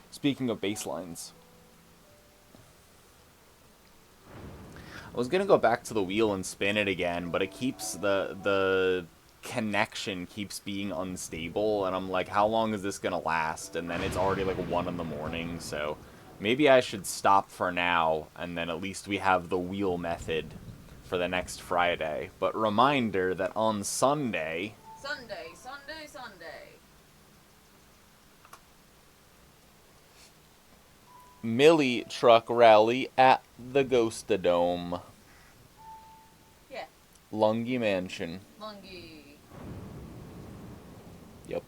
Speaking of bass lines, I was gonna go back to the wheel and spin it again, but it keeps the connection keeps being unstable, and I'm like, how long is this gonna last? And then it's already like 1 in the morning, so maybe I should stop for now, and then at least we have the wheel method for the next Friday. But reminder that on Sunday, Sunday. Millie Truck Rally at the Ghostadome. Yeah. Lungi Mansion. Lungi. Yep.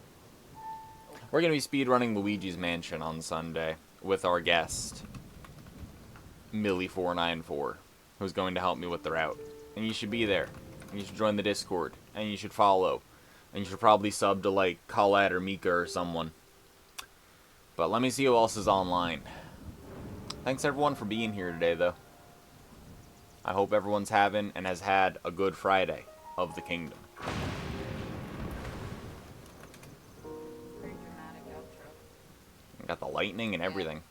We're going to be speedrunning Luigi's Mansion on Sunday with our guest, Millie494, who's going to help me with the route. And you should be there. And you should join the Discord. And you should follow. And you should probably sub to, like, Colette or Mika or someone. But let me see who else is online. Thanks everyone for being here today, though. I hope everyone's having and has had a good Friday. of the kingdom. Very dramatic outro. Got the lightning and everything.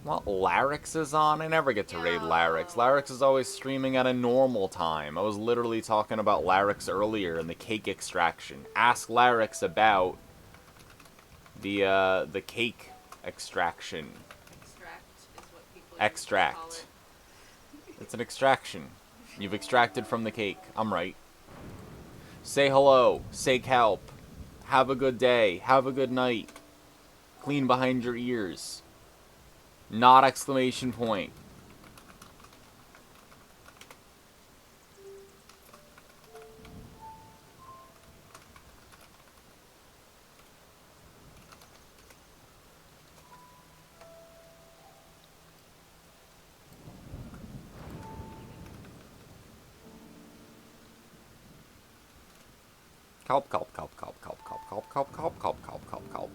Well, Larix is on. I never get to raid Larix. Larix is always streaming at a normal time. I was literally talking about Larix earlier in the cake extraction. Ask Larix about the cake extraction. Extract is what people Extract. call it. It's an extraction. You've extracted from the cake. I'm right. Say hello. Say kelp. Have a good day. Have a good night. Clean behind your ears. Not exclamation point. Kelp, kelp, kelp, kelp, kelp, kelp, kelp, kelp, kelp, kelp, kelp, kelp, kelp.